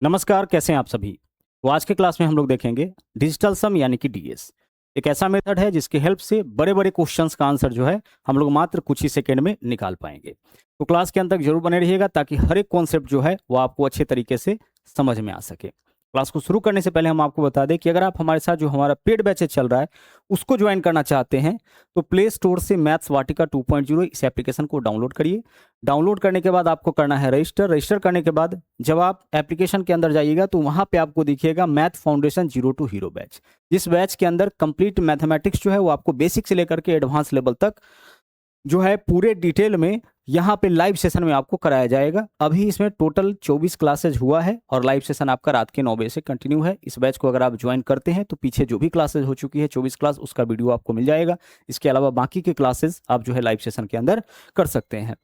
नमस्कार, कैसे हैं आप सभी। तो आज के क्लास में हम लोग देखेंगे डिजिटल सम यानी कि डीएस। एक ऐसा मेथड है जिसकी हेल्प से बड़े बड़े क्वेश्चंस का आंसर जो है हम लोग मात्र कुछ ही सेकंड में निकाल पाएंगे। तो क्लास के अंत तक जरूर बने रहिएगा ताकि हर एक कॉन्सेप्ट जो है वो आपको अच्छे तरीके से समझ में आ सके। क्लास को शुरू करने से पहले हम आपको बता दें कि अगर आप हमारे साथ जो हमारा पेड बैचेज चल रहा है उसको ज्वाइन करना चाहते हैं तो प्ले स्टोर से मैथ्स वाटिका 2.0 इस एप्लीकेशन को डाउनलोड करिए। डाउनलोड करने के बाद आपको करना है रजिस्टर करने के बाद जब आप एप्लीकेशन के अंदर जाइएगा तो वहां पे आपको दिखेगा math foundation zero to hero batch. जिस बैच के अंदर कंप्लीट मैथमेटिक्स जो है वो आपको बेसिक से लेकर के एडवांस लेवल तक जो है पूरे डिटेल में यहाँ पे लाइव सेशन में आपको कराया जाएगा। अभी इसमें टोटल 24 क्लासेज हुआ है और लाइव सेशन आपका रात के 9 बजे से कंटिन्यू है। इस बैच को अगर आप ज्वाइन करते हैं तो पीछे जो भी क्लासेज हो चुकी है 24 क्लास उसका वीडियो आपको मिल जाएगा। इसके अलावा बाकी के क्लासेज आप जो है लाइव सेशन के अंदर कर सकते हैं।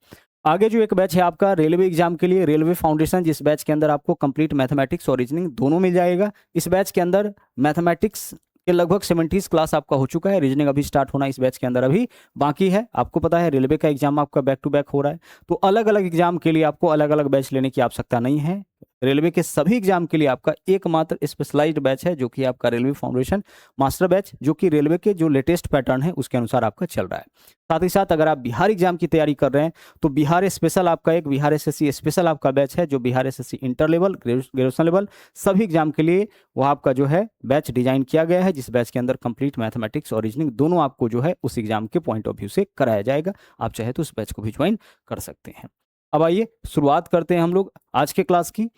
आगे जो एक बैच है आपका रेलवे एग्जाम के लिए रेलवे फाउंडेशन, जिस बैच के अंदर आपको कंप्लीट मैथमेटिक्स और रीजनिंग दोनों मिल जाएगा। इस बैच के अंदर मैथमेटिक्स के लगभग 70 क्लास आपका हो चुका है। रीजनिंग अभी स्टार्ट होना इस बैच के अंदर अभी बाकी है। आपको पता है रेलवे का एग्जाम आपका बैक टू बैक हो रहा है, तो अलग अलग एग्जाम के लिए आपको अलग अलग बैच लेने की आवश्यकता नहीं है। रेलवे के सभी एग्जाम के लिए आपका एकमात्र स्पेशलाइज्ड बैच है जो कि आपका रेलवे फाउंडेशन मास्टर बैच, जो कि रेलवे के जो लेटेस्ट पैटर्न है उसके अनुसार आपका चल रहा है। साथ ही साथ अगर आप बिहार एग्जाम की तैयारी कर रहे हैं तो बिहार स्पेशल आपका एक बिहार एसएससी स्पेशल आपका बैच है जो Bihar SSC inter level graduation level सभी एग्जाम के लिए वो आपका जो है बैच डिजाइन किया गया है, जिस बैच के अंदर कंप्लीट मैथमेटिक्स और रीजनिंग दोनों आपको जो है उस एग्जाम के पॉइंट ऑफ व्यू से कराया जाएगा। आप चाहे तो उस बैच को भी ज्वाइन कर सकते हैं। अब आइए शुरुआत करते हैं हम लोग आज के क्लास की।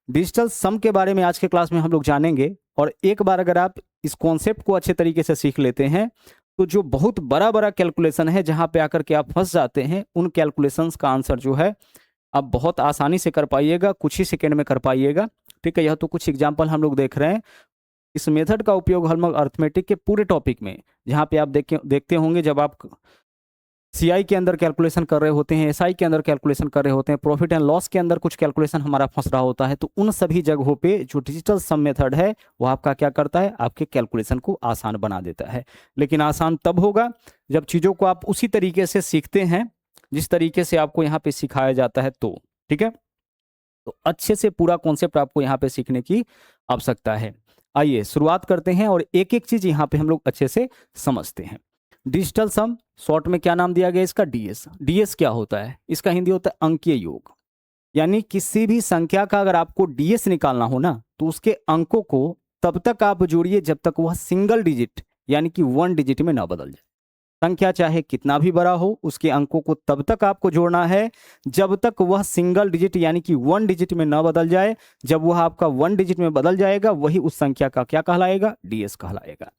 डिजिटल सम के बारे में आज के क्लास में हम लोग जानेंगे और एक बार अगर आप इस कॉन्सेप्ट को अच्छे तरीके से सीख लेते हैं तो जो बहुत बड़ा बड़ा कैलकुलेशन है जहां पे आकर के आप फंस जाते हैं उन कैलकुलेशंस का आंसर जो है आप बहुत आसानी से कर पाइएगा, कुछ ही सेकेंड में कर पाइएगा। ठीक है, यह तो कुछ एग्जाम्पल हम लोग देख रहे हैं। इस मेथड का उपयोग हम लोग अर्थमेटिक के पूरे टॉपिक में जहाँ पे आप देखते होंगे जब आप सीआई के अंदर कैलकुलेशन कर रहे होते हैं, एसआई के अंदर कैलकुलेशन कर रहे होते हैं, प्रॉफिट एंड लॉस के अंदर कुछ कैलकुलेशन हमारा फंस रहा होता है, तो उन सभी जगहों पे जो डिजिटल सम मेथड है वो आपका क्या करता है, आपके कैलकुलेशन को आसान बना देता है। लेकिन आसान तब होगा जब चीज़ों को आप उसी तरीके से सीखते हैं जिस तरीके से आपको यहाँ पे सिखाया जाता है। तो ठीक है, तो अच्छे से पूरा कॉन्सेप्ट आपको यहाँ पे सीखने की आवश्यकता है। आइए शुरुआत करते हैं और एक एक चीज यहाँ पे हम लोग अच्छे से समझते हैं। डिजिटल सम शॉर्ट में क्या नाम दिया गया इसका, डीएस। डीएस क्या होता है, इसका हिंदी होता है अंकीय योग। यानी किसी भी संख्या का अगर आपको डीएस निकालना हो ना तो उसके अंकों को तब तक आप जोड़िए जब तक वह सिंगल डिजिट यानी कि 1 डिजिट में ना बदल जाए। संख्या चाहे कितना भी बड़ा हो उसके अंकों को तब तक आपको जोड़ना है जब तक वह सिंगल डिजिट यानी कि 1 डिजिट में न बदल जाए। जब वह आपका 1 डिजिट में बदल जाएगा वही उस संख्या का क्या कहलाएगा, डीएस कहलाएगा।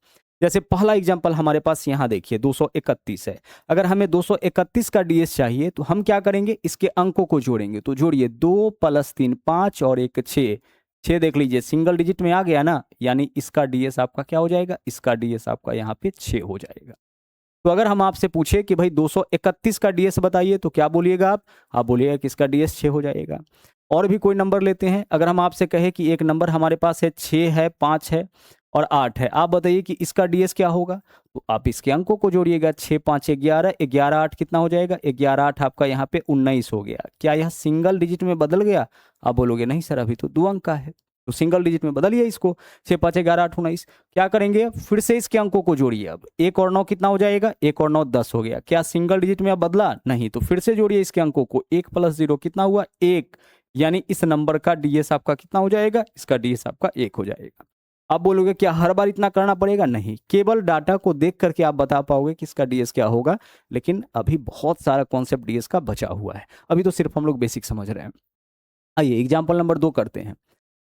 जैसे पहला एग्जांपल हमारे पास यहाँ देखिए 231 है। अगर हमें 231 का डीएस चाहिए तो हम क्या करेंगे, इसके अंकों को जोड़ेंगे। तो जोड़िए 2 + 3 5 और 1 6। 6 देख लीजिए सिंगल डिजिट में आ गया ना, यानी इसका डीएस आपका क्या हो जाएगा, इसका डीएस आपका यहाँ पे 6 हो जाएगा। तो अगर हम आपसे पूछे कि भाई 231 का डीएस बताइए तो क्या बोलिएगा आप बोलिएगा कि इसका डीएस 6 हो जाएगा। और भी कोई नंबर लेते हैं। अगर हम आपसे कहे कि एक नंबर हमारे पास है 6 है 5 है और 8 है, आप बताइए कि इसका डीएस क्या होगा। तो आप इसके अंकों को जोड़िएगा, 6 5 11, 11 8 कितना हो जाएगा, 11 8 आपका यहाँ पे 19 हो गया। क्या यह सिंगल डिजिट में बदल गया, आप बोलोगे नहीं सर अभी तो 2 अंक का है। तो सिंगल डिजिट में बदलिए इसको, 6 5 11 8 19। क्या करेंगे, फिर से इसके अंकों को जोड़िए। अब 1 और 9 कितना हो जाएगा, 1 और 9 10 हो गया। क्या सिंगल डिजिट में अब बदला, नहीं। तो फिर से जोड़िए इसके अंकों को, 1 + 0 कितना हुआ, 1। यानी इस नंबर का डीएस आपका कितना हो जाएगा, इसका डीएस आपका 1 हो जाएगा। आप बोलोगे क्या हर बार इतना करना पड़ेगा, नहीं। केवल डाटा को देख करके आप बता पाओगे कि इसका डीएस क्या होगा, लेकिन अभी बहुत सारा कॉन्सेप्ट डीएस का बचा हुआ है। अभी तो सिर्फ हम लोग बेसिक समझ रहे हैं। आइए एग्जाम्पल नंबर 2 करते हैं।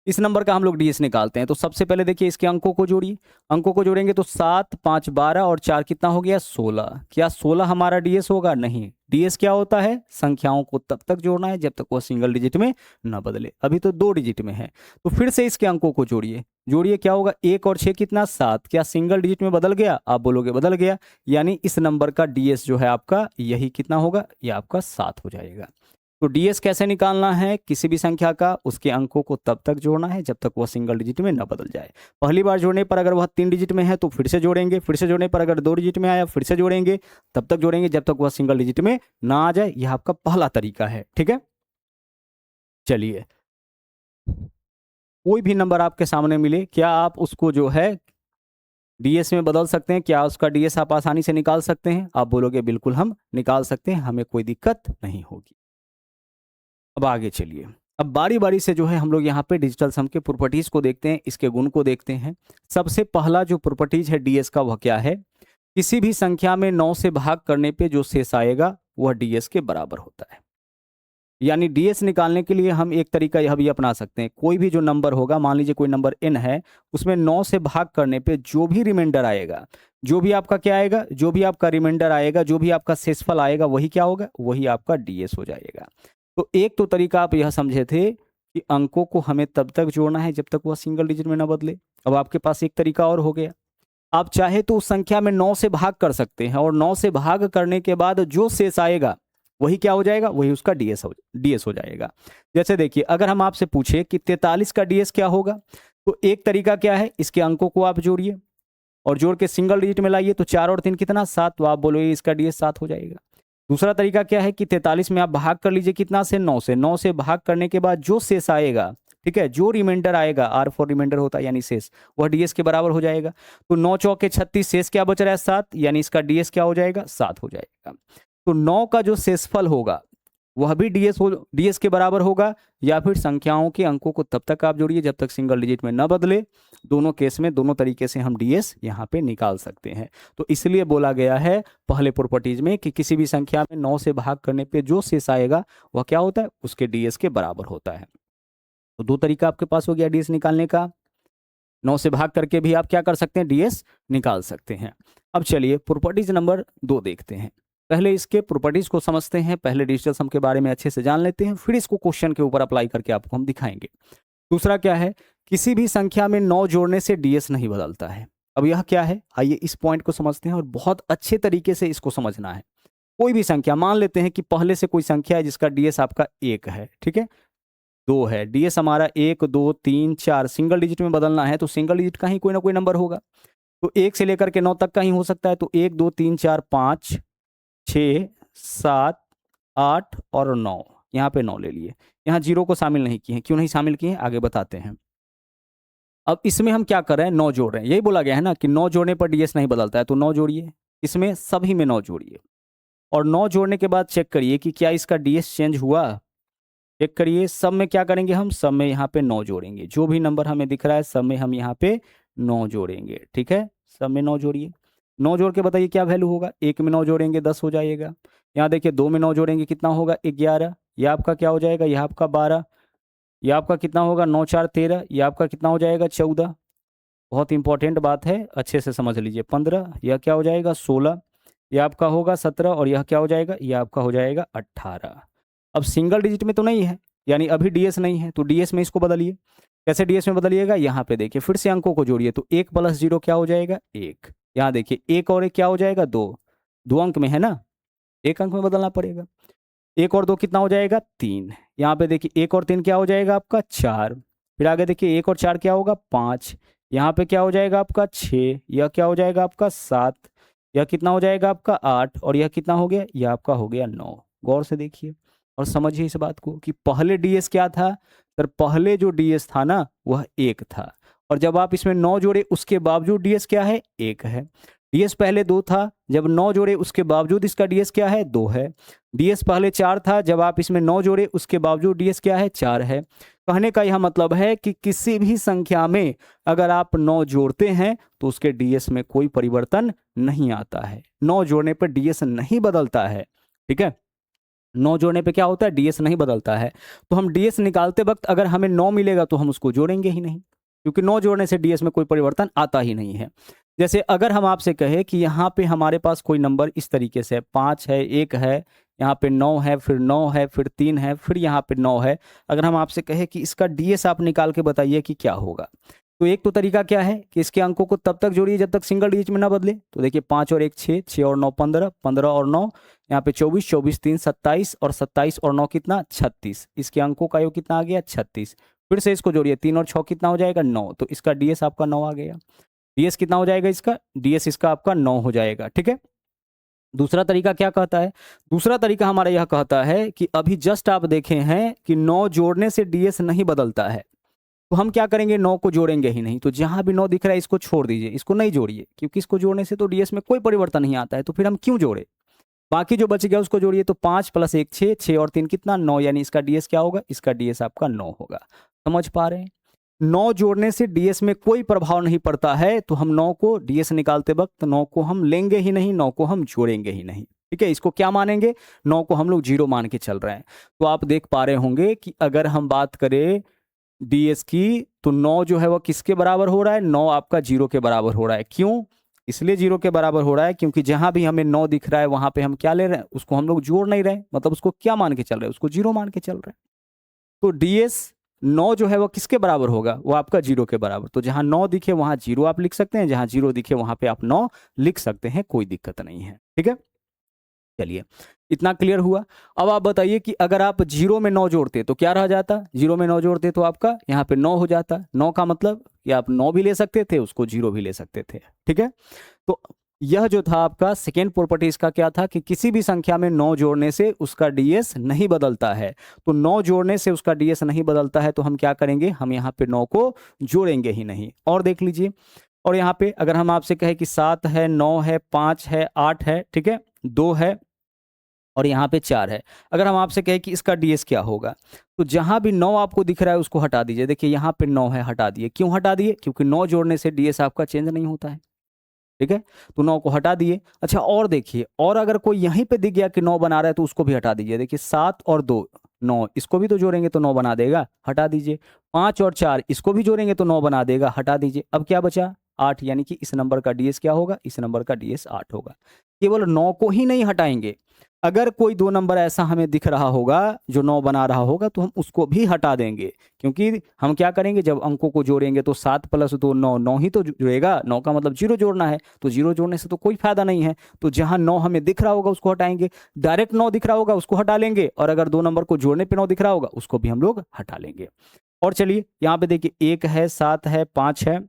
इस नंबर का हम लोग डीएस निकालते हैं। तो सबसे पहले देखिए इसके अंकों को जोड़िए। अंकों को जोड़ेंगे तो 7 5 12 और 4 कितना हो गया, 16। क्या 16 हमारा डीएस होगा, नहीं। डीएस क्या होता है, संख्याओं को तब तक जोड़ना है जब तक वो सिंगल डिजिट में ना बदले। अभी तो 2 डिजिट में है। तो फिर से इसके अंकों को जोड़िए। जोड़िए क्या होगा, 1 और 6 कितना, 7। क्या सिंगल डिजिट में बदल गया, आप बोलोगे बदल गया। यानी इस नंबर का डीएस जो है आपका यही कितना होगा, ये आपका 7 हो जाएगा। तो डीएस कैसे निकालना है, किसी भी संख्या का उसके अंकों को तब तक जोड़ना है जब तक वह सिंगल डिजिट में न बदल जाए। पहली बार जोड़ने पर अगर वह 3 डिजिट में है तो फिर से जोड़ेंगे, फिर से जोड़ने पर अगर 2 डिजिट में आया फिर से जोड़ेंगे, तब तक जोड़ेंगे जब तक वह सिंगल डिजिट में ना आ जाए। यह आपका पहला तरीका है, ठीक है। चलिए कोई भी नंबर आपके सामने मिले, क्या आप उसको जो है डीएस में बदल सकते हैं? क्या उसका डीएस आप आसानी से निकाल सकते हैं? आप बोलोगे बिल्कुल हम निकाल सकते हैं, हमें कोई दिक्कत नहीं होगी। अब आगे चलिए, अब बारी बारी से जो है हम लोग यहाँ पे डिजिटल सम के प्रॉपर्टीज को देखते हैं, इसके गुण को देखते हैं। सबसे पहला जो प्रॉपर्टीज है डीएस का, वह क्या है? किसी भी संख्या में 9 से भाग करने पे जो शेष आएगा वह डीएस के बराबर होता है। यानी डीएस निकालने के लिए हम एक तरीका यह भी अपना सकते हैं, कोई भी जो नंबर होगा, मान लीजिए कोई नंबर n है, उसमें 9 से भाग करने पे जो भी रिमाइंडर आएगा, जो भी आपका क्या आएगा, जो भी आपका रिमाइंडर आएगा, जो भी आपका शेषफल आएगा, वही क्या होगा? वही आपका डीएस हो जाएगा। तो एक तो तरीका आप यह समझे थे कि अंकों को हमें तब तक जोड़ना है जब तक वह सिंगल डिजिट में ना बदले। अब आपके पास एक तरीका और हो गया, आप चाहे तो उस संख्या में 9 से भाग कर सकते हैं, और 9 से भाग करने के बाद जो शेष आएगा वही क्या हो जाएगा? वही उसका डीएस हो जाएगा। जैसे देखिए, अगर हम आपसे पूछे कि 43 का डीएस क्या होगा, तो एक तरीका क्या है, इसके अंकों को आप जोड़िए और जोड़ के सिंगल डिजिट में लाइए, तो 4 और 3 कितना? 7, तो आप बोलोगे इसका डीएस 7 हो जाएगा। दूसरा तरीका क्या है कि 43 में आप भाग कर लीजिए कितना से? 9 से। 9 से भाग करने के बाद जो शेष आएगा, ठीक है, जो रिमाइंडर आएगा, आर फॉर रिमाइंडर होता है यानी शेष, वह डीएस के बराबर हो जाएगा। तो 9 चौके 36, शेष क्या बच रहा है? 7, यानी इसका डीएस क्या हो जाएगा? 7 हो जाएगा। तो 9 का जो शेषफल होगा वह भी डीएस के बराबर होगा, या फिर संख्याओं के अंकों को तब तक आप जोड़िए जब तक सिंगल डिजिट में न बदले। दोनों केस में दोनों तरीके से हम डीएस यहाँ पे निकाल सकते हैं। तो इसलिए बोला गया है पहले प्रॉपर्टीज में कि किसी भी संख्या में 9 से भाग करने पे जो शेष आएगा वह क्या होता है? उसके डीएस के बराबर होता है। तो दो तरीका आपके पास हो गया डीएस निकालने का। 9 से भाग करके भी आप क्या कर सकते हैं? डीएस निकाल सकते हैं। अब चलिए प्रॉपर्टीज नंबर 2 देखते हैं। पहले इसके प्रॉपर्टीज को समझते हैं, पहले डिजिटल सम के बारे में अच्छे से जान लेते हैं, फिर इसको क्वेश्चन के ऊपर अप्लाई करके आपको हम दिखाएंगे। दूसरा क्या है? किसी भी संख्या में 9 जोड़ने से डीएस नहीं बदलता है। अब यह क्या है? आइए इस पॉइंट को समझते हैं, और बहुत अच्छे तरीके से इसको समझना है। कोई भी संख्या, मान लेते हैं कि पहले से कोई संख्या है जिसका डीएस आपका 1 है, ठीक है, 2 है, डीएस हमारा 1 2 3 4, सिंगल डिजिट में बदलना है तो सिंगल डिजिट का ही कोई ना कोई नंबर होगा। तो 1 से लेकर के 9 तक का ही हो सकता है। तो 1 2 3 4 5 6 7 8 और 9, यहाँ पे 9 ले लिए, यहाँ 0 को शामिल नहीं किए हैं। क्यों नहीं शामिल किए हैं? आगे बताते हैं। अब इसमें हम क्या कर रहे हैं? 9 जोड़ रहे हैं। यही बोला गया है ना कि 9 जोड़ने पर डीएस नहीं बदलता है, तो 9 जोड़िए, इसमें सभी में 9 जोड़िए, और 9 जोड़ने के बाद चेक करिए कि क्या इसका डीएस चेंज हुआ। चेक करिए, सब में क्या करेंगे? हम सब में यहाँ पे 9 जोड़ेंगे। जो भी नंबर हमें दिख रहा है सब में हम यहाँ पे 9 जोड़ेंगे, ठीक है, सब में 9 जोड़िए। 9 जोड़ के बताइए क्या वैल्यू होगा? 1 में 9 जोड़ेंगे 10 हो जाएगा। यहाँ देखिए 2 में 9 जोड़ेंगे कितना होगा? 11। यह आपका क्या हो जाएगा? यह आपका 12। यह आपका कितना होगा? 9 4 13। यह आपका कितना हो जाएगा? 14। बहुत इंपॉर्टेंट बात है, अच्छे से समझ लीजिए। 15। यह क्या हो जाएगा? 16। यह आपका होगा 17, और यह क्या हो जाएगा? यह आपका हो जाएगा 18। अब सिंगल डिजिट में तो नहीं है, यानी अभी डीएस नहीं है, तो डीएस में इसको बदलिए। कैसे डीएस में बदलिएगा? यहाँ पे देखिए, फिर से अंकों को जोड़िए, तो 1 + 0 क्या हो जाएगा? 1। यहाँ देखिए 1 और 1 क्या हो जाएगा? 2। 2 अंक में है ना, 1 अंक में बदलना पड़ेगा। 1 और 2 कितना हो जाएगा? 3। यहाँ पे देखिए 1 और 3 क्या हो जाएगा आपका? 4। फिर आगे देखिए 1 और 4 क्या होगा? 5। यहाँ पे क्या हो जाएगा आपका? 6। यह क्या हो जाएगा आपका? 7। यह कितना हो जाएगा आपका? 8। और यह कितना हो गया? यह आपका हो गया 9। गौर से देखिए और समझिए इस बात को कि पहले डीएस क्या था? सर पहले जो डीएस था ना वह 1 था, और जब आप इसमें 9 जोड़े उसके बावजूद डीएस क्या है? 1 है। डीएस पहले 2 था, जब 9 जोड़े उसके बावजूद इसका डीएस क्या है? 2 है। डीएस पहले 4 था, जब आप इसमें 9 जोड़े उसके बावजूद डीएस क्या है? 4 है। कहने का यह मतलब है कि किसी भी संख्या में अगर आप 9 जोड़ते हैं तो उसके डीएस में कोई परिवर्तन नहीं आता है। 9 जोड़ने पर डीएस नहीं बदलता है, ठीक है, 9 जोड़ने पे क्या होता है? डीएस नहीं बदलता है। तो हम डीएस निकालते वक्त अगर हमें 9 मिलेगा तो हम उसको जोड़ेंगे ही नहीं, क्योंकि 9 जोड़ने से डीएस में कोई परिवर्तन आता ही नहीं है। जैसे अगर हम आपसे कहें कि यहाँ पे हमारे पास कोई नंबर इस तरीके से 5 है, 1 है, यहाँ पे 9 है, फिर 9 है, फिर 3 है, फिर यहाँ पे 9 है, अगर हम आपसे कहें कि इसका डीएस आप निकाल के बताइए कि क्या होगा, तो एक तो तरीका क्या है कि इसके अंकों को तब तक जोड़िए जब तक सिंगल डिजिट में ना बदले। तो देखिए 5 और 1 6, 6 और 9 15, 15 और 9 यहाँ पे 24, 24 3 27, और 27 और 9 कितना? 36। इसके अंकों का योग कितना आ गया? 36। फिर से इसको जोड़िए, 3 और 6 कितना हो जाएगा? 9। तो इसका डीएस आपका 9 आ गया। डीएस कितना हो जाएगा? इसका डीएस इसका आपका 9 हो जाएगा, ठीक है। दूसरा तरीका क्या कहता है? दूसरा तरीका हमारा यह कहता है कि अभी जस्ट आप देखे हैं कि 9 जोड़ने से डीएस नहीं बदलता है, तो हम क्या करेंगे, 9 को जोड़ेंगे ही नहीं। तो जहां भी 9 दिख रहा है इसको छोड़ दीजिए, इसको नहीं जोड़िए, क्योंकि इसको जोड़ने से तो डीएस में कोई परिवर्तन नहीं आता है, तो फिर हम क्यों जोड़े। बाकी जो बच गया उसको जोड़िए। तो 5 + 1 6, 6 और 3 कितना 9, यानी इसका डीएस क्या होगा, इसका डीएस आपका 9 होगा। समझ पा रहे हैं। 9 जोड़ने से डीएस में कोई प्रभाव नहीं पड़ता है, तो हम 9 को डीएस निकालते वक्त 9 को हम लेंगे ही नहीं, 9 को हम जोड़ेंगे ही नहीं। ठीक है, इसको क्या मानेंगे, 9 को हम लोग 0 मान के चल रहे हैं। तो आप देख पा रहे होंगे कि अगर हम बात करें डीएस की, तो 9 जो है वह किसके बराबर हो रहा है, 9 आपका 0 के बराबर हो रहा है। क्यों, इसलिए 0 के बराबर हो रहा है क्योंकि जहां भी हमें 9 दिख रहा है वहां पे हम क्या ले रहे हैं, उसको हम लोग जोड़ नहीं रहे, मतलब उसको क्या मान के चल रहे हैं, उसको 0 मान के चल रहे हैं। तो डीएस 9 जो है वह किसके बराबर होगा, वो आपका 0 के बराबर। तो जहां 9 दिखे वहां 0 आप लिख सकते हैं, जहां 0 दिखे वहां पे आप 9 लिख सकते हैं, कोई दिक्कत नहीं है। ठीक है, चलिए इतना क्लियर हुआ। अब आप बताइए कि अगर आप 0 में 9 जोड़ते तो क्या रह जाता, 0 में 9 जोड़ते तो आपका यहाँ पे 9 हो जाता। 9 का मतलब कि आप 9 भी ले सकते थे, उसको 0 भी ले सकते थे। ठीक है, तो यह जो था आपका सेकेंड प्रॉपर्टी, इसका क्या था कि किसी भी संख्या में 9 जोड़ने से उसका डीएस नहीं बदलता है। तो 9 जोड़ने से उसका डीएस नहीं बदलता है, तो हम क्या करेंगे, हम यहाँ पे 9 को जोड़ेंगे ही नहीं। और देख लीजिए, और यहाँ पे अगर हम आपसे कहें कि 7 है, 9 है, 5 है, 8 है, ठीक है, 2 है और यहाँ पे 4 है, अगर हम आपसे कहें कि इसका डीएस क्या होगा, तो जहां भी 9 आपको दिख रहा है उसको हटा दीजिए। देखिए यहाँ पे 9 है, हटा दिए। क्यों हटा दिए, क्योंकि 9 जोड़ने से डीएस आपका चेंज नहीं होता है। ठीक है, तो 9 को हटा दिए। अच्छा, और देखिए, और अगर कोई यहीं पे दिख गया कि 9 बना रहा है तो उसको भी हटा दीजिए। देखिए 7 और 2 9, इसको भी तो जोड़ेंगे तो 9 बना देगा, हटा दीजिए। 5 और 4 इसको भी जोड़ेंगे तो 9 बना देगा, हटा दीजिए। अब क्या बचा, 8, यानी कि इस नंबर का डीएस क्या होगा, इस नंबर का डीएस 8 होगा। केवल 9 को ही नहीं हटाएंगे, अगर कोई 2 नंबर ऐसा हमें दिख रहा होगा जो 9 बना रहा होगा तो हम उसको भी हटा देंगे। क्योंकि हम क्या करेंगे, जब अंकों को जोड़ेंगे तो 7 + 2 9, 9 ही तो जुड़ेगा। 9 का मतलब 0 जोड़ना है, तो 0 जोड़ने से तो कोई फायदा नहीं है। तो जहां 9 हमें दिख रहा होगा उसको हटाएंगे, डायरेक्ट 9 दिख रहा होगा उसको हटा लेंगे, और अगर 2 नंबर को जोड़ने पे 9 दिख रहा होगा उसको भी हम लोग हटा लेंगे। और चलिए यहाँ पे देखिए 1 है, 7 है, 5 है,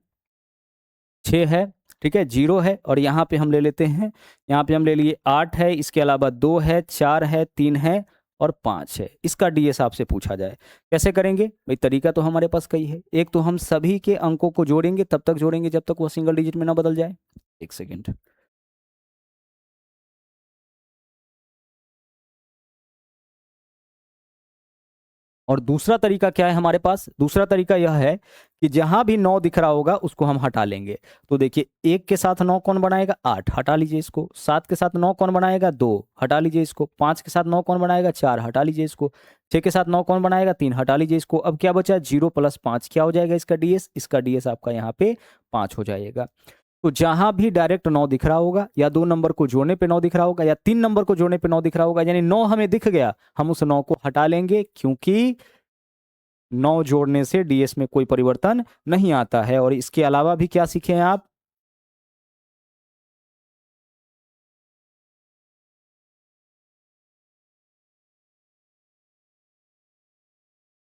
6 है, ठीक है, 0 है, और यहाँ पे हम ले लेते हैं, यहाँ पे हम ले लिए 8 है, इसके अलावा 2 है, 4 है, 3 है और 5 है। इसका डीएस आपसे पूछा जाए, कैसे करेंगे भाई, तरीका तो हमारे पास कई है। एक तो हम सभी के अंकों को जोड़ेंगे, तब तक जोड़ेंगे जब तक वो सिंगल डिजिट में ना बदल जाए। एक सेकेंड, और दूसरा तरीका क्या है हमारे पास, दूसरा तरीका यह है कि जहां भी 9 दिख रहा होगा उसको हम हटा लेंगे। तो देखिए 1 के साथ 9 कौन बनाएगा, 8, हटा लीजिए इसको। 7 के साथ 9 कौन बनाएगा, 2, हटा लीजिए इसको। 5 के साथ 9 कौन बनाएगा, 4, हटा लीजिए इसको। 6 के साथ 9 कौन बनाएगा, 3, हटा लीजिए इसको। अब क्या बचा, 0 + 5 क्या हो जाएगा इसका डीएस, इसका डीएस आपका यहाँ पे 5 हो जाएगा। तो जहां भी डायरेक्ट 9 दिख रहा होगा, या 2 नंबर को जोड़ने पे 9 दिख रहा होगा, या 3 नंबर को जोड़ने पे 9 दिख रहा होगा, यानी 9 हमें दिख गया, हम उस 9 को हटा लेंगे, क्योंकि 9 जोड़ने से डीएस में कोई परिवर्तन नहीं आता है। और इसके अलावा भी क्या सीखे हैं आप,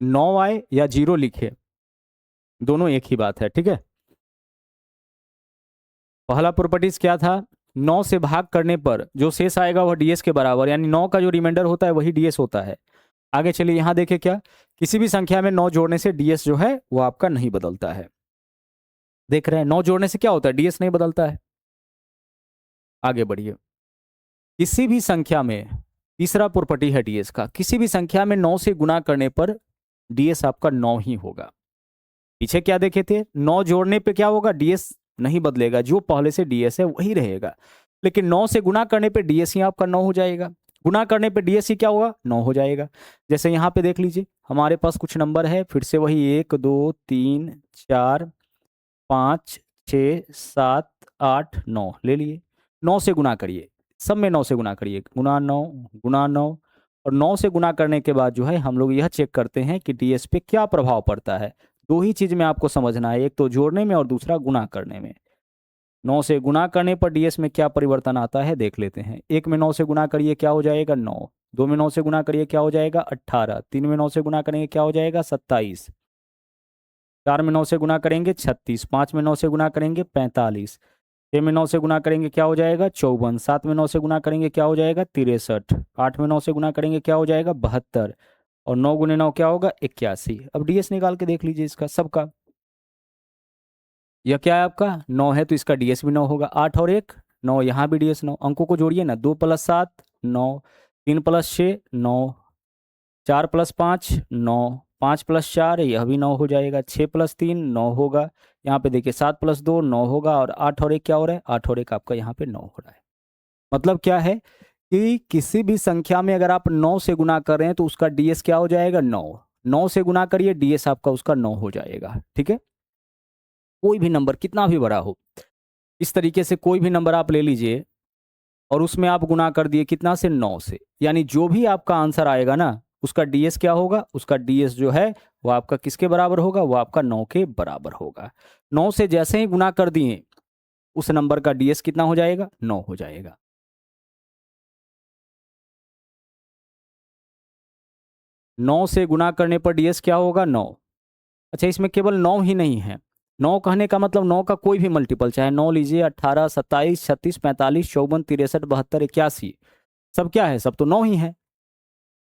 9 आए या 0 लिखे, दोनों एक ही बात है। ठीक है, पहला प्रॉपर्टीज क्या था, 9 से भाग करने पर जो शेष आएगा वह डीएस के बराबर, यानी 9 का जो रिमाइंडर होता है वही डीएस होता है। आगे चलिए, यहां देखिए क्या, किसी भी संख्या में 9 जोड़ने से डीएस जो है वो आपका नहीं बदलता है। देख रहे हैं, 9 जोड़ने से क्या होता है, डीएस नहीं बदलता है। आगे बढ़िए, किसी भी संख्या में, तीसरा प्रॉपर्टी है डीएस का, किसी भी संख्या में 9 से गुना करने पर डीएस आपका 9 ही होगा। पीछे क्या देखे थे, 9 जोड़ने पे क्या होगा, डीएस नहीं बदलेगा, जो पहले से डीएस है वही रहेगा। लेकिन 9 से गुना करने पे डीएस ही आपका 9 हो जाएगा, गुना करने पे डीएस ही क्या होगा, 9 हो जाएगा। जैसे यहाँ पे देख लीजिए, हमारे पास कुछ नंबर है, फिर से वही 1 2 3 4 5 6 7 8 9 ले लिए। 9 से गुना करिए, सब में 9 से गुना करिए, गुना 9 गुना 9, और 9 से गुना करने के बाद जो है हम लोग यह चेक करते हैं कि डीएस पे क्या प्रभाव पड़ता है। दो ही चीज में आपको समझना है, एक तो जोड़ने में और दूसरा गुना करने में। 9 से गुना करने पर डीएस में क्या परिवर्तन आता है देख लेते हैं। 1 में 9 से गुना करिए क्या हो जाएगा, 9। 2 में 9 से गुना करिए क्या हो जाएगा, 18। 3 में 9 से गुना करेंगे क्या हो जाएगा, 27। 4 में 9 से गुना करेंगे 36। 5 में 9 से गुना करेंगे 45। 6 में 9 से गुना करेंगे क्या हो जाएगा, 54। 7 में 9 से गुना करेंगे क्या हो जाएगा, 63। 8 में 9 से गुना करेंगे क्या हो जाएगा, 72। और 9 गुने 9 क्या होगा 81। अब डीएस निकाल के देख लीजिए इसका सबका। यह क्या है आपका 9 है तो इसका डीएस भी 9 होगा। 8 और 1 9, यहाँ भी डीएस 9। अंकों को जोड़िए ना, 2 + 7 9, 3 + 6 9, 4 + 5 9, 5 + 4 यह भी 9 हो जाएगा। 6 + 3 9 होगा। यहाँ पे देखिए 7 + 2 9 होगा। और 8 और 1 क्या हो रहा है 8 और 1 आपका यहाँ पे 9 हो रहा है। मतलब क्या है कि किसी भी संख्या में अगर आप 9 से गुना कर रहे हैं तो उसका डीएस क्या हो जाएगा 9। 9 से गुना करिए डीएस आपका उसका 9 हो जाएगा। ठीक है, कोई भी नंबर कितना भी बड़ा हो, इस तरीके से कोई भी नंबर आप ले लीजिए और उसमें आप गुना कर दिए कितना से 9 से, यानी जो भी आपका आंसर आएगा ना उसका डीएस क्या होगा, उसका डीएस जो है वो आपका किसके बराबर होगा, वो आपका 9 के बराबर होगा। 9 से जैसे ही गुना कर दिए उस नंबर का डीएस कितना हो जाएगा 9 हो जाएगा। 9 से गुना करने पर डीएस क्या होगा 9। अच्छा, इसमें केवल 9 ही नहीं है, 9 कहने का मतलब 9 का कोई भी मल्टीपल, चाहे 9 लीजिए 18 27 36 45 54 63 72 81, सब क्या है, सब तो 9 ही है।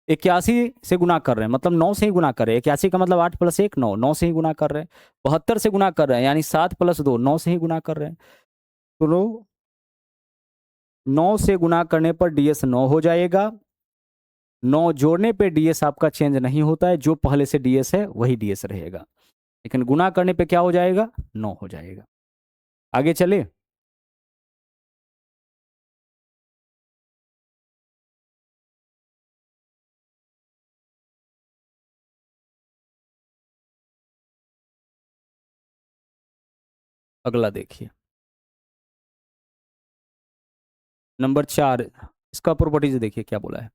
81 से गुना कर रहे हैं मतलब 9 से ही गुना कर रहे हैं। 81 का मतलब 8 + 1 9, 9 से ही गुना कर रहे हैं। 72 से गुना कर रहे हैं यानी 7 + 2 9 से ही गुना कर रहे हैं। तो 9 से गुना करने पर डीएस 9 हो जाएगा। 9 जोड़ने पे डीएस आपका चेंज नहीं होता है, जो पहले से डीएस है वही डीएस रहेगा, लेकिन गुना करने पे क्या हो जाएगा 9 हो जाएगा। आगे चले। अगला देखिए नंबर 4, इसका प्रॉपर्टीज देखिए क्या बोला है।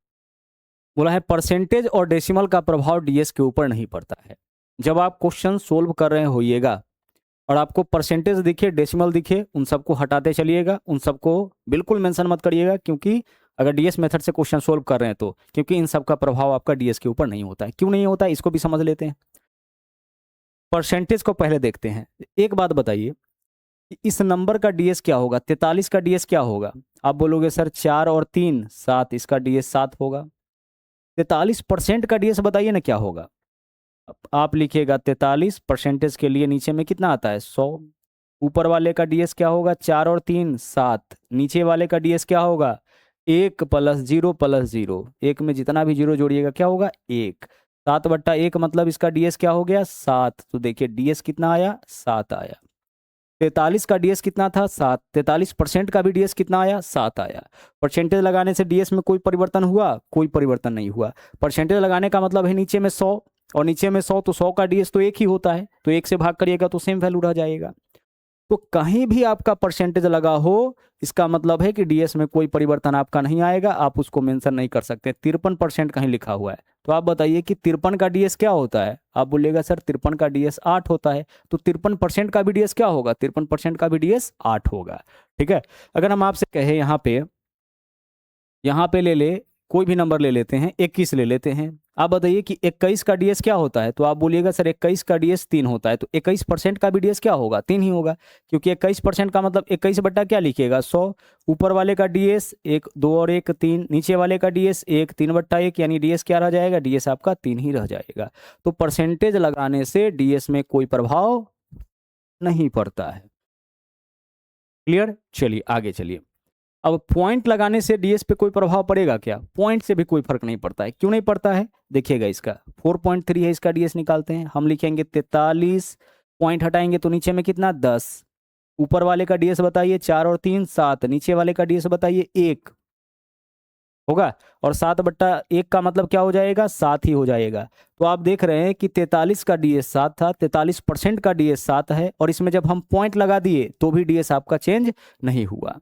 बोला है परसेंटेज और डेसिमल का प्रभाव डीएस के ऊपर नहीं पड़ता है। जब आप क्वेश्चन सोल्व कर रहे होइएगा और आपको परसेंटेज दिखे डेसिमल दिखे, उन सबको हटाते चलिएगा, उन सबको बिल्कुल मेंशन मत करिएगा, क्योंकि अगर डीएस मेथड से क्वेश्चन सोल्व कर रहे हैं तो, क्योंकि इन सब का प्रभाव आपका डीएस के ऊपर नहीं होता है। क्यों नहीं होता है इसको भी समझ लेते हैं। परसेंटेज को पहले देखते हैं। एक बात बताइए, इस नंबर का डीएस क्या होगा, 43 का डीएस क्या होगा। आप बोलोगे सर 4 और 3 7, इसका डीएस 7 होगा। 43% का डीएस बताइए ना क्या होगा। आप लिखिएगा 43 परसेंटेज के लिए नीचे में कितना आता है 100। ऊपर वाले का डीएस क्या होगा 4 और 3 7, नीचे वाले का डीएस क्या होगा 1 + 0 + 0, एक में जितना भी जीरो जोड़िएगा क्या होगा 1। 7/1 मतलब इसका डीएस क्या हो गया 7। तो देखिए डीएस कितना आया 7 आया। 43 का डीएस कितना था 7, 43% का भी डीएस कितना आया 7 आया। परसेंटेज लगाने से डीएस में कोई परिवर्तन हुआ, कोई परिवर्तन नहीं हुआ। परसेंटेज लगाने का मतलब है नीचे में 100 और नीचे में 100, तो 100 का डीएस तो 1 ही होता है, तो 1 से भाग करिएगा तो सेम वैल्यू रह जाएगा। तो कहीं भी आपका परसेंटेज लगा हो इसका मतलब है कि डीएस में कोई परिवर्तन आपका नहीं आएगा, आप उसको मेंशन नहीं कर सकते। 53% कहीं लिखा हुआ है, तो आप बताइए कि 53 का डीएस क्या होता है। आप बोलिएगा सर 53 का डीएस 8 होता है, तो 53% का भी डीएस क्या होगा 53% का भी डीएस 8 होगा। ठीक है, अगर हम आपसे कहे यहाँ पे ले ले, कोई भी नंबर ले लेते हैं 21 ले लेते हैं। आप बताइए कि 21 का डीएस क्या होता है, तो आप बोलिएगा सर 21 का डीएस 3 होता है, तो 21% का भी डीएस क्या होगा 3 ही होगा, क्योंकि 21% का मतलब 21 बटा क्या लिखिएगा 100। ऊपर वाले का डीएस 1 2 और 1 3, नीचे वाले का डीएस 1 3/1, यानी डीएस क्या रह जाएगा डीएस आपका 3 ही रह जाएगा। तो परसेंटेज लगाने से डीएस में कोई प्रभाव नहीं पड़ता है। क्लियर, चलिए आगे चलिए। अब पॉइंट लगाने से डीएस पे कोई प्रभाव पड़ेगा क्या, पॉइंट से भी कोई फर्क नहीं पड़ता है। क्यों नहीं पड़ता है देखिएगा, इसका 4.3 है, इसका डीएस निकालते हैं। हम लिखेंगे 43, पॉइंट हटाएंगे तो नीचे में कितना 10। ऊपर वाले का डीएस बताइए 4 और 3 7, नीचे वाले का डीएस बताइए 1 होगा। और 7/1 का मतलब क्या हो जाएगा 7 ही हो जाएगा। तो आप देख रहे हैं कि 43 का डीएस 7 था, 43% का डीएस 7 है, और इसमें जब हम पॉइंट लगा दिए तो भी डीएस आपका चेंज नहीं हुआ।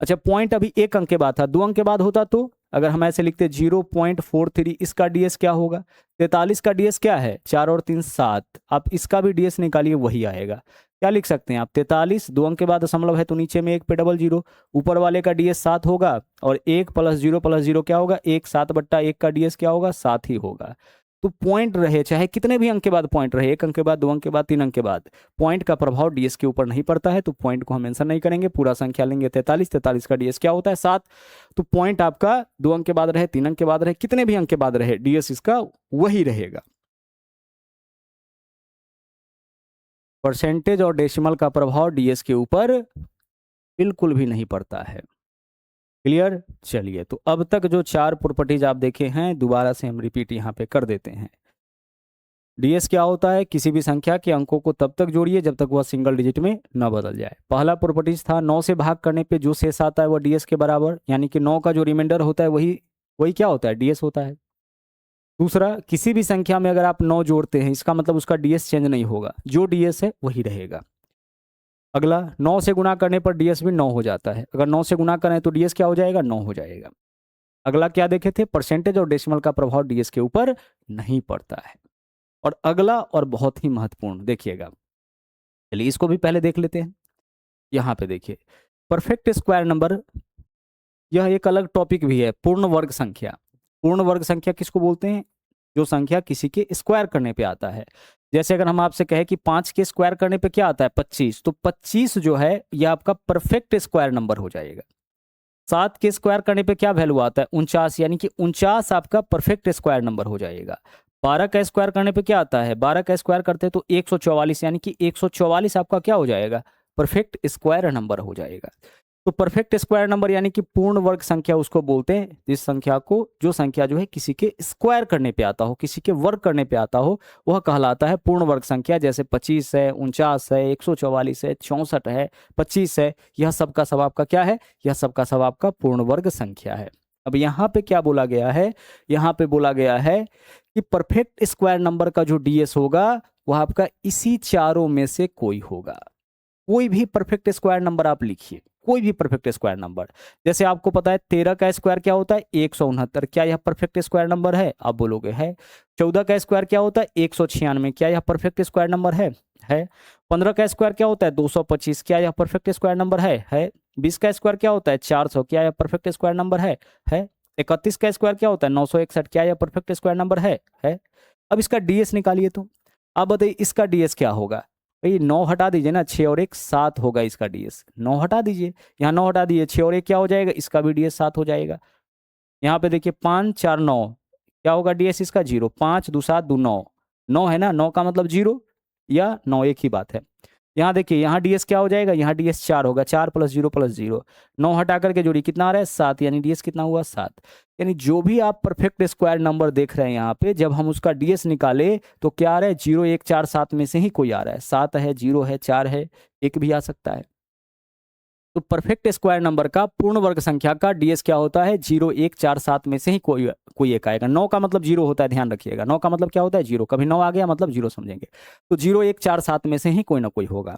अच्छा, पॉइंट अभी 1 अंक के बाद था, 2 अंक के बाद होता तो अगर हम ऐसे लिखते 0.43, इसका डीएस क्या होगा। 43 का डीएस क्या है 4 और 3 7, आप इसका भी डीएस निकालिए वही आएगा। क्या लिख सकते हैं आप 43, 2 अंक के बाद दशमलव है तो नीचे में 1 पे डबल जीरो, ऊपर वाले का डीएस 7 होगा, और 1 + 0 + 0 क्या होगा 1, 7/1 का डीएस क्या होगा 7 ही होगा। तो पॉइंट रहे, चाहे कितने भी अंक के बाद पॉइंट रहे, 1 अंक के बाद, 2 अंक के बाद, 3 अंक के बाद, पॉइंट का प्रभाव डीएस के ऊपर नहीं पड़ता है, तो पॉइंट को हम मेंशन नहीं करेंगे। पूरा संख्या लेंगे 43, 43 का डीएस क्या होता है 7। तो पॉइंट आपका 2 अंक के बाद रहे, 3 अंक के बाद रहे, कितने भी अंक के बाद रहे, डीएस इसका वही रहेगा। परसेंटेज और डेसिमल का प्रभाव डीएस के ऊपर बिल्कुल भी नहीं पड़ता है। क्लियर? चलिए, तो अब तक जो 4 प्रॉपर्टीज आप देखे हैं, दोबारा से हम रिपीट यहाँ पे कर देते हैं। डीएस क्या होता है? किसी भी संख्या के अंकों को तब तक जोड़िए जब तक वह सिंगल डिजिट में न बदल जाए। पहला प्रॉपर्टीज था 9 से भाग करने पे जो शेष आता है वह डीएस के बराबर, यानी कि 9 का जो रिमाइंडर होता है वही क्या होता है? डीएस होता है। दूसरा, किसी भी संख्या में अगर आप 9 जोड़ते हैं, इसका मतलब उसका डीएस चेंज नहीं होगा, जो डीएस है वही रहेगा। अगला, 9 से गुणा करने पर डीएस भी 9 हो जाता है। अगर 9 से गुणा करें तो डीएस क्या हो जाएगा? 9 हो जाएगा। अगला क्या देखे थे? परसेंटेज और डेसिमल का प्रभाव डीएस के ऊपर नहीं पड़ता है। और अगला और बहुत ही महत्वपूर्ण देखिएगा, चलिए इसको भी पहले देख लेते हैं। यहाँ पे देखिए, परफेक्ट स्क्वायर नंबर, यह एक अलग टॉपिक भी है। पूर्ण वर्ग संख्या, पूर्ण वर्ग संख्या किसको बोलते हैं? जो संख्या किसी के स्क्वायर करने पे आता है। जैसे अगर हम आपसे कहें कि 5 के स्क्वायर करने पे क्या आता है? 25, तो 25 जो है यह आपका परफेक्ट स्क्वायर नंबर हो जाएगा। 7 के स्क्वायर करने पे क्या वैल्यू आता है? 49, यानी कि 49 आपका परफेक्ट स्क्वायर नंबर हो जाएगा। 12 का स्क्वायर करने पे क्या आता है? 12 का स्क्वायर करते हैं तो 144, यानी कि 144 आपका क्या हो जाएगा? परफेक्ट स्क्वायर नंबर हो जाएगा। तो परफेक्ट स्क्वायर नंबर यानी कि पूर्ण वर्ग संख्या उसको बोलते हैं जिस संख्या को, जो संख्या जो है किसी के स्क्वायर करने पे आता हो, किसी के वर्ग करने पे आता हो, वह कहलाता है पूर्ण वर्ग संख्या। जैसे 25 है, 49 है, 144 है, 64 है, 25 है, यह सब का सब आपका क्या है? यह सब का सब आपका पूर्ण वर्ग संख्या है। अब यहाँ पे क्या बोला गया है? यहाँ पे बोला गया है कि परफेक्ट स्क्वायर नंबर का जो डीएस होगा वह आपका इसी चारों में से कोई होगा। कोई भी परफेक्ट स्क्वायर नंबर आप लिखिए, कोई भी परफेक्ट स्क्वायर नंबर। जैसे आपको पता है 13 का स्क्वायर क्या होता है? 169, क्या यह परफेक्ट स्क्वायर नंबर है? आप बोलोगे है। 14 का स्क्वायर क्या होता है? 196, क्या यह परफेक्ट स्क्वायर नंबर है? 15 का स्क्वायर क्या होता है? 225, क्या यह परफेक्ट स्क्वायर नंबर है। 20 का स्क्वायर क्या होता है? 400, क्या यह परफेक्ट स्क्वायर नंबर है। 31 का स्क्वायर क्या होता है? 961, क्या यह परफेक्ट स्क्वायर नंबर है। अब इसका डीएस निकालिए, तो आप बताइए इसका डीएस क्या होगा? भाई 9 हटा दीजिए ना, 6 और 1 7 होगा इसका डीएस। 9 हटा दीजिए, यहाँ 9 हटा दीजिए, 6 और 1 क्या हो जाएगा? इसका भी डीएस 7 हो जाएगा। यहाँ पे देखिए 5 4 9, क्या होगा डीएस इसका? 0। 5 2 7 2 9, 9 है ना, 9 का मतलब 0 या 9 एक ही बात है। यहाँ देखिए, यहाँ डीएस क्या हो जाएगा? यहाँ डीएस 4 होगा, 4 + 0 + 0, 9 हटा करके जोड़ी कितना आ रहा है? 7, यानी डीएस कितना हुआ? 7। यानी जो भी आप परफेक्ट स्क्वायर नंबर देख रहे हैं यहाँ पे, जब हम उसका डीएस निकाले तो क्या आ रहा है? 0 1 4 7 में से ही कोई आ रहा है। 7 है, 0 है, 4 है, 1 भी आ सकता है। तो परफेक्ट स्क्वायर नंबर का, पूर्ण वर्ग संख्या का डीएस क्या होता है? 0 1 4 7 में से ही कोई एक आएगा। 9 का मतलब 0 होता है, ध्यान रखिएगा। 9 का मतलब क्या होता है? 0। कभी 9 आ गया मतलब 0 समझेंगे। तो 0 1 4 7 में से ही कोई ना कोई होगा।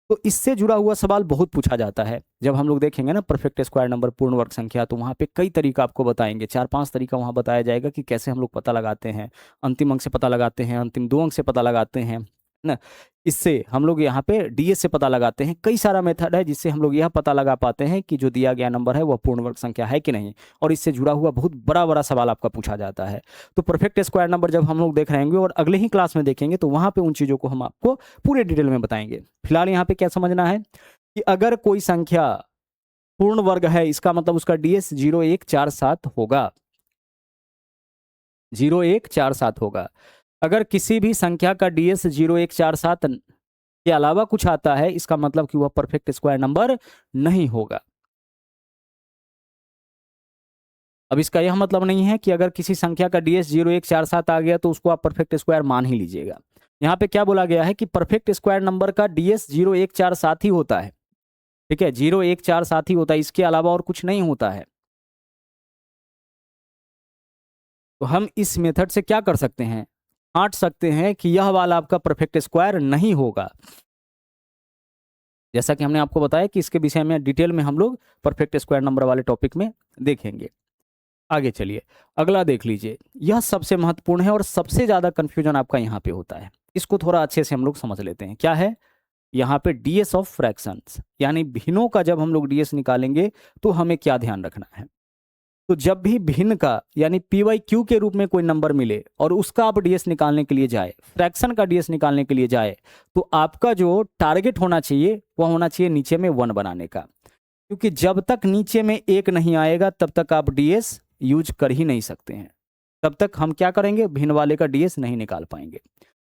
तो इससे जुड़ा हुआ सवाल बहुत पूछा जाता है। जब हम लोग देखेंगे ना परफेक्ट स्क्वायर नंबर, पूर्ण वर्ग संख्या, तो वहाँ पे कई तरीका आपको बताएंगे, 4-5 तरीका वहाँ बताया जाएगा कि कैसे हम लोग पता लगाते हैं। अंतिम अंक से पता लगाते हैं, अंतिम 2 अंक से पता लगाते हैं ना। इससे हम लोग यहाँ पे डीएस से पता लगाते हैं। कई सारा मेथड है जिससे हम लोग यह पता लगा पाते हैं कि जो दिया गया नंबर है वह पूर्ण वर्ग संख्या है कि नहीं। और इससे जुड़ा हुआ बहुत बड़ा बड़ा सवाल आपका पूछा जाता है। तो परफेक्ट स्क्वायर नंबर जब हम लोग देख रहे होंगे और अगले ही क्लास में देखेंगे तो वहाँ पे उन चीज़ों को हम आपको पूरे डिटेल में बताएंगे। फिलहाल यहाँ पे क्या समझना है कि अगर कोई संख्या पूर्ण वर्ग है, इसका मतलब उसका डीएस 0 1 4 7 होगा। 0 1 4 7 होगा। अगर किसी भी संख्या का डीएस 0 1 4 7 के अलावा कुछ आता है, इसका मतलब कि वह परफेक्ट स्क्वायर नंबर नहीं होगा। अब इसका यह मतलब नहीं है कि अगर किसी संख्या का डीएस 0 1 4 7 आ गया तो उसको आप परफेक्ट स्क्वायर मान ही लीजिएगा। यहाँ पे क्या बोला गया है कि परफेक्ट स्क्वायर नंबर का डीएस 0 1 4 7 ही होता है। ठीक है, 0 1 4 7 ही होता है, इसके अलावा और कुछ नहीं होता है। तो हम इस मेथड से क्या कर सकते हैं? आंट सकते हैं कि यह वाला आपका परफेक्ट स्क्वायर नहीं होगा। जैसा कि हमने आपको बताया कि इसके विषय में डिटेल में हम लोग परफेक्ट स्क्वायर नंबर वाले टॉपिक में देखेंगे। आगे चलिए, अगला देख लीजिए। यह सबसे महत्वपूर्ण है और सबसे ज़्यादा कंफ्यूजन आपका यहाँ पे होता है। इसको थोड़ा अच्छे से हम लोग समझ लेते हैं। क्या है यहाँ पे? डीएस ऑफ फ्रैक्शंस, यानी भिन्नों का जब हम लोग डीएस निकालेंगे तो हमें क्या ध्यान रखना है। तो जब भी भिन्न का यानी पी वाई क्यू के रूप में कोई नंबर मिले और उसका आप डीएस निकालने के लिए जाए, फ्रैक्शन का डीएस निकालने के लिए जाए, तो आपका जो टारगेट होना चाहिए वह होना चाहिए नीचे में 1 बनाने का, क्योंकि जब तक नीचे में 1 नहीं आएगा तब तक आप डीएस यूज कर ही नहीं सकते हैं। तब तक हम क्या करेंगे, भिन्न वाले का डीएस नहीं निकाल पाएंगे।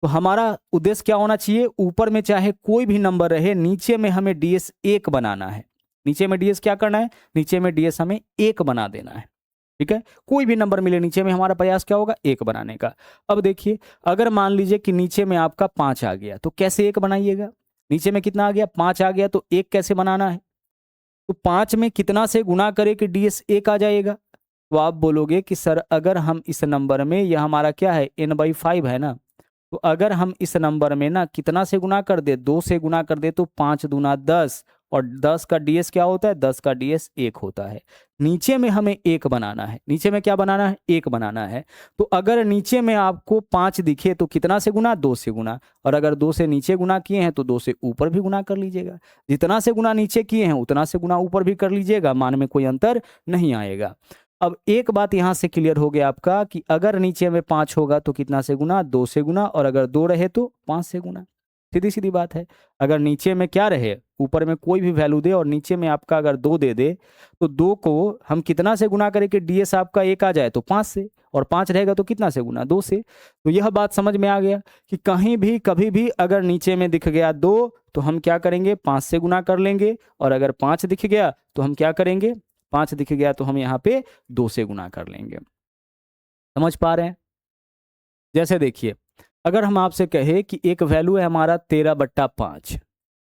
तो हमारा उद्देश्य क्या होना चाहिए, ऊपर में चाहे कोई भी नंबर रहे, नीचे में हमें डीएस 1 बनाना है। नीचे में डीएस क्या करना है, नीचे में डीएस हमें 1 बना देना है। ठीक है, कोई भी नंबर मिले नीचे में, हमारा प्रयास क्या होगा, 1 बनाने का। अब देखिए, अगर मान लीजिए कि नीचे में आपका 5 आ गया, तो कैसे 1 बनाइएगा। नीचे में कितना आ गया, 5 आ गया, तो 1 कैसे बनाना है, तो 5 में कितना से गुना करे कि डीएस 1 आ जाएगा। तो आप बोलोगे कि सर अगर हम इस नंबर में, यह हमारा क्या है, n/5 है ना, तो अगर हम इस नंबर में ना कितना से गुना कर दे, 2 से गुना कर दे, तो 5 दूना 10, और 10 का डीएस क्या होता है, 10 का डीएस 1 होता है। नीचे में हमें 1 बनाना है, नीचे में क्या बनाना है, 1 बनाना है। तो अगर नीचे में आपको 5 दिखे तो कितना से गुना, 2 से गुना, और अगर 2 से नीचे गुना किए हैं तो 2 से ऊपर भी गुना कर लीजिएगा। जितना से गुना नीचे किए हैं उतना से गुना ऊपर भी कर लीजिएगा, मान में कोई अंतर नहीं आएगा। अब एक बात यहां से क्लियर हो गया आपका कि अगर नीचे में 5 होगा तो कितना से गुना, 2 से गुना, और अगर 2 रहे तो 5 से गुना। सीधी सीधी बात है। अगर नीचे में क्या रहे, ऊपर में कोई भी वैल्यू दे और नीचे में आपका अगर 2 दे दे, तो 2 को हम कितना से गुना करें कि डीएस आपका 1 आ जाए, तो 5 से, और 5 रहेगा तो कितना से गुना, 2 से। तो यह बात समझ में आ गया कि कहीं भी कभी भी अगर नीचे में दिख गया 2 तो हम क्या करेंगे, 5 से गुना कर लेंगे, और अगर 5 दिख गया तो हम क्या करेंगे, 5 दिख गया तो हम यहाँ पे 2 से गुना कर लेंगे। समझ पा रहे हैं। जैसे देखिए, अगर हम आपसे कहे कि एक वैल्यू है हमारा 13/5,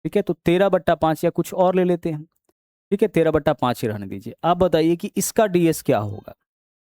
ठीक है, तो 13/5 या कुछ और ले लेते हैं, ठीक है, 13/5 ही रहने दीजिए। आप बताइए कि इसका डीएस क्या होगा।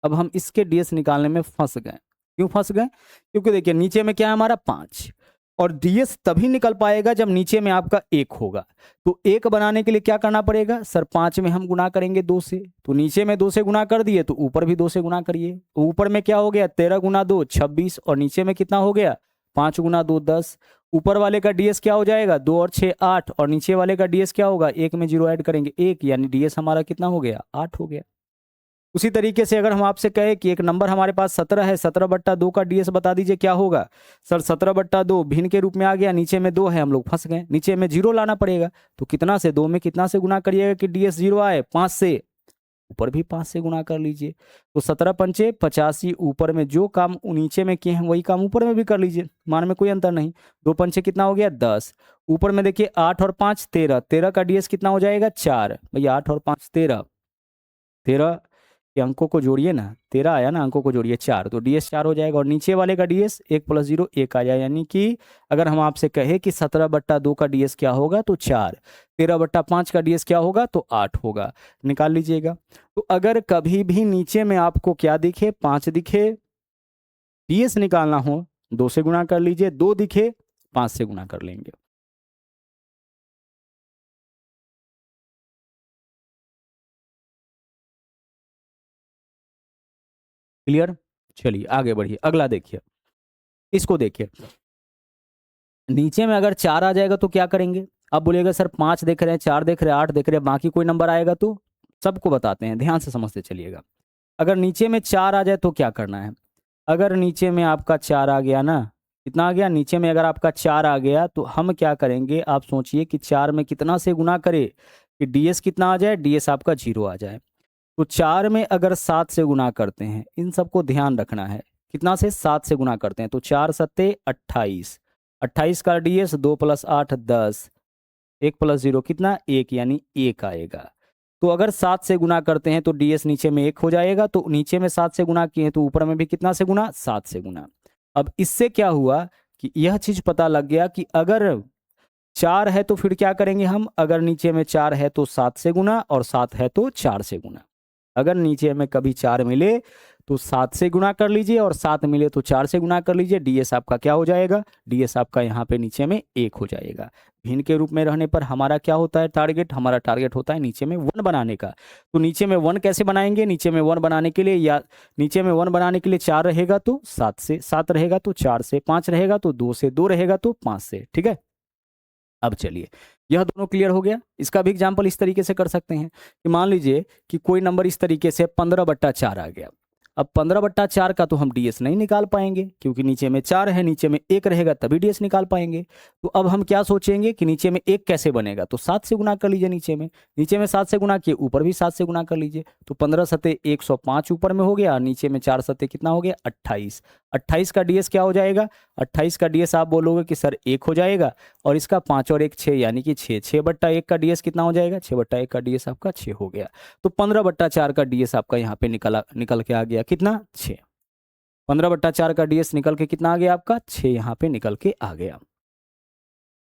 अब हम इसके डीएस निकालने में फंस गए। क्यों फंस गए, क्योंकि देखिए नीचे में क्या है हमारा 5, और डीएस तभी निकल पाएगा जब नीचे में आपका 1 होगा। तो 1 बनाने के लिए क्या करना पड़ेगा, सर 5 में हम गुना करेंगे 2 से, तो नीचे में 2 से गुना कर दिए तो ऊपर भी 2 से गुना करिए। तो ऊपर में क्या हो गया, 13 गुना 2 26, और नीचे में कितना हो गया, 5 गुना 2 10। ऊपर वाले का डीएस क्या हो जाएगा, 2 और 6 8, और नीचे वाले का डीएस क्या होगा, 1 में 0 ऐड करेंगे 1, यानी डीएस हमारा कितना हो गया, 8 हो गया। उसी तरीके से अगर हम आपसे कहे कि एक नंबर हमारे पास 17 है, 17/2 का डीएस बता दीजिए क्या होगा। सर 17/2 भिन्न के रूप में आ गया, नीचे में 2 है, हम लोग फंस गए, नीचे में 0 लाना पड़ेगा। तो कितना से, 2 में कितना से गुना करिएगा कि डीएस 0 आए, 5 से, ऊपर भी 5 से गुना कर लीजिए। तो 17 पंचे 85, ऊपर में जो काम नीचे में किए हैं वही काम ऊपर में भी कर लीजिए, मान में कोई अंतर नहीं। 2 पंचे कितना हो गया, 10। ऊपर में देखिए 8 और 5 13, 13 का डीएस कितना हो जाएगा, 4। भैया 8 और 5 13, 13 के अंकों को जोड़िए ना, 13 आया ना, अंकों को जोड़िए 4, तो डीएस 4 हो जाएगा। और नीचे वाले का डीएस 1 + 0 1 आ जाए, यानी कि अगर हम आपसे कहे कि 17/2 का डीएस क्या होगा तो 4, 13/5 का डीएस क्या होगा तो 8 होगा, निकाल लीजिएगा। तो अगर कभी भी नीचे में आपको क्या दिखे, 5 दिखे, डीएस निकालना हो 2 से गुना कर लीजिए, 2 दिखे 5 से गुना कर लेंगे। क्लियर। चलिए आगे बढ़िए, अगला देखिए, इसको देखिए। नीचे में अगर 4 आ जाएगा तो क्या करेंगे। अब बोलिएगा सर 5 देख रहे हैं, 4 देख रहे हैं, 8 देख रहे हैं, बाकी कोई नंबर आएगा तो सबको बताते हैं, ध्यान से समझते चलिएगा। अगर नीचे में 4 आ जाए तो क्या करना है। अगर नीचे में आपका 4 आ गया ना, कितना आ गया, नीचे में अगर आपका 4 आ गया तो हम क्या करेंगे, आप सोचिए कि 4 में कितना से गुना करे कि डीएस कितना आ जाए, डीएस आपका 0 आ जाए। तो 4 में अगर 7 से गुना करते हैं, इन सबको ध्यान रखना है, कितना से, 7 से गुना करते हैं, तो 4 सत्ते 28, 28 का डीएस 2 + 8 10, 1 + 0 कितना, 1, यानी 1 आएगा। तो अगर 7 से गुना करते हैं तो डीएस नीचे में 1 हो जाएगा, तो नीचे में 7 से गुना किए हैं तो ऊपर में भी कितना से गुना, 7 से गुना। अब इससे क्या हुआ कि यह चीज पता लग गया कि अगर 4 है तो फिर क्या करेंगे हम, अगर नीचे में 4 है तो 7 से गुना, और 7 है तो 4 से गुना। अगर नीचे में कभी 4 मिले तो 7 से गुना कर लीजिए, और 7 मिले तो 4 से गुना कर लीजिए, डीएस आपका क्या हो जाएगा, डीएस आपका यहाँ पे नीचे में 1 हो जाएगा। भिन्न के रूप में रहने पर हमारा क्या होता है टारगेट, हमारा टारगेट होता है नीचे में 1 बनाने का। तो नीचे में 1 कैसे बनाएंगे, नीचे में 1 बनाने के लिए, या नीचे में 1 बनाने के लिए 4 रहेगा तो 7 से, 7 रहेगा तो 4 से, 5 रहेगा तो 2 से, 2 रहेगा तो 5 से, ठीक है। अब चलिए यह दोनों क्लियर हो गया। इसका भी एग्जाम्पल इस तरीके से कर सकते हैं कि मान लीजिए कि कोई नंबर इस तरीके से 15/4 आ गया। अब 15/4 का तो हम डीएस नहीं निकाल पाएंगे, क्योंकि नीचे में 4 है, नीचे में 1 रहेगा तभी डीएस निकाल पाएंगे। तो अब हम क्या सोचेंगे कि नीचे में 1 कैसे बनेगा, तो 7 से गुना कर लीजिए। नीचे में 7 से गुना किए, ऊपर भी 7 से गुना कर लीजिए। तो 15 सते 105 ऊपर में हो गया, नीचे में 4 सते कितना हो गया 28। 28 का डीएस क्या हो जाएगा, 28 का डीएस आप बोलोगे कि सर 1 हो जाएगा, और इसका 5 और 1 6 यानी कि 6। 6/1 का डीएस कितना हो जाएगा, 6/1 का डीएस आपका 6 हो गया। तो 15/4 का डीएस आपका यहाँ पे निकल के आ गया कितना, 6। 15/4 का डीएस निकल के कितना आ गया आपका, 6 यहाँ पे निकल के आ गया।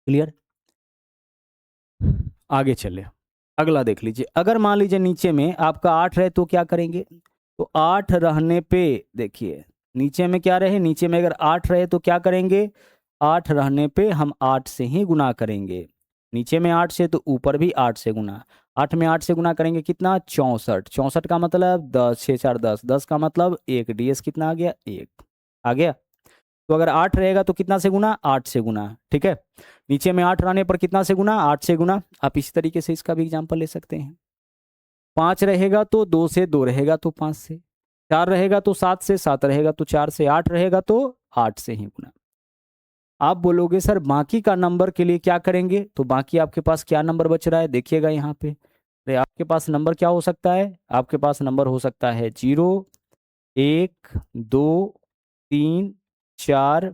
क्लियर। आगे चले, अगला देख लीजिए। अगर मान लीजिए नीचे में आपका 8 रहे तो क्या करेंगे, तो 8 रहने पे देखिए नीचे में क्या रहे, नीचे में अगर 8 रहे तो क्या करेंगे, 8 रहने पे हम 8 से ही गुना करेंगे। नीचे में 8 से तो ऊपर भी 8 से गुना। 8 में 8 से गुना करेंगे कितना, 64। 64 का मतलब 10, 6 4 10, 10 का मतलब 1, डीएस कितना आ गया, 1 आ गया। तो अगर 8 रहेगा तो कितना से गुना, 8 से गुना। ठीक है, नीचे में 8 रहने पर कितना से गुना, 8 से गुना। आप इसी तरीके से इसका भी एग्जाम्पल ले सकते हैं। 5 रहेगा तो 2 से, 2 रहेगा तो 5 से, 4 रहेगा तो 7 से, 7 रहेगा तो 4 से, 8 रहेगा तो 8 से ही गुना। आप बोलोगे सर बाकी का नंबर के लिए क्या करेंगे, तो बाकी आपके पास क्या नंबर बच रहा है, देखिएगा यहाँ पे। अरे आपके पास नंबर क्या हो सकता है, आपके पास नंबर हो सकता है 0, 1, 2, 3, 4,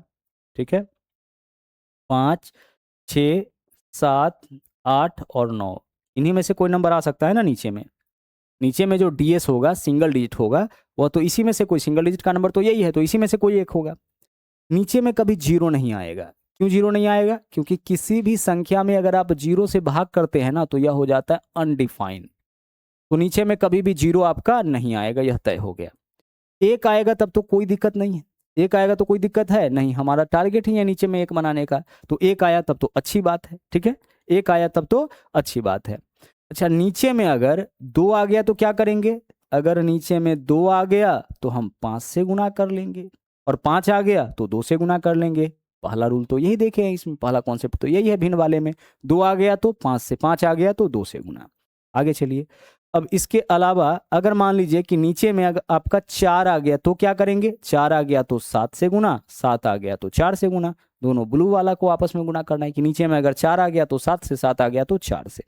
ठीक है, 5, 6, 7, 8 और 9। इन्हीं में से कोई नंबर आ सकता है ना नीचे में जो डीएस होगा सिंगल डिजिट होगा, वह तो इसी में से कोई सिंगल डिजिट का नंबर तो यही है, तो इसी में से कोई एक होगा। नीचे में कभी 0 नहीं आएगा। क्यों 0 नहीं आएगा, क्योंकि किसी भी संख्या में अगर आप 0 से भाग करते हैं ना तो यह हो जाता है अनडिफाइंड। तो नीचे में कभी भी 0 आपका नहीं आएगा, यह तय हो गया। 1 आएगा तब तो कोई दिक्कत नहीं है, 1 आएगा तो कोई दिक्कत है नहीं, हमारा टारगेट ही है नीचे में 1 बनाने का। तो 1 आया तब तो अच्छी बात है, ठीक है, 1 आया तब तो अच्छी बात है। अच्छा, नीचे में अगर 2 आ गया तो क्या करेंगे, अगर नीचे में 2 आ गया तो हम 5 से गुना कर लेंगे, और 5 आ गया तो 2 से गुना कर लेंगे। पहला रूल तो यही देखे हैं इसमें, पहला कॉन्सेप्ट तो यही है भिन्न वाले में। 2 आ गया तो 5 से, 5 आ गया तो 2 से गुना। आगे चलिए। अब इसके अलावा अगर मान लीजिए कि नीचे में अगर आपका 4 आ गया तो क्या करेंगे, 4 आ गया तो 7 से गुना, 7 आ गया तो 4 से गुना। दोनों ब्लू वाला को आपस में गुना करना है कि नीचे में अगर 4 आ गया तो 7 से, 7 आ गया तो 4 से।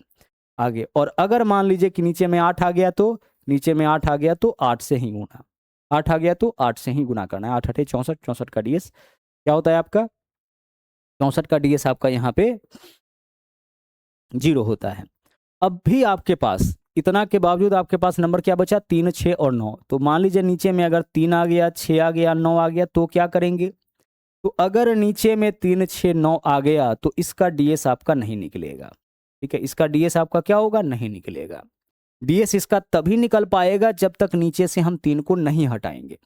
आगे, और अगर मान लीजिए कि नीचे में 8 आ गया तो, नीचे में 8 आ गया तो 8 से ही गुना। 8 आ गया तो 8 से ही गुना करना है। 8 8 64, 64 का डीएस क्या होता है आपका, 64 का डीएस आपका यहाँ पे 0 होता है। अब भी आपके पास इतना के बावजूद आपके पास नंबर क्या बचा, 3, 6 और 9। तो मान लीजिए नीचे में अगर 3 आ गया, 6 आ गया, 9 आ गया तो क्या करेंगे, तो अगर नीचे में 3, 6, 9 आ गया तो इसका डीएस आपका नहीं निकलेगा। ठीक है, इसका डीएस आपका क्या होगा, नहीं निकलेगा। डीएस इसका तभी निकल पाएगा जब तक नीचे से हम 3 को नहीं हटाएंगे।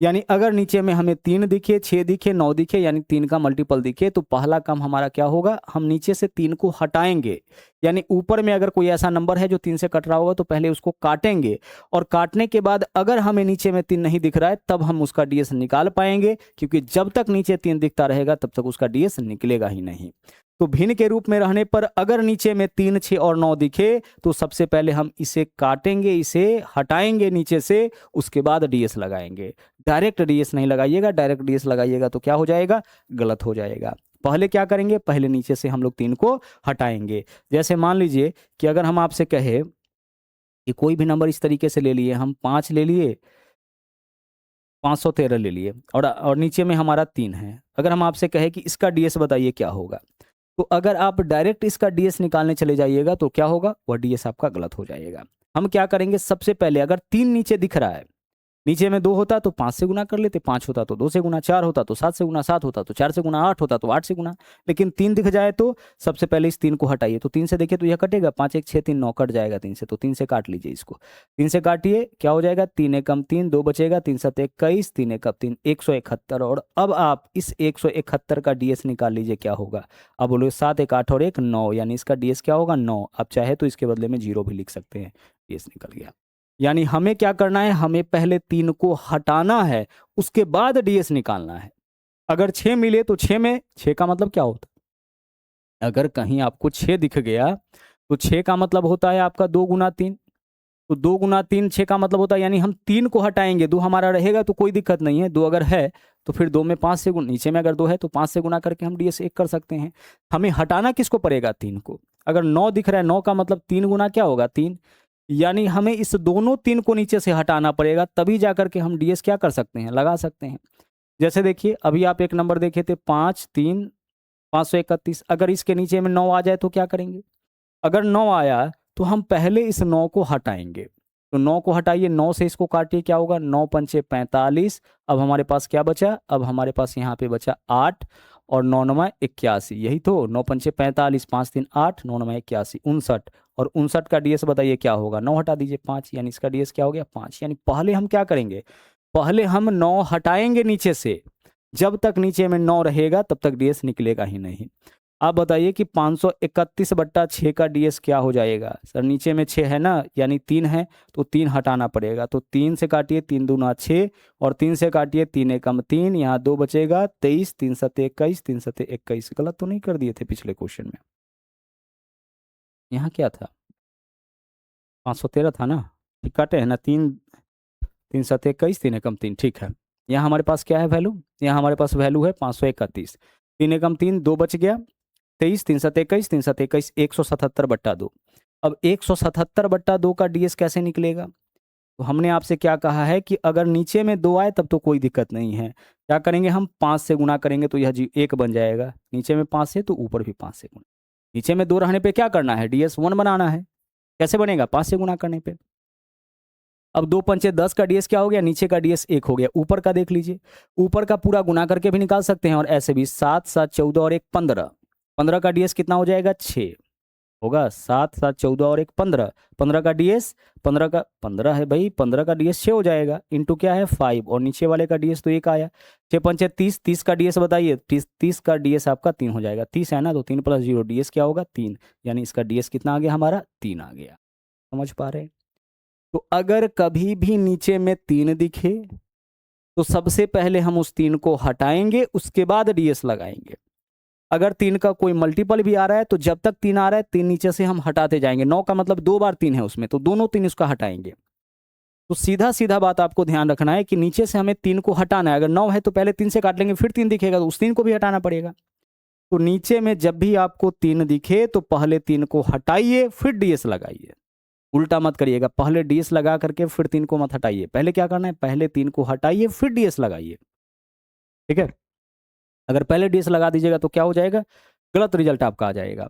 यानी अगर नीचे में हमें 3 दिखे, 6 दिखे, 9 दिखे, यानी 3 का मल्टीपल दिखे, तो पहला काम हमारा क्या होगा, हम नीचे से 3 को हटाएंगे। यानी ऊपर में अगर कोई ऐसा नंबर है जो 3 से कट रहा होगा तो पहले उसको काटेंगे, और काटने के बाद अगर हमें नीचे में 3 नहीं दिख रहा है तब हम उसका डीएस निकाल पाएंगे, क्योंकि जब तक नीचे 3 दिखता रहेगा तब तक उसका डीएस निकलेगा ही नहीं। तो भिन्न के रूप में रहने पर अगर नीचे में 3, 6 और 9 दिखे तो सबसे पहले हम इसे काटेंगे, इसे हटाएंगे नीचे से, उसके बाद डीएस लगाएंगे। डायरेक्ट डीएस नहीं लगाइएगा, डायरेक्ट डीएस लगाइएगा तो क्या हो जाएगा, गलत हो जाएगा। पहले क्या करेंगे, पहले नीचे से हम लोग 3 को हटाएंगे। जैसे मान लीजिए कि अगर हम आपसे कहे कि कोई भी नंबर इस तरीके से ले लिए, हम 5 ले लिए, 513 ले लिए, और नीचे में हमारा 3 है। अगर हम आपसे कहे कि इसका डीएस बताइए क्या होगा, तो अगर आप डायरेक्ट इसका डीएस निकालने चले जाइएगा तो क्या होगा, वह डीएस आपका गलत हो जाएगा। हम क्या करेंगे, सबसे पहले अगर 3 नीचे दिख रहा है, नीचे में 2 होता तो 5 से गुना कर लेते, 5 होता तो 2 से गुना, 4 होता तो 7 से गुना, 7 होता तो 4 से गुना, 8 होता तो 8 से गुना। लेकिन 3 दिख जाए तो सबसे पहले इस 3 को हटाइए। तो 3 से देखिए तो यह कटेगा, 5 1 6 3 9 कट जाएगा 3 से, तो 3 से काट लीजिए इसको। 3 से काटिए, क्या हो जाएगा, 3 एकम 3, 2 बचेगा, 3 7 21, 3 एकम 3, 171। और अब आप इस 171 का डीएस निकाल लीजिए क्या होगा। अब बोलो 7 1 8 और 1 9, यानी इसका डीएस क्या होगा, 9। आप चाहे तो इसके बदले में 0 भी लिख सकते हैं। डीएस निकल गया। यानी हमें क्या करना है, हमें पहले 3 को हटाना है, उसके बाद डीएस निकालना है। अगर 6 मिले तो 6 में 6 का मतलब क्या होता है, अगर कहीं आपको 6 दिख गया तो 6 का मतलब होता है आपका 2 गुना 3। तो 2 गुना 3 6 का मतलब होता है, यानी हम 3 को हटाएंगे, 2 हमारा रहेगा तो कोई दिक्कत नहीं है। 2 अगर है तो फिर 2 में 5 से गुना, नीचे में अगर 2 है तो 5 से गुना करके हम ds 1 कर सकते हैं। हमें हटाना किसको पड़ेगा? 3 को। अगर 9 दिख रहा है, 9 का मतलब 3 गुना क्या होगा? 3। यानी हमें इस दोनों 3 को नीचे से हटाना पड़ेगा, तभी जा करके हम ds क्या कर सकते हैं? लगा सकते हैं। जैसे देखिए अभी आप एक नंबर देखे थे 5 3 531। अगर इसके नीचे में 9 आ जाए तो क्या करेंगे? अगर 9 आया तो हम पहले इस 9 को हटाएंगे। तो 9 को हटाइए, 9 से इसको काटिए, क्या होगा? 9 पंचे 45। अब हमारे पास क्या बचा? अब हमारे पास यहाँ पे बचा 8 और 9 9 81। यही तो 9 पंचे 45, 5 3 8, 9 9 81, 59। और 59 का ds बताइए क्या होगा? 9 हटा दीजिए 5, यानी इसका ds क्या हो गया? 5। यानी पहले हम क्या करेंगे? पहले हम 9 हटाएंगे नीचे से। जब तक नीचे में 9 रहेगा तब तक ds निकलेगा ही नहीं। आप बताइए कि 531/6 का ds क्या हो जाएगा? सर नीचे में 6 है ना, यानी 3 है, तो 3 हटाना पड़ेगा। तो 3 से काटिए, 3 दूना 6, और 3 से काटिए, 3 एकम 3, यहाँ 2 बचेगा, 23, 3 सते 21, 3 सते 21। गलत तो नहीं कर दिए थे पिछले क्वेश्चन में? यहाँ क्या था? 513 था ना? ठीक काटे है ना? 3 3 सते 21, 3 एकम 3, ठीक है। यहाँ हमारे पास क्या है वैल्यू? यहाँ हमारे पास वैल्यू है 531। 3 एकम 3, 2 बच गया, 23, 3 सते 21, 3 सते 21, 177/2। अब 177/2 का ds कैसे निकलेगा? तो हमने आपसे क्या कहा है कि अगर नीचे में 2 आए तब तो कोई दिक्कत नहीं है। क्या करेंगे? हम 5 से गुना करेंगे तो यह 1 बन जाएगा। नीचे में 5 है तो ऊपर भी 5 से गुना। नीचे में 2 रहने पे क्या करना है? ds 1 बनाना है। कैसे बनेगा? 5 से गुना करने पे। अब 2 पंचे 10 का ds क्या हो गया? नीचे का ds 1 हो गया। ऊपर का देख लीजिए, ऊपर का पूरा गुना करके भी निकाल सकते हैं, और ऐसे भी 7 7 14 और 1 15। 15 का ds कितना हो जाएगा? 6 होगा। 7 7 14 और 1 15। 15 का ds, 15 का 15 है भाई, 15 का ds 6 हो जाएगा, इंटू क्या है? 5, और नीचे वाले का ds तो 1 आया। 6 पंचे 30, 30 का ds बताइए। 30 का ds आपका 3 हो जाएगा। 30 है ना, तो 3 + 0 ds क्या होगा? 3। यानी इसका ds कितना आ गया हमारा? 3 आ गया। समझ पा रहे हैं? तो अगर कभी भी नीचे में 3 दिखे तो सबसे पहले हम उस 3 को हटाएंगे, उसके बाद ds लगाएंगे। अगर 3 का कोई मल्टीपल भी आ रहा है तो जब तक 3 आ रहा है 3 नीचे से हम हटाते जाएंगे। 9 का मतलब 2 बार 3 है उसमें, तो दोनों 3 इसका हटाएंगे। तो सीधा सीधा बात आपको ध्यान रखना है कि नीचे से हमें 3 को हटाना है। अगर 9 है तो पहले 3 से काट लेंगे, फिर 3 दिखेगा तो उस 3 को भी हटाना पड़ेगा। तो नीचे में जब भी आपको 3 दिखे तो पहले 3 को हटाइए, फिर ds लगाइए। उल्टा मत करिएगा, पहले ds लगा करके फिर 3 को मत हटाइए। पहले क्या करना है? पहले 3 को हटाइए, फिर ds लगाइए। ठीक है? अगर पहले ds लगा दीजिएगा तो क्या हो जाएगा? गलत रिजल्ट आपका आ जाएगा।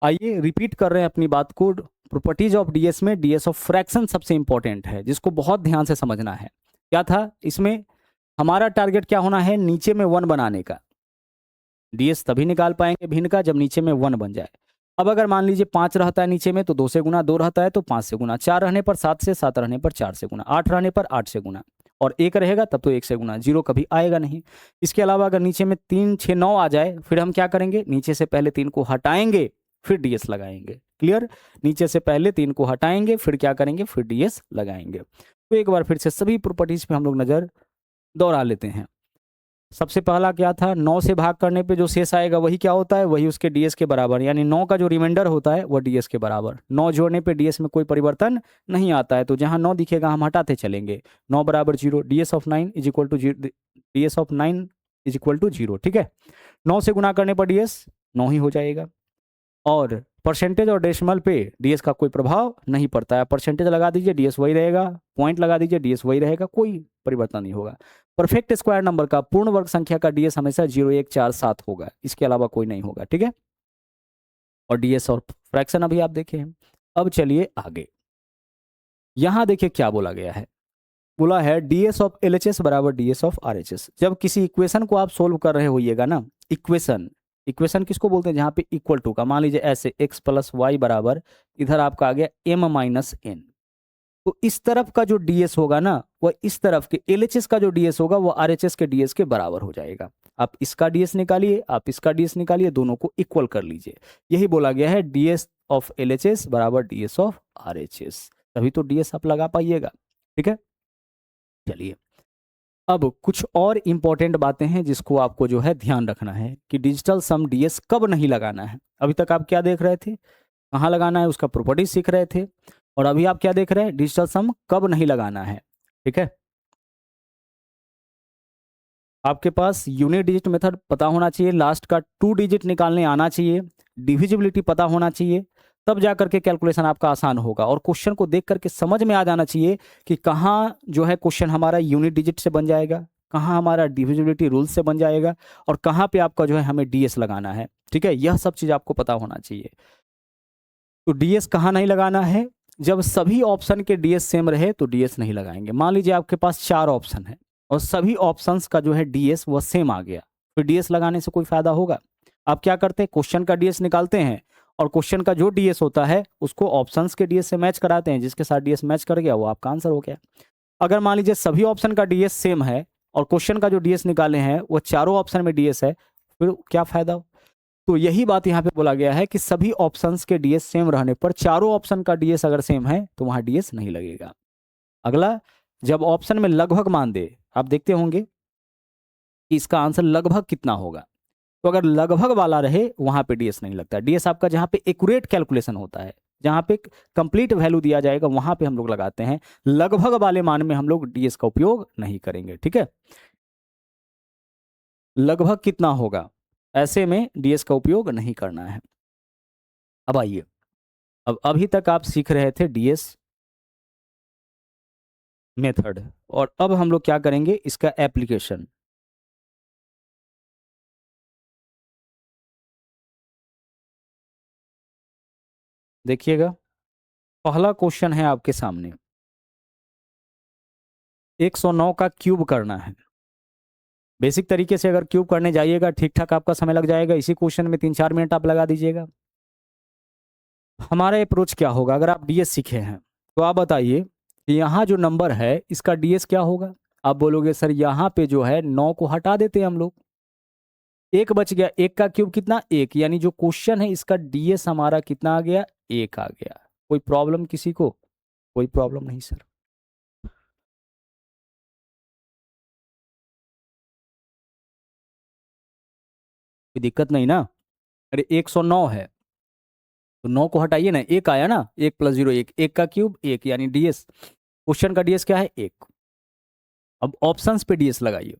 आइए रिपीट कर रहे हैं अपनी बात को। प्रॉपर्टीज ऑफ ds में ds ऑफ फ्रैक्शन सबसे इंपॉर्टेंट है, जिसको बहुत ध्यान से समझना है। क्या था इसमें? हमारा टारगेट क्या होना है? नीचे में 1 बनाने का। ds तभी निकाल पाएंगे भिन्न का जब नीचे में 1 बन जाए। अब अगर मान लीजिए 5 रहता है नीचे में तो 2 से गुना, 2 रहता है तो 5 से गुना, 4 रहने पर 7 से, 7 रहने पर 4 से गुना, 8 रहने पर 8 से गुना, और 1 रहेगा तब तो 1 से गुना, 0 कभी आएगा नहीं। इसके अलावा अगर नीचे में 3 6 9 आ जाए, फिर हम क्या करेंगे? नीचे से पहले 3 को हटाएंगे, फिर ds लगाएंगे। क्लियर? नीचे से पहले 3 को हटाएंगे, फिर क्या करेंगे? फिर ds लगाएंगे। तो एक बार फिर से सभी प्रॉपर्टीज पे हम लोग नजर दौड़ा लेते हैं। सबसे पहला क्या था? 9 से भाग करने पे जो शेष आएगा वही क्या होता है? वही उसके ds के बराबर, यानी 9 का जो रिमाइंडर होता है वह ds के बराबर। 9 जोड़ने पे ds में कोई परिवर्तन नहीं आता है, तो जहां 9 दिखेगा हम हटाते चलेंगे। 9 बराबर 0, ds of 9 is equal to 0, ds of 9 is equal to 0। ठीक है? 9 से गुना करने पर ds 9 ही हो जाएगा, और परसेंटेज और डेसिमल पे ds का कोई प्रभाव नहीं पड़ता है। परसेंटेज लगा दीजिए, ds वही रहेगा, पॉइंट लगा दीजिए, ds वही रहेगा, कोई परिवर्तन नहीं होगा। परफेक्ट स्क्वायर नंबर का, पूर्ण वर्ग संख्या का ds हमेशा 0 1 4 7 होगा, इसके अलावा कोई नहीं होगा। ठीक है? और ds और फ्रैक्शन अभी आप देखे हैं। अब चलिए आगे, यहां देखिए क्या बोला गया है। बोला है ds ऑफ LHS बराबर ds ऑफ RHS। जब किसी इक्वेशन को आप सोल्व कर रहे होइएगा ना, इक्वेशन, इक्वेशन किसको बोलते हैं? जहां पे इक्वल टू का, मान लीजिए ऐसे x + y बराबर, इधर आपका आ गया m - n, तो इस तरफ का जो ds होगा ना, वह इस तरफ के LHS का जो ds होगा वो RHS के ds के बराबर हो जाएगा। आप इसका ds निकालिए, आप इसका ds निकालिए, दोनों को इक्वल कर लीजिए। यही बोला गया है, ds ऑफ LHS बराबर ds ऑफ RHS। तभी तो ds आप लगा पाइएगा। ठीक है? चलिए अब कुछ और इम्पोर्टेंट बातें हैं जिसको आपको जो है ध्यान रखना है कि डिजिटल सम डीएस कब नहीं लगाना है। अभी तक आप क्या देख रहे थे, कहाँ लगाना है उसका प्रॉपर्टी सीख रहे थे, और अभी आप क्या देख रहे हैं, डिजिटल सम कब नहीं लगाना है। ठीक है, आपके पास यूनिट डिजिट मेथड पता होना चाहिए, लास्ट का 2 डिजिट निकालने आना चाहिए, डिविजिबिलिटी पता होना चाहिए, तब जा करके कैलकुलेशन आपका आसान होगा। और क्वेश्चन को देख करके समझ में आ जाना चाहिए कि कहाँ जो है क्वेश्चन हमारा यूनिट डिजिट से बन जाएगा, कहाँ हमारा डिविजिबिलिटी रूल से बन जाएगा, और कहाँ पे आपका जो है हमें डीएस लगाना है। ठीक है, यह सब चीज़ आपको पता होना चाहिए। तो डीएस कहाँ नहीं लगाना है, जब सभी ऑप्शन के डीएस सेम रहे तो डीएस नहीं लगाएंगे। मान लीजिए आपके पास 4 ऑप्शन है और सभी ऑप्शंस का जो है डीएस वह सेम आ गया, फिर डीएस लगाने से कोई फायदा होगा? आप क्या करते हैं, क्वेश्चन का डीएस निकालते हैं और क्वेश्चन का जो डीएस होता है उसको ऑप्शंस के डीएस से मैच कराते हैं, जिसके साथ डीएस मैच कर गया वो आपका आंसर हो गया। अगर मान लीजिए सभी ऑप्शन का डीएस सेम है और क्वेश्चन का जो डीएस निकाले हैं वो चारों ऑप्शन में डीएस है, फिर क्या फायदा? तो यही बात यहाँ पे बोला गया है कि सभी ऑप्शंस के डीएस सेम रहने पर, चारों ऑप्शन का डीएस अगर सेम है तो वहां डीएस नहीं लगेगा। अगला, जब ऑप्शन में लगभग मान दे, आप देखते होंगे कि इसका आंसर लगभग कितना होगा, तो अगर लगभग वाला रहे वहां पे डीएस नहीं लगता। डीएस आपका जहां पे एक्यूरेट कैलकुलेशन होता है, जहां पे कंप्लीट वैल्यू दिया जाएगा वहां पे हम लोग लगाते हैं, लगभग वाले मान में हम लोग डीएस का उपयोग नहीं करेंगे। ठीक है, लगभग कितना होगा ऐसे में डीएस का उपयोग नहीं करना है। अब आइए, अब अभी तक आप सीख रहे थे डीएस मेथड, और अब हम लोग क्या करेंगे, इसका एप्लीकेशन। देखिएगा, पहला क्वेश्चन है आपके सामने, 109 का क्यूब करना है। बेसिक तरीके से अगर क्यूब करने जाइएगा ठीक ठाक आपका समय लग जाएगा, इसी क्वेश्चन में 3-4 मिनट आप लगा दीजिएगा। हमारा अप्रोच क्या होगा, अगर आप डीएस सीखे हैं तो आप बताइए कि यहाँ जो नंबर है इसका डीएस क्या होगा। आप बोलोगे सर यहाँ पे जो है 9 को हटा देते हैं हम लोग, एक बच गया, एक का क्यूब कितना, एक, यानी जो क्वेश्चन है इसका डीएस हमारा कितना आ गया, एक आ गया। कोई प्रॉब्लम किसी को? कोई प्रॉब्लम नहीं सर। कोई दिक्कत नहीं ना? अरे 109 है तो 9 को हटाइए ना, एक आया ना, 1 + 0 1, एक का क्यूब एक, यानी डीएस, क्वेश्चन का डीएस क्या है, एक। अब ऑप्शंस पे डीएस लगाइए,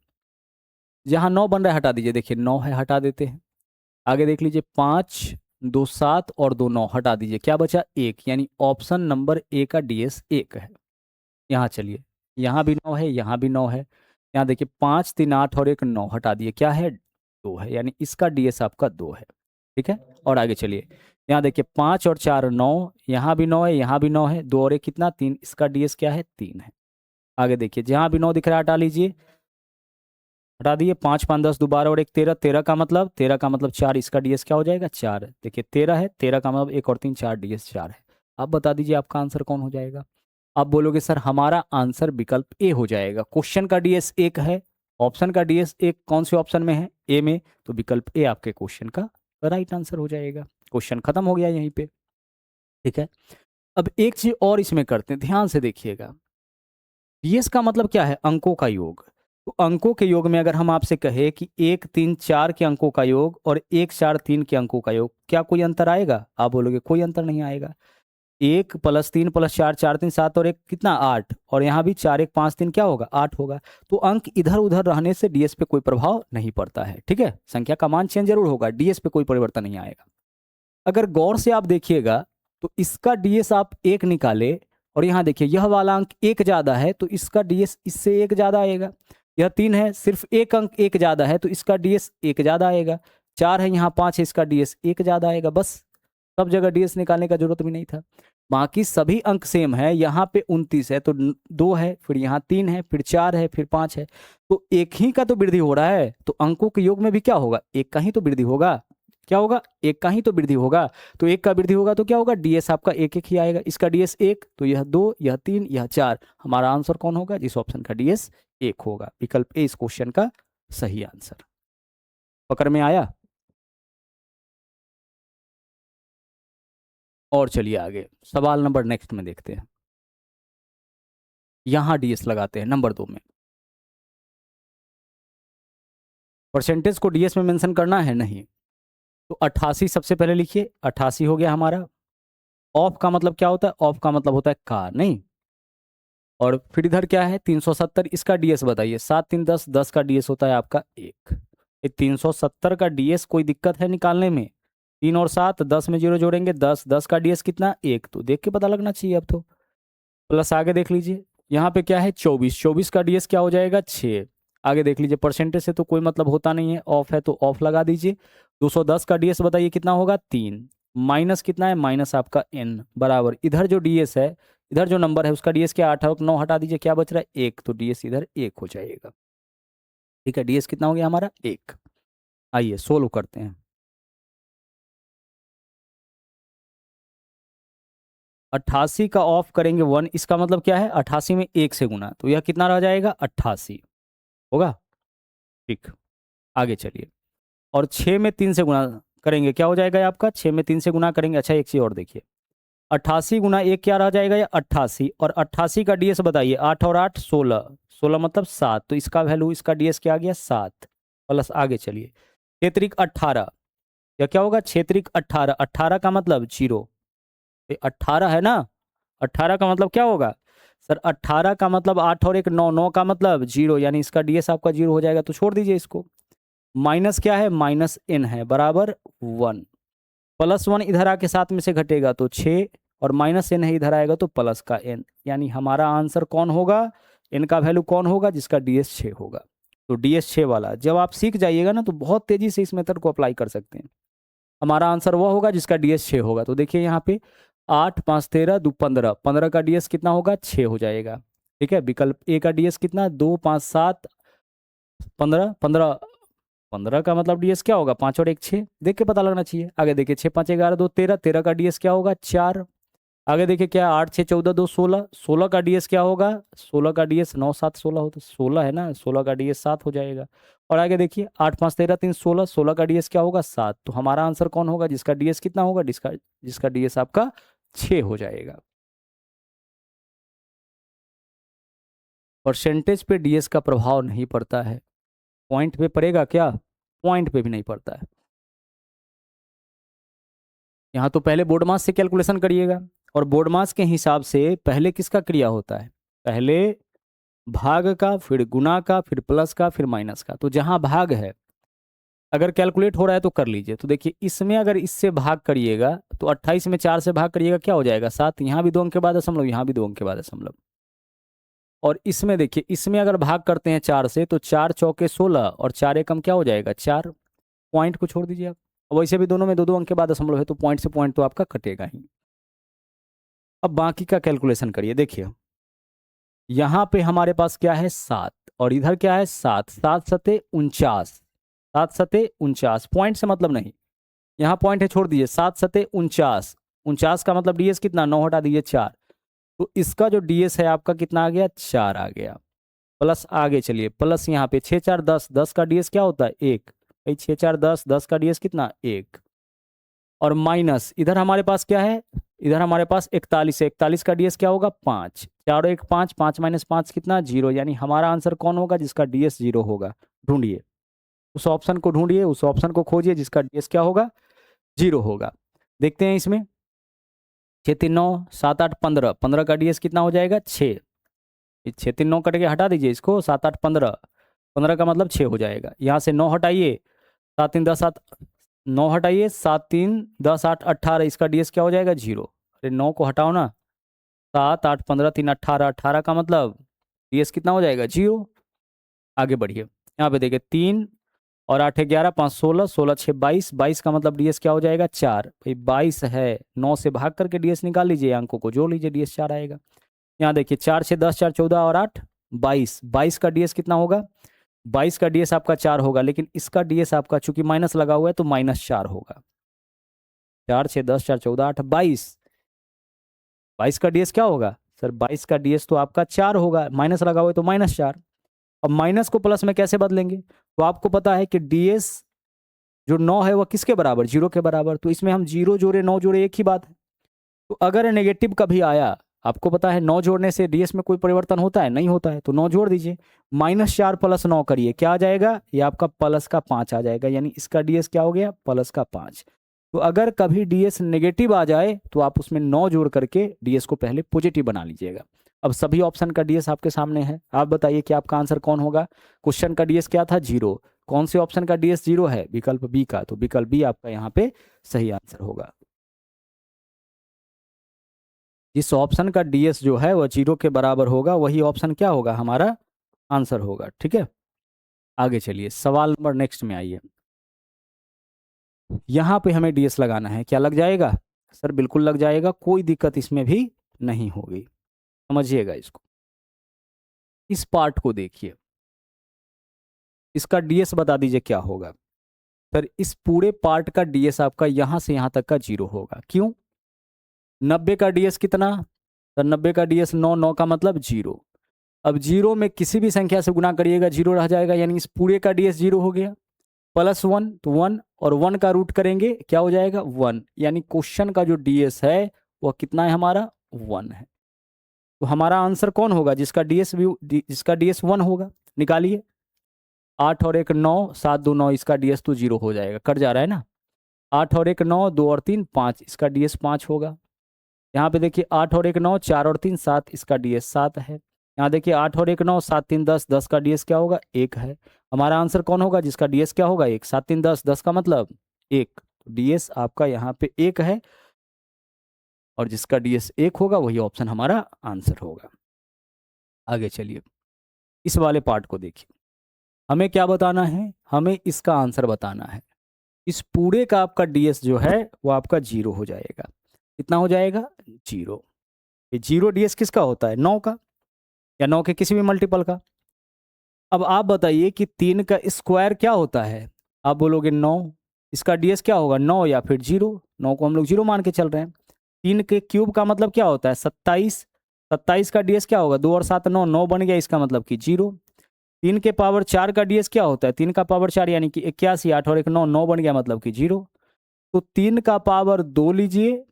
जहां 9 बन रहा है हटा दीजिए, देखिए 9 है हटा देते हैं। आगे देख लीजिए, 5 2 7 और 2 9 हटा दीजिए, क्या बचा, एक, यानी ऑप्शन नंबर ए का डीएस एक है। यहाँ चलिए, यहाँ भी 9 है, यहाँ भी 9 है, यहाँ देखिए 5 3 8 और 1 9 हटा दिए, क्या है, 2 है, यानी इसका डीएस आपका 2 है। ठीक है, और आगे चलिए, यहाँ देखिए 5 और 4 9, यहाँ भी 9 है, यहाँ भी 9 है, 2 और 1 कितना, 3, इसका डीएस क्या है, 3 है। आगे देखिए जहाँ भी 9 दिख रहा है हटा लीजिए, हटा दिए, 5 5 10 दोबारा और एक 13, 13 का मतलब 4, इसका डीएस क्या हो जाएगा, 4। देखिए 13 है, 13 का मतलब 1 और 3 4, डीएस 4 है। आप बता दीजिए आपका आंसर कौन हो जाएगा? आप बोलोगे सर हमारा आंसर विकल्प ए हो जाएगा, क्वेश्चन का डीएस एक है, ऑप्शन का डीएस एक कौन से ऑप्शन में है, ए में, तो विकल्प ए आपके क्वेश्चन का राइट आंसर हो जाएगा। क्वेश्चन खत्म हो गया यहीं पे। ठीक है, अब एक चीज और इसमें करते हैं, ध्यान से देखिएगा। डीएस का मतलब क्या है, अंकों का योग। तो अंकों के योग में अगर हम आपसे कहे कि 1 3 4 के अंकों का योग और 1 4 3 के अंकों का योग, क्या कोई अंतर आएगा? आप बोलोगे कोई अंतर नहीं आएगा। 1 + 3 + 4 4 3 7 और एक कितना, 8, और यहाँ भी 4 1 5 3 क्या होगा, 8 होगा। तो अंक इधर उधर रहने से डीएस पे कोई प्रभाव नहीं पड़ता है। ठीक है, संख्या का मान चेंज जरूर होगा, डीएस पे कोई परिवर्तन नहीं आएगा। अगर गौर से आप देखिएगा तो इसका डीएस आप एक निकाले, और यहाँ देखिए यह वाला अंक एक ज्यादा है तो इसका डीएस इससे एक ज्यादा आएगा। यह 3 है, सिर्फ एक अंक एक ज्यादा है तो इसका डीएस एक ज्यादा आएगा। 4 है, यहाँ 5 है, इसका डीएस एक ज्यादा आएगा। बस, सब जगह डीएस निकालने का जरूरत भी नहीं था। बाकी सभी अंक सेम है, यहाँ पे 29 है तो 2 है, फिर यहाँ 3 है, फिर 4 है, फिर 5 है, तो एक ही का तो वृद्धि हो रहा है। तो अंकों के योग में भी क्या होगा, एक का ही तो वृद्धि होगा। क्या होगा, एक का ही तो वृद्धि होगा। तो एक का वृद्धि होगा तो क्या होगा, डीएस आपका एक एक ही आएगा। इसका डीएस एक, तो यह 2, यह 3, यह 4, हमारा आंसर कौन होगा, जिस ऑप्शन का डीएस एक होगा। विकल्प ए इस क्वेश्चन का सही आंसर। पकड़ में आया? और चलिए आगे, सवाल नंबर नेक्स्ट में देखते हैं। यहां डीएस लगाते हैं नंबर 2 में। परसेंटेज को डीएस में मेंशन करना है नहीं, तो 88 सबसे पहले लिखिए, 88 हो गया हमारा। ऑफ का मतलब क्या होता है? ऑफ का मतलब होता है का, नहीं। और फिर इधर क्या है? 370, इसका डीएस बताइए। 7 3 10, 10 का डीएस होता है आपका 1। ये 370 का डीएस कोई दिक्कत है निकालने में? 3 और 7, 10 में 0 जोड़ेंगे 10, 10 का डीएस कितना? 1। तो देख के पता लगना चाहिए अब तो। प्लस आगे देख लीजिए, यहाँ पे क्या है? 24, 24 का डीएस क्या हो जाएगा? 6। आगे देख लीजिए, परसेंटेज से तो कोई मतलब होता नहीं है, ऑफ है तो ऑफ लगा दीजिए। 210 का डीएस बताइए कितना होगा? 3। माइनस कितना है? माइनस आपका n बराबर, इधर जो डीएस है, इधर जो नंबर है उसका डीएस क्या? 8 और 9 हटा दीजिए, क्या बच रहा है? 1। तो डीएस इधर 1 हो जाएगा। ठीक है, डीएस कितना हो गया हमारा? 1। आइए सोल्व करते हैं। 88 का ऑफ करेंगे 1, इसका मतलब क्या है? 88 में 1 से गुना, तो यह कितना रह जाएगा? 88 होगा। ठीक, आगे चलिए। और 6 में 3 से गुना करेंगे, क्या हो जाएगा ये आपका? 6 में 3 से गुना करेंगे। अच्छा, एक चीज़ और देखिए, 88 गुना 1 क्या रह जाएगा? ये 88। और 88 का डीएस बताइए। 8 और 8 16, 16 मतलब 7, तो इसका वैल्यू, इसका डीएस क्या आ गया? 7। प्लस आगे चलिए, 6 त्रिक 18, या क्या होगा? 6 त्रिक 18, 18 का मतलब 0। ये 18 है ना, 18 का मतलब क्या होगा? सर 18 का मतलब 8 और 1 9, 9 का मतलब 0, यानी इसका डीएस आपका 0 हो जाएगा। तो छोड़ दीजिए इसको। माइनस क्या है? माइनस n है, बराबर 1। प्लस 1 इधर आके साथ में से घटेगा तो 6, और माइनस n है इधर आएगा तो प्लस का n, यानी हमारा आंसर कौन होगा? n का वैल्यू कौन होगा? जिसका डीएस 6 होगा। तो डीएस 6 वाला जब आप सीख जाइएगा ना, तो बहुत तेजी से इस मेथड को अप्लाई कर सकते हैं। हमारा आंसर वह होगा जिसका डीएस 6 होगा। तो देखिए यहाँ पे 8 5 13 2 15, 15 का डीएस कितना होगा? 6 हो जाएगा। ठीक है, विकल्प ए का डीएस कितना? 2 5 7 15, 15, 15 का मतलब डीएस क्या होगा? 5 और 1 6, देख के पता लगना चाहिए। आगे देखिए, 6 5 11 2 13, 13 का डीएस क्या होगा? 4। आगे देखिए क्या, 8 6 14 2 16, 16 का डीएस क्या होगा? 16 का डीएस 9 7 16 हो, तो 16 है ना, 16 का डीएस 7 हो जाएगा। और आगे देखिए 8 5 13 3 16, 16 का डीएस क्या होगा? 7। तो हमारा आंसर कौन होगा? जिसका डीएस कितना होगा? जिसका जिसका डीएस आपका 6 हो जाएगा। परसेंटेज पे डीएस का प्रभाव नहीं पड़ता है। पॉइंट पे पड़ेगा क्या? पॉइंट पे भी नहीं पड़ता है। यहाँ तो पहले बोर्ड मास से कैलकुलेशन करिएगा, और बोर्ड मास के हिसाब से पहले किसका क्रिया होता है? पहले भाग का, फिर गुना का, फिर प्लस का, फिर माइनस का। तो जहां भाग है, अगर कैलकुलेट हो रहा है तो कर लीजिए। तो देखिए, इसमें अगर इससे भाग करिएगा तो 28 में 4 से भाग करिएगा, क्या हो जाएगा? 7। यहाँ भी 2 अंक के बाद दशमलव, यहाँ भी 2 अंक के बाद दशमलव। और इसमें देखिए, इसमें अगर भाग करते हैं 4 से, तो 4 चौके 16, और 4 एकम क्या हो जाएगा? 4। पॉइंट को छोड़ दीजिए आप। वैसे भी दोनों में 2 2 अंक के बाद दशमलव है, तो पॉइंट से पॉइंट तो आपका कटेगा ही। अब बाकी का कैलकुलेशन करिए। देखिए, यहाँ पे हमारे पास क्या है? 7, और इधर क्या है? 7, 7 सते 49, 7 सते 49, पॉइंट से मतलब नहीं, यहाँ पॉइंट है, छोड़ दीजिए। 7 सते 49, 49 का मतलब डीएस कितना? 9 हटा दीजिए 4, तो इसका जो डीएस है आपका कितना आ गया? 4 आ गया। प्लस आगे चलिए, प्लस यहाँ पे 6 4 10, 10 का डीएस क्या होता है? 1। 6 4 10, 10 का डीएस कितना? 1। और माइनस इधर हमारे पास क्या है? इधर हमारे पास 41 है, 41 का डीएस क्या होगा? 5। 4 1 5, 5 माइनस 5 कितना? 0, यानी हमारा आंसर कौन होगा? जिसका डीएस 0 होगा। ढूंढिए उस ऑप्शन को, ढूंढिए उस ऑप्शन को, खोजिए जिसका डीएस क्या होगा? 0 होगा। देखते हैं इसमें, 6 3 9 7 8 15, 15 का डीएस कितना हो जाएगा? 6। 6 3 9 कट के हटा दीजिए इसको, 7 8 15, 15 का मतलब 6 हो जाएगा। यहाँ से 9 हटाइए, 7 3 10 7, 9 हटाइए, 7 3 10 8 18, इसका डीएस क्या हो जाएगा? 0। अरे 9 को हटाओ ना, 7 8 15 3 18, 18 का मतलब डीएस कितना हो जाएगा? 0। आगे बढ़िए, यहाँ पे देखिए 3 और 8 11 5 16, 16 6 22, 22 का मतलब डीएस क्या हो जाएगा? 4। भाई 22 है, 9 से भाग करके डीएस निकाल लीजिए, अंकों को जोड़ लीजिए, डीएस 4 आएगा। यहाँ देखिए 4 6 10 4 14 और 8 22, 22 का डीएस कितना होगा? 22 का डीएस आपका 4 होगा, लेकिन इसका डीएस आपका चूंकि माइनस लगा हुआ है तो -4 होगा। 4 6 10 4 14 8 22, 22 का डीएस क्या होगा? सर 22 का डीएस तो आपका 4 होगा, माइनस लगा हुआ है तो -4। अब माइनस को प्लस में कैसे बदलेंगे? तो आपको पता है कि डीएस जो 9 है वह किसके बराबर? 0 के बराबर। तो इसमें हम 0 जोड़े 9 जोड़े एक ही बात है। तो अगर नेगेटिव कभी आया, आपको पता है 9 जोड़ने से डीएस में कोई परिवर्तन होता है? नहीं होता है, तो 9 जोड़ दीजिए। -4 + 9 करिए, क्या आ जाएगा? ये आपका प्लस का 5 आ जाएगा, यानी इसका डीएस क्या हो गया? प्लस का 5। तो अगर कभी डीएस नेगेटिव आ जाए तो आप उसमें 9 जोड़ करके डीएस को पहले पॉजिटिव बना लीजिएगा। अब सभी ऑप्शन का डीएस आपके सामने है, आप बताइए कि आपका आंसर कौन होगा? क्वेश्चन का डीएस क्या था? 0। कौन से ऑप्शन का डीएस 0 है? विकल्प बी का, तो विकल्प बी आपका यहाँ पे सही आंसर होगा। जिस ऑप्शन का डीएस जो है वह 0 के बराबर होगा वही ऑप्शन क्या होगा? हमारा आंसर होगा। ठीक है, आगे चलिए, सवाल नंबर नेक्स्ट में आइए। यहाँ पे हमें डीएस लगाना है, क्या लग जाएगा? सर बिल्कुल लग जाएगा, कोई दिक्कत इसमें भी नहीं होगी। समझिएगा इसको, इस पार्ट को देखिए, इसका डीएस बता दीजिए क्या होगा। सर इस पूरे पार्ट का डीएस आपका यहां से यहां तक का 0 होगा। क्यों? 90 का डीएस कितना? सर 90 का डीएस 9, 9 का मतलब 0। अब 0 में किसी भी संख्या से गुना करिएगा 0 रह जाएगा, यानी इस पूरे का डीएस 0 हो गया। +1 तो 1, और 1 का रूट करेंगे क्या हो जाएगा? 1, यानी क्वेश्चन का जो डीएस है वह कितना है? हमारा 1 है। तो हमारा आंसर कौन होगा? जिसका डीएस 1 होगा, निकालिए। 8 और 1 9, 7 2 9, इसका डीएस तो 0 हो जाएगा, कट जा रहा है ना। 8 और 1 9, 2 और 3 5, इसका डीएस 5 होगा। यहाँ पे देखिए 8 और 1 9, 4 और 3 7, इसका डीएस 7 है। यहाँ देखिए 8 और 1 9, 7 3 10, 10 का डीएस क्या होगा? 1 है। हमारा आंसर कौन होगा? जिसका डीएस क्या होगा? 1। 7 3 10, 10 का मतलब 1, डीएस आपका यहाँ पे 1 है, और जिसका डीएस 1 होगा वही ऑप्शन हमारा आंसर होगा। आगे चलिए, इस वाले पार्ट को देखिए, हमें क्या बताना है? हमें इसका आंसर बताना है। इस पूरे का आपका डीएस जो है वो आपका 0 हो जाएगा। कितना हो जाएगा? 0। ये 0 डीएस किसका होता है? 9 का, या 9 के किसी भी मल्टीपल का। अब आप बताइए कि 3 का स्क्वायर क्या होता है? आप बोलोगे 9, इसका डीएस क्या होगा? 9 या फिर 0। 9 को हम लोग 0 मान के चल रहे हैं। 3 के क्यूब का मतलब क्या होता है? 27। 27 का डीएस क्या होगा? 2 और 7 9, 9 बन गया, इसका मतलब कि 0। 3 के पावर 4 का डीएस क्या होता है? 3 का पावर 4 यानी कि 81। 8 और 1 9, 9 बन गया, मतलब कि 0। तो 3 का पावर 2 लीजिए,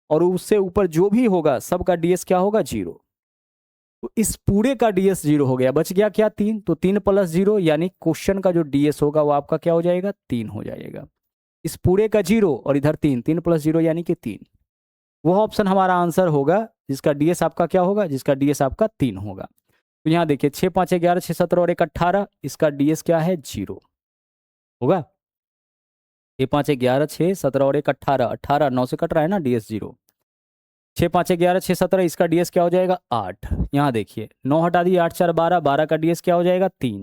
और उससे ऊपर जो भी होगा सबका डीएस क्या होगा? 0। तो इस पूरे का डीएस 0 हो गया, बच गया क्या? 3। तो 3 + 0, यानी क्वेश्चन का जो डीएस होगा वो आपका क्या हो जाएगा? 3 हो जाएगा। इस पूरे का 0 और इधर 3, 3 + 0 यानी कि 3। वह ऑप्शन हमारा आंसर होगा जिसका डीएस आपका क्या होगा? जिसका डीएस आपका 3 होगा। तो यहाँ देखिए 6 5 11, 6 17 और 1 18, इसका डीएस क्या है? 0 होगा। 6 5 11, 6 17 और 1 18, 18 9 से कट रहा है ना, डीएस 0। 6 5 11, 6 17, इसका डीएस क्या हो जाएगा? 8। यहाँ देखिए 9 हटा दिए, 8 4 12, 12 का डीएस क्या हो जाएगा? 3।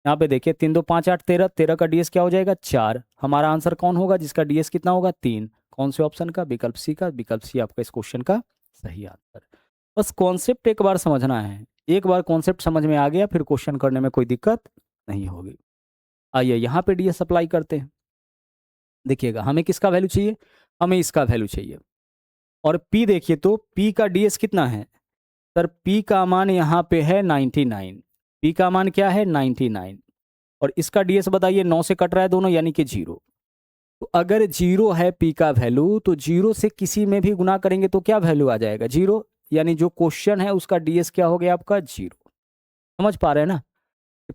यहाँ पे देखिए 3 2 5 8 13, 13 का डीएस क्या हो जाएगा? 4। हमारा आंसर कौन होगा जिसका डीएस कितना होगा? 3। कौन से ऑप्शन का? विकल्प सी का। विकल्प सी आपका इस क्वेश्चन का सही आंसर। बस कॉन्सेप्ट एक बार समझना है, एक बार कॉन्सेप्ट समझ में आ गया फिर क्वेश्चन करने में कोई दिक्कत नहीं होगी। आइए यहाँ पे डीएस अप्लाई करते हैं। देखिएगा हमें किसका वैल्यू चाहिए? हमें इसका वैल्यू चाहिए। और P देखिए, तो P का डीएस कितना है? सर P का मान यहाँ पे है 99। P का मान क्या है? 99। और इसका डीएस बताइए, 9 से कट रहा है दोनों, यानी कि 0। तो अगर 0 है P का वैल्यू, तो 0 से किसी में भी गुना करेंगे तो क्या वैल्यू आ जाएगा? 0। यानी जो क्वेश्चन है उसका डीएस क्या हो गया आपका? 0। समझ पा रहे हैं ना?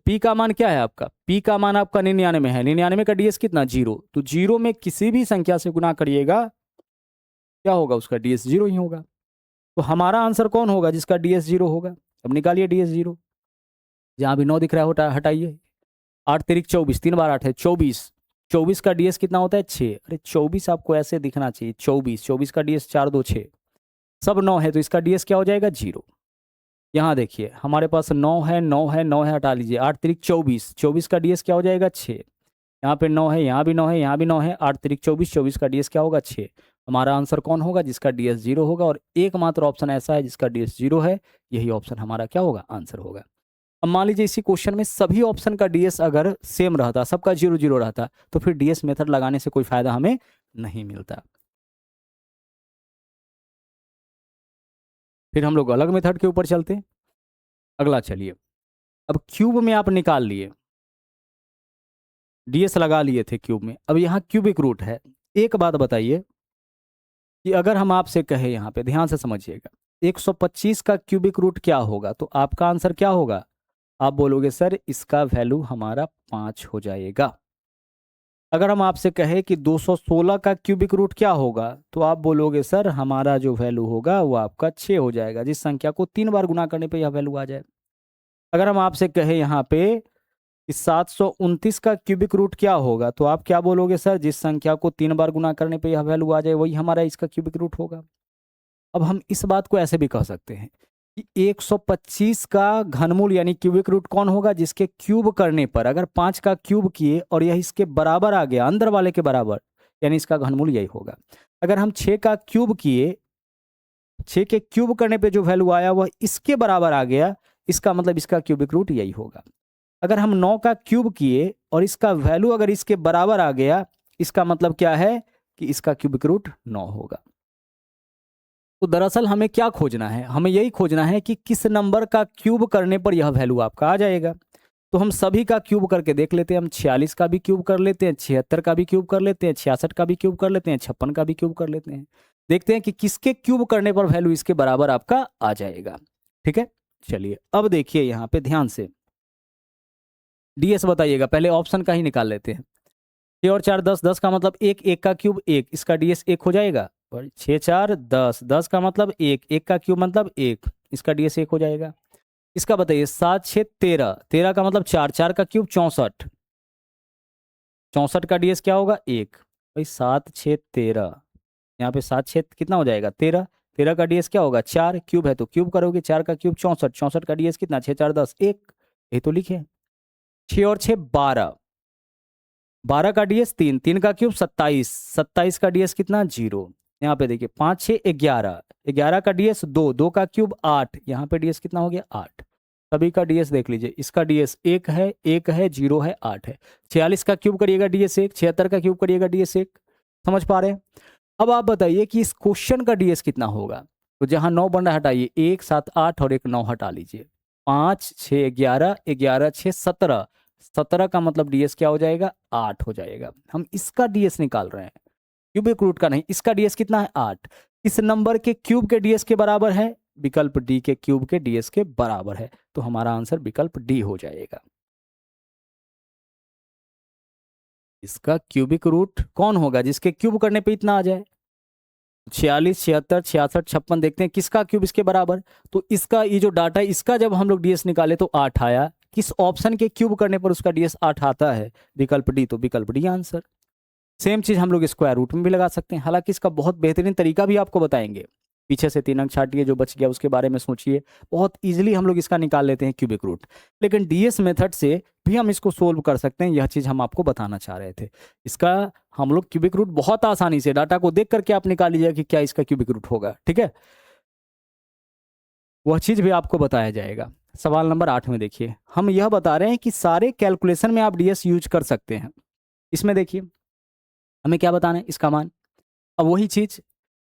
P का मान क्या है आपका? P का मान आपका 99 है। 99 का डीएस कितना? 0। तो 0 में किसी भी संख्या से गुना करिएगा क्या होगा? उसका डीएस 0 ही होगा। तो हमारा आंसर कौन होगा जिसका डीएस 0 होगा? अब निकालिए डीएस 0। जहां भी 9 दिख रहा है हटाइए। 8 तिरिक 24, 3 बार 8 है 24। 24 का डीएस कितना होता है? 6। अरे 24 आपको ऐसे दिखना चाहिए, 24। 24 का डीएस 4 2 6, सब 9 है, तो इसका डीएस क्या हो जाएगा? 0। यहाँ देखिए हमारे पास 9 है, 9 है, 9 है, हटा लीजिए। 8 तिरिक 24, 24 का डीएस क्या हो जाएगा? 6। यहाँ पे 9 है, यहाँ भी 9 है, यहाँ भी 9 है। 8 तिरिक 24, 24 का डीएस क्या होगा? 6। हमारा आंसर कौन होगा? जिसका डीएस 0 होगा। और एकमात्र ऑप्शन ऐसा है जिसका डीएस 0 है, यही ऑप्शन हमारा क्या होगा? आंसर होगा। अब मान लीजिए इसी क्वेश्चन में सभी ऑप्शन का डीएस अगर सेम रहता, सबका 0 0 रहता, तो फिर डीएस मेथड लगाने से कोई फायदा हमें नहीं मिलता। फिर हम लोग अलग मेथड के ऊपर चलते हैं। अगला चलिए, अब क्यूब में आप निकाल लिए, डीएस लगा लिए थे क्यूब में, अब यहाँ क्यूबिक रूट है। एक बात बताइए कि अगर हम आपसे कहे, यहाँ पे ध्यान से समझिएगा, 125 का क्यूबिक रूट क्या होगा, तो आपका आंसर क्या होगा? आप बोलोगे सर इसका वैल्यू हमारा 5 हो जाएगा। अगर हम आपसे कहें कि 216 का क्यूबिक रूट क्या होगा, तो आप बोलोगे सर हमारा जो वैल्यू होगा वो आपका 6 हो जाएगा, जिस संख्या को 3 बार गुना करने पे यह वैल्यू आ जाए। अगर हम आपसे कहें यहाँ पे कि 729 का क्यूबिक रूट क्या होगा, तो आप क्या बोलोगे सर? जिस संख्या को 3 बार गुना करने पे यह वैल्यू आ जाए वही हमारा इसका क्यूबिक रूट होगा। अब हम इस बात को ऐसे भी कह सकते हैं कि 125 का घनमूल यानी क्यूबिक रूट कौन होगा? जिसके क्यूब करने पर अगर 5 का क्यूब किए और यह इसके बराबर आ गया, अंदर वाले के बराबर, यानी इसका घनमूल यही होगा। अगर हम 6 का क्यूब किए, 6 के क्यूब करने पे जो वैल्यू आया वह इसके बराबर आ गया, इसका मतलब इसका क्यूबिक रूट यही होगा। अगर हम 9 का क्यूब किए और इसका वैल्यू अगर इसके बराबर आ गया, इसका मतलब क्या है कि इसका क्यूबिक रूट 9 होगा। तो दरअसल हमें क्या खोजना है? हमें यही खोजना है कि किस नंबर का क्यूब करने पर यह वैल्यू आपका आ जाएगा। तो हम सभी का क्यूब करके देख लेते हैं। हम 46 का भी क्यूब कर लेते हैं, 76 का भी क्यूब कर लेते हैं, 66 का भी क्यूब कर लेते हैं, 56 का भी क्यूब कर लेते हैं। देखते हैं कि किसके क्यूब करने पर वैल्यू इसके बराबर आपका आ जाएगा। ठीक है, चलिए अब देखिए यहाँ पे ध्यान से डीएस बताइएगा। पहले ऑप्शन का ही निकाल लेते हैं। 6 और 4 10, 10 का मतलब एक, एक का क्यूब एक, इसका डीएस एक हो जाएगा। और 6 4 10, 10 का मतलब एक, एक का क्यूब मतलब एक, इसका डीएस एक हो जाएगा। इसका बताइए 7 6 13, 13 का मतलब चार, चार का क्यूब 64, 64 का डीएस क्या होगा? एक। भाई 7 6 13, यहाँ पे 7 6 कितना हो जाएगा? 13, 13 का डीएस क्या होगा? चार, क्यूब है तो क्यूब करोगे, 4 का क्यूब 64, 64 का डीएस कितना? 6 4 10 एक, ये तो लिखे। 6 और 6 12, 12 का डीएस तीन, तीन का क्यूब 27, 27 का डीएस कितना? जीरो। यहाँ पे देखिए 5 6 11, 11 का डीएस दो, दो का क्यूब 8, यहाँ पे डीएस कितना हो गया? 8। सभी का डीएस देख लीजिए, इसका डीएस एक है, जीरो है, 8 है। 46 का क्यूब करिएगा डीएस एक, 76 का क्यूब करिएगा डीएस एक। समझ पा रहे हैं? अब आप बताइए कि इस क्वेश्चन का डीएस कितना होगा। तो जहां 9 बन रहा है हटाइए, 1 7 8 और एक 9 हटा लीजिए। 5 6 11, 11 6 17, 17 का मतलब डीएस क्या हो जाएगा? 8 हो जाएगा। हम इसका डीएस निकाल रहे हैं, क्यूबिक रूट का नहीं। इसका डीएस कितना है? 8। इस नंबर के क्यूब के डीएस के बराबर है, विकल्प डी के क्यूब के डीएस के बराबर है। तो हमारा आंसर विकल्प डी हो जाएगा। इसका क्यूबिक रूट कौन होगा जिसके क्यूब करने पे इतना आ जाए? 46 76 66 56, देखते हैं किसका क्यूब इसके बराबर। तो इसका ये जो डाटा है, इसका जब हम लोग डीएस निकाले तो 8 आया। किस ऑप्शन के क्यूब करने पर उसका डीएस 8 आता है? विकल्प डी, तो विकल्प डी आंसर। सेम चीज हम लोग स्क्वायर रूट में भी लगा सकते हैं, हालांकि इसका बहुत बेहतरीन तरीका भी आपको बताएंगे। पीछे से 3 अंक छाटिए, जो बच गया उसके बारे में सोचिए। बहुत इजीली हम लोग इसका निकाल लेते हैं क्यूबिक रूट। लेकिन डीएस मेथड से भी हम इसको सोल्व कर सकते हैं, यह चीज हम आपको बताना चाह रहे थे। इसका हम लोग क्यूबिक रूट बहुत आसानी से डाटा को देख करके आप निकाल लीजिएगा कि क्या इसका क्यूबिक रूट होगा। ठीक है, वह चीज भी आपको बताया जाएगा। सवाल नंबर 8 में देखिए, हम यह बता रहे हैं कि सारे कैलकुलेशन में आप डीएस यूज कर सकते हैं। इसमें देखिए हमें क्या बताना है? इसका मान। अब वही चीज,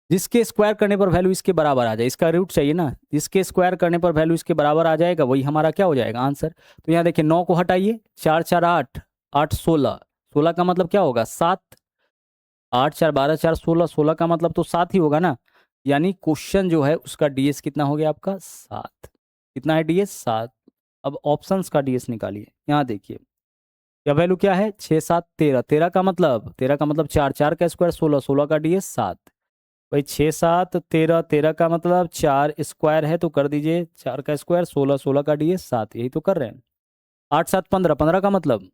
जिसके स्क्वायर करने पर वैल्यू इसके बराबर आ जाए, इसका रूट चाहिए ना, जिसके स्क्वायर करने पर वैल्यू इसके बराबर आ जाएगा वही हमारा क्या हो जाएगा? आंसर। तो यहाँ देखिए 9 को हटाइए, 4 4 8, 8 16, 16 का मतलब क्या होगा? 7। 8 4 12 4 16, 16 का मतलब तो 7 ही होगा ना। यानी क्वेश्चन जो है उसका डीएस कितना हो गया आपका? 7। कितना है डीएस? 7। अब ऑप्शंस का डीएस निकालिए। यहाँ देखिए क्या वैल्यू क्या है? 6 7 13, 13 का मतलब, 13 का मतलब 4, 4 का स्क्वायर 16, 16 का डीएस 7। भाई 6 7 13, 13 का मतलब 4 स्क्वायर है तो कर दीजिए 4 का स्क्वायर, 16, 16 का डीएस 7, यही तो कर रहे हैं। 8 7 15, 15 का मतलब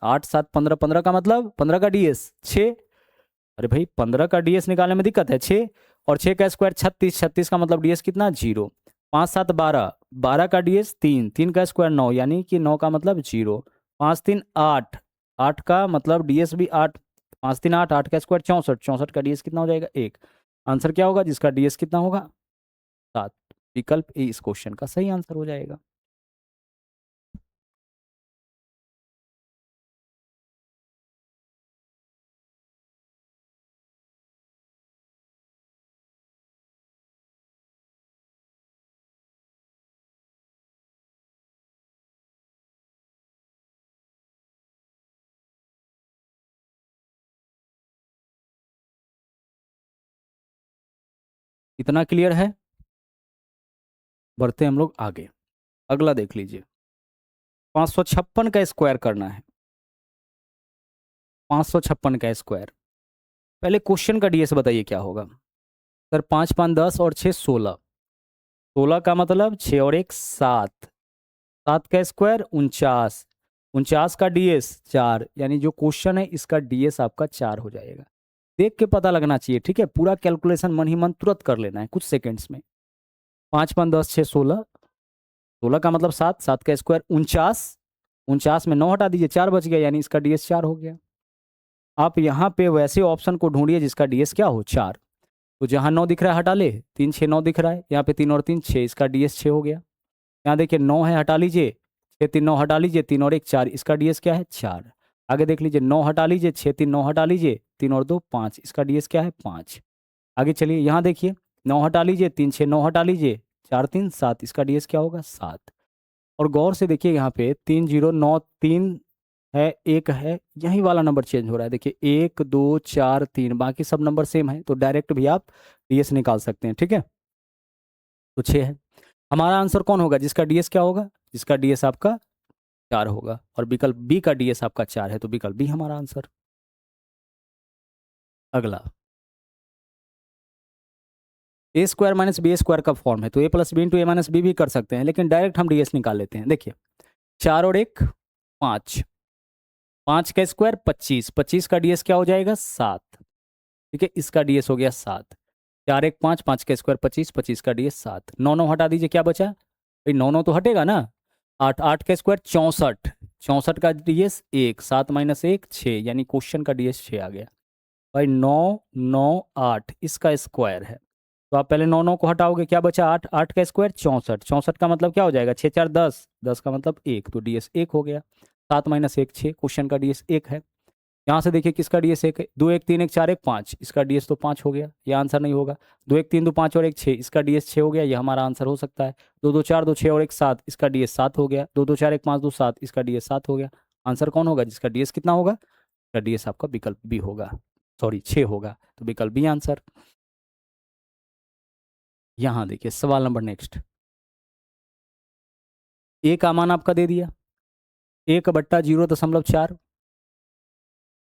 8 7 15, 15 का मतलब 15 का डीएस 6। अरे भाई 15 का डीएस निकालने में दिक्कत है? 6 और 6 का स्क्वायर 36, 36 का मतलब डीएस कितना? जीरो। 5 7 12, 12 का डीएस 3, 3 का स्क्वायर 9, यानी कि 9 का मतलब जीरो। 5 3 8, 8 का मतलब डीएस भी 8, 5 3 8, 8 का स्क्वायर 64, 64 का डीएस कितना हो जाएगा? एक। आंसर क्या होगा जिसका डीएस कितना होगा? 7। विकल्प ए इस क्वेश्चन का सही आंसर हो जाएगा। इतना क्लियर है? बढ़ते हैं हम लोग आगे। अगला देख लीजिए, 556 का स्क्वायर करना है। 556 का स्क्वायर, पहले क्वेश्चन का डीएस बताइए क्या होगा। सर 5 5 10 और 6 16। 16 का मतलब 6 और 1 7। 7 का स्क्वायर 49। 49 का डीएस 4, यानी जो क्वेश्चन है इसका डीएस आपका 4 हो जाएगा। देख के पता लगना चाहिए, ठीक है, पूरा कैलकुलेशन मन ही मन तुरंत कर लेना है कुछ सेकेंड्स में। 5 5 10 6 16। 16 का मतलब 7। 7 का स्क्वायर 49। 49 में 9 हटा दीजिए, 4 बच गया, यानी इसका डीएस 4 हो गया। आप यहाँ पे वैसे ऑप्शन को ढूंढिए जिसका डीएस क्या हो, 4। तो जहाँ 9 दिख रहा है हटा ले, 3 6 9 दिख रहा है, यहाँ पे 3 और 3 6, इसका डीएस 6 हो गया। यहाँ देखिए 9 है, हटा लीजिए, 6 3 9 हटा लीजिए, 3 और 1 4, इसका डीएस क्या है, 4। आगे देख लीजिए 9 हटा लीजिए, 6 3 9 हटा लीजिए, 3 और 2 5, इसका डीएस क्या है, 5। आगे चलिए यहाँ देखिए 9 हटा लीजिए, 3 6 9 हटा लीजिए, 4 3 7, इसका डीएस क्या होगा, 7। और गौर से देखिए यहाँ पे 3 0 9 3 है, 1 है, यही वाला नंबर चेंज हो रहा है। देखिए 1 2 4 3, बाकी सब नंबर सेम है, तो डायरेक्ट भी आप डीएस निकाल सकते हैं, ठीक है। तो 6 है हमारा आंसर। कौन होगा जिसका डीएस क्या होगा, जिसका डीएस आपका 4 होगा, और विकल्प बी का डीएस आपका 4 है, तो विकल्प बी हमारा आंसर। अगला, ए स्क्वायर माइनस बी स्क्वायर का फॉर्म है, तो ए प्लस बी इंटू ए माइनस बी भी कर सकते हैं, लेकिन डायरेक्ट हम डीएस निकाल लेते हैं। देखिए 4 और 1 5। 5 का स्क्वायर 25। 25 का डीएस क्या हो जाएगा, 7। ठीक है, इसका डीएस हो गया 7। 4 1 5, 5 का स्क्वायर 25, 25 का डीएस 7। 9 9 हटा दीजिए, क्या बचा भाई, 9 9 तो हटेगा ना। 8 8 का स्क्वायर 64। 64 का डीएस 1, 7 माइनस 1 6, यानी क्वेश्चन का डीएस 6 आ गया भाई। 9 9 8 इसका स्क्वायर है, तो आप पहले 9 9 को हटाओगे, क्या बचा 8। 8 का स्क्वायर 64। 64 का मतलब क्या हो जाएगा, 6 4 10। 10 का मतलब 1, तो डीएस 1 हो गया। 7 माइनस 1 6, क्वेश्चन का डीएस 1 है। यहाँ से देखिए किसका डीएस 1 है, 2 1 3 1 4 1 5, इसका डीएस तो 5 हो गया, ये आंसर नहीं होगा। 2 1 3 2 5 और 1 6, इसका डीएस 6 हो गया, ये हमारा आंसर हो सकता है। 2 2 4 2 6 और 1 7, इसका डीएस 7 हो गया। 2 2 4 1 5 2 7, इसका डीएस 7 हो गया। आंसर कौन होगा जिसका डीएस कितना होगा, इसका डीएस आपका विकल्प बी होगा, सॉरी 6 होगा, तो विकल्प बी आंसर। यहाँ देखिए सवाल नंबर नेक्स्ट, ए का मान आपका दे दिया 1/0.4।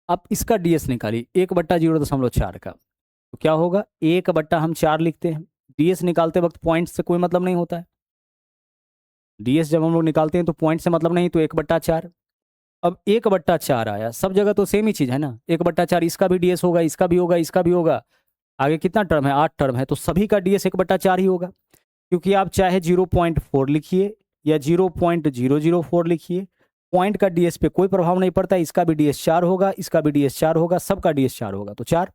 आप इसका डीएस निकालिए 1/0.4 का, तो क्या होगा, 1 हम 4 लिखते हैं। डीएस निकालते वक्त पॉइंट से कोई मतलब नहीं होता है, डीएस जब हम लोग निकालते हैं तो पॉइंट से मतलब नहीं, तो 1/4। अब 1/4 आया, सब जगह तो सेम ही चीज है ना, 1/4 इसका भी डीएस होगा, इसका भी होगा, इसका भी होगा। आगे कितना टर्म है, 8 टर्म है, तो सभी का डीएस 1/4 ही होगा। क्योंकि आप चाहे 0.4 लिखिए या 0.004 लिखिए, पॉइंट का डीएस पे कोई प्रभाव नहीं पड़ता। इसका भी डीएस 4 होगा, इसका भी डीएस 4 होगा, सबका डीएस 4 होगा, तो 4।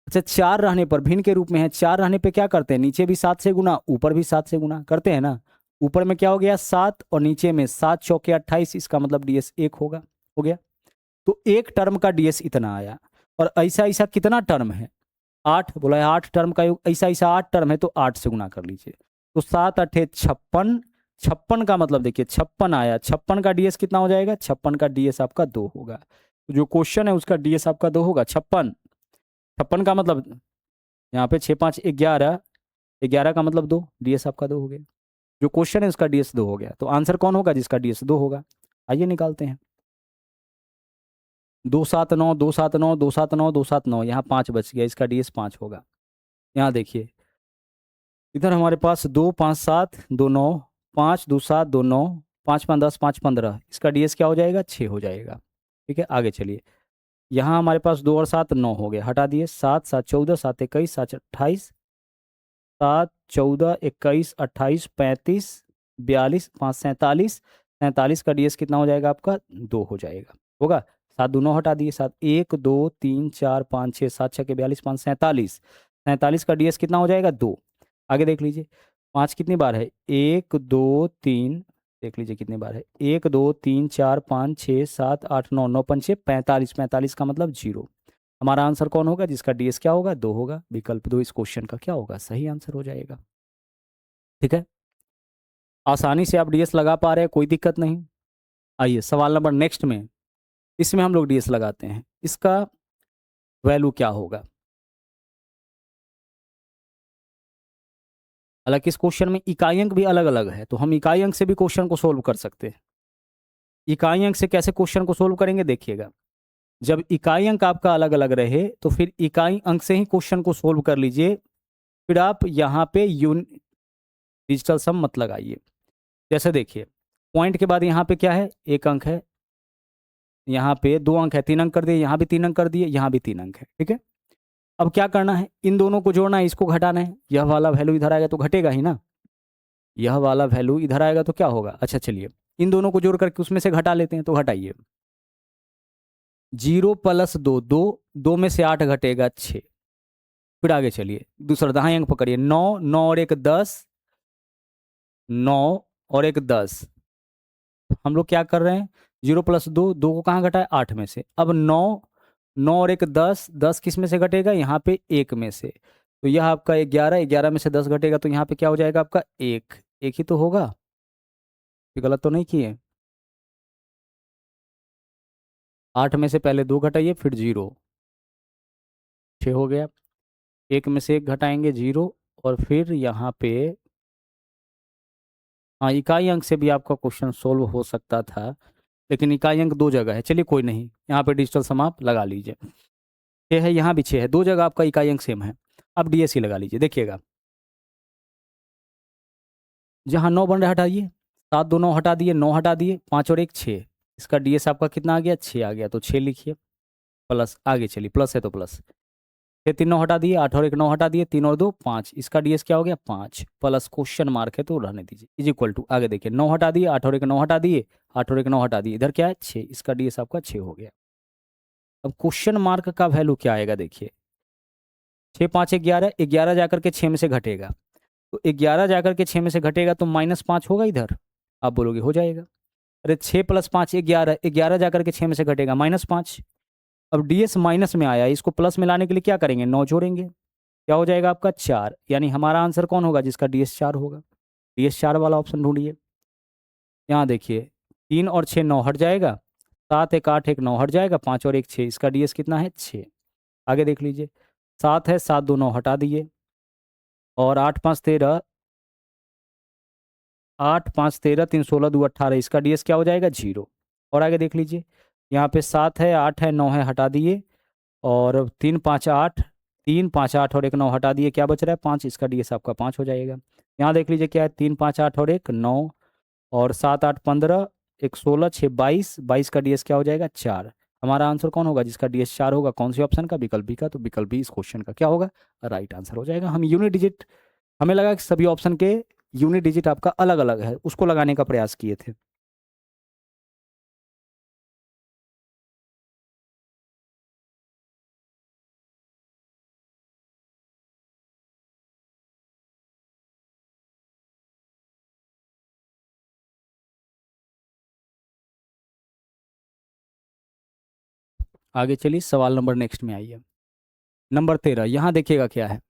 अच्छा 4 रहने पर भिन्न के रूप में है, 4 रहने पे क्या करते हैं, नीचे भी 7 से गुना, ऊपर भी 7 से गुना करते हैं ना। ऊपर में क्या हो गया 7, और नीचे में 7 चौके 28, इसका मतलब डीएस 1 होगा, हो गया। तो एक टर्म का डीएस इतना आया, और ऐसा ऐसा कितना टर्म है, 8 बोला है, 8 टर्म का योग, ऐसा ऐसा 8 टर्म है, तो 8 से गुना कर लीजिए। तो 7 8 56। 56 का मतलब देखिए 56 आया, 56 का डीएस कितना हो जाएगा, 56 का डीएस आपका 2 होगा। तो जो क्वेश्चन है उसका डीएस आपका 2 होगा। 56, 56 का मतलब यहाँ पे 6 5 11, 11 का मतलब 2, डीएस आपका 2 हो गया। जो क्वेश्चन है उसका डीएस 2 हो गया, तो आंसर कौन होगा जिसका डीएस 2 होगा। आइए निकालते हैं। 2 7 9 2 7 9 2 7 9 2 7 9, यहाँ 5 बच गया, इसका डीएस 5 होगा। यहाँ देखिए इधर हमारे पास 2 5 7 2 9, 5 2 7 2 9, 5 5 10 5 15, इसका डीएस क्या हो जाएगा, 6 हो जाएगा। ठीक है, आगे चलिए। यहाँ हमारे पास 2 और 7 9 हो गया, हटा दिए। 7 7 14 7 21 7 28, 7 14 21 28 35 42 5 47, 47 का डीएस कितना हो जाएगा आपका, 2 हो जाएगा, होगा। 7 दोनों हटा दिए, 7 1 2 3 4 5 6 7 6 के 42 5 47, 47 का डीएस कितना हो जाएगा, 2। आगे देख लीजिए 5 कितनी बार है, 1 2 3, देख लीजिए कितनी बार है, 1 2 3 4 5 6 7 8 9, 9 5 6 45, 45 का मतलब 0। हमारा आंसर कौन होगा जिसका डीएस क्या होगा, 2 होगा। विकल्प 2 इस क्वेश्चन का क्या होगा, सही आंसर हो जाएगा। ठीक है, आसानी से आप डीएस लगा पा रहे हैं, कोई दिक्कत नहीं। आइए सवाल नंबर नेक्स्ट में, इसमें हम लोग डीएस लगाते हैं, इसका वैल्यू क्या होगा। हालांकि इस क्वेश्चन में इकाई अंक भी अलग अलग है, तो हम इकाई अंक से भी क्वेश्चन को सोल्व कर सकते हैं। इकाई अंक से कैसे क्वेश्चन को सोल्व करेंगे देखिएगा। जब इकाई अंक आपका अलग अलग रहे तो फिर इकाई अंक से ही क्वेश्चन को सोल्व कर लीजिए, फिर आप यहाँ पे डिजिटल सम मत लगाइए। जैसे देखिए, पॉइंट के बाद यहाँ पे क्या है, एक अंक है, यहाँ पे 2 अंक है, 3 अंक कर दिए, यहाँ भी 3 अंक कर दिए, यहाँ भी 3 अंक है, ठीक है। अब क्या करना है, इन दोनों को जोड़ना है, इसको घटाना है। यह वाला वैल्यू इधर आएगा तो घटेगा ही ना, यह वाला वैल्यू इधर आएगा तो क्या होगा। अच्छा चलिए, इन दोनों को जोड़ करके उसमें से घटा लेते हैं, तो घटाइए। 0 + 2, 2, 2 में से 8 घटेगा 6। फिर आगे चलिए, दूसरा दाएं अंक पकड़िए, 9, 9 और 1 10, 9 और 1 10। हम लोग क्या कर रहे हैं, 0 + 2, 2 को कहाँ घटाए, 8 में से। अब 9, 9 और 1 10, 10 किस में से घटेगा, यहाँ पे 1 में से। तो यह आपका 11, 11 में से 10 घटेगा तो यहाँ पे क्या हो जाएगा आपका 1, 1 ही तो होगा। ये गलत तो नहीं किए। 8 में से पहले 2 घटाइए, फिर 0, 6 हो गया। 1 में से 1 घटाएंगे, 0, और फिर यहाँ पे, हाँ इकाई अंक से भी आपका क्वेश्चन सोल्व हो सकता था, लेकिन इकाई अंक 2 जगह है। चलिए कोई नहीं, यहाँ पे डिजिटल सम आप लगा लीजिए। 6 है, यहाँ भी 6 है, 2 जगह आपका इकाई अंक सेम है। अब डीएससी लगा लीजिए, देखिएगा। जहाँ 9 बन रहा हटाइए, 7 2 9 हटा दिए, 9 हटा दिए, 5 और 1 6। इसका डीएस आपका कितना आ गया, 6 आ गया, तो 6 लिखिए, प्लस आगे चलिए, प्लस है तो प्लस। 6 3 9 हटा दिए, 8 और 1 9 हटा दिए, 3 और 2 5, इसका डीएस क्या हो गया 5, प्लस क्वेश्चन मार्क है तो रहने दीजिए, इज इक्वल टू, आगे देखिए 9 हटा दिए, 8 और 1 9 हटा दिए, 8 और 1 9 हटा दिए, इधर क्या है 6, इसका डीएस आपका 6 हो गया। अब क्वेश्चन मार्क का वैल्यू क्या आएगा देखिए, 6 5 11, 11 जाकर के 6 में से घटेगा, तो 11 जाकर के 6 में से घटेगा तो -5 होगा इधर। आप बोलोगे हो जाएगा, अरे 6 + 5 11, 11 जाकर के 6 में से घटेगा -5। अब डीएस माइनस में आया, इसको प्लस में लाने के लिए क्या करेंगे, 9 जोड़ेंगे, क्या हो जाएगा आपका 4। यानी हमारा आंसर कौन होगा, जिसका डीएस 4 होगा। डीएस 4 वाला ऑप्शन ढूंढिए। यहाँ देखिए, 3 और 6 9 हट जाएगा, 7 1 8 1 9 हट जाएगा, 5 और 1 6, इसका डीएस कितना है 6। आगे देख लीजिए, 7 है, 7 2 9 हटा दिए, और 8 5 13, 8 5 13, 3 16 2 18, इसका डीएस क्या हो जाएगा 0। और आगे देख लीजिए, यहाँ पे 7 है, 8 है, 9 है, हटा दिए, और 3 5 8, 3 5 8 और 1 9 हटा दिए, क्या बच रहा है 5, इसका डीएस आपका 5 हो जाएगा। यहाँ देख लीजिए क्या है, 3 5 8 और 1 9, और 7 8 15, 1 16 6 22, 22 का डीएस क्या हो जाएगा 4। हमारा आंसर कौन होगा, जिसका डीएस 4 होगा, कौन से ऑप्शन का, विकल्प बी का। तो विकल्प बी इस क्वेश्चन का क्या होगा, राइट आंसर हो जाएगा। हम यूनिट डिजिट, हमें लगा कि सभी ऑप्शन के यूनिट डिजिट आपका अलग अलग है, उसको लगाने का प्रयास किए थे। आगे चलिए, सवाल नंबर नेक्स्ट में आइए। नंबर 13, यहाँ देखिएगा क्या है,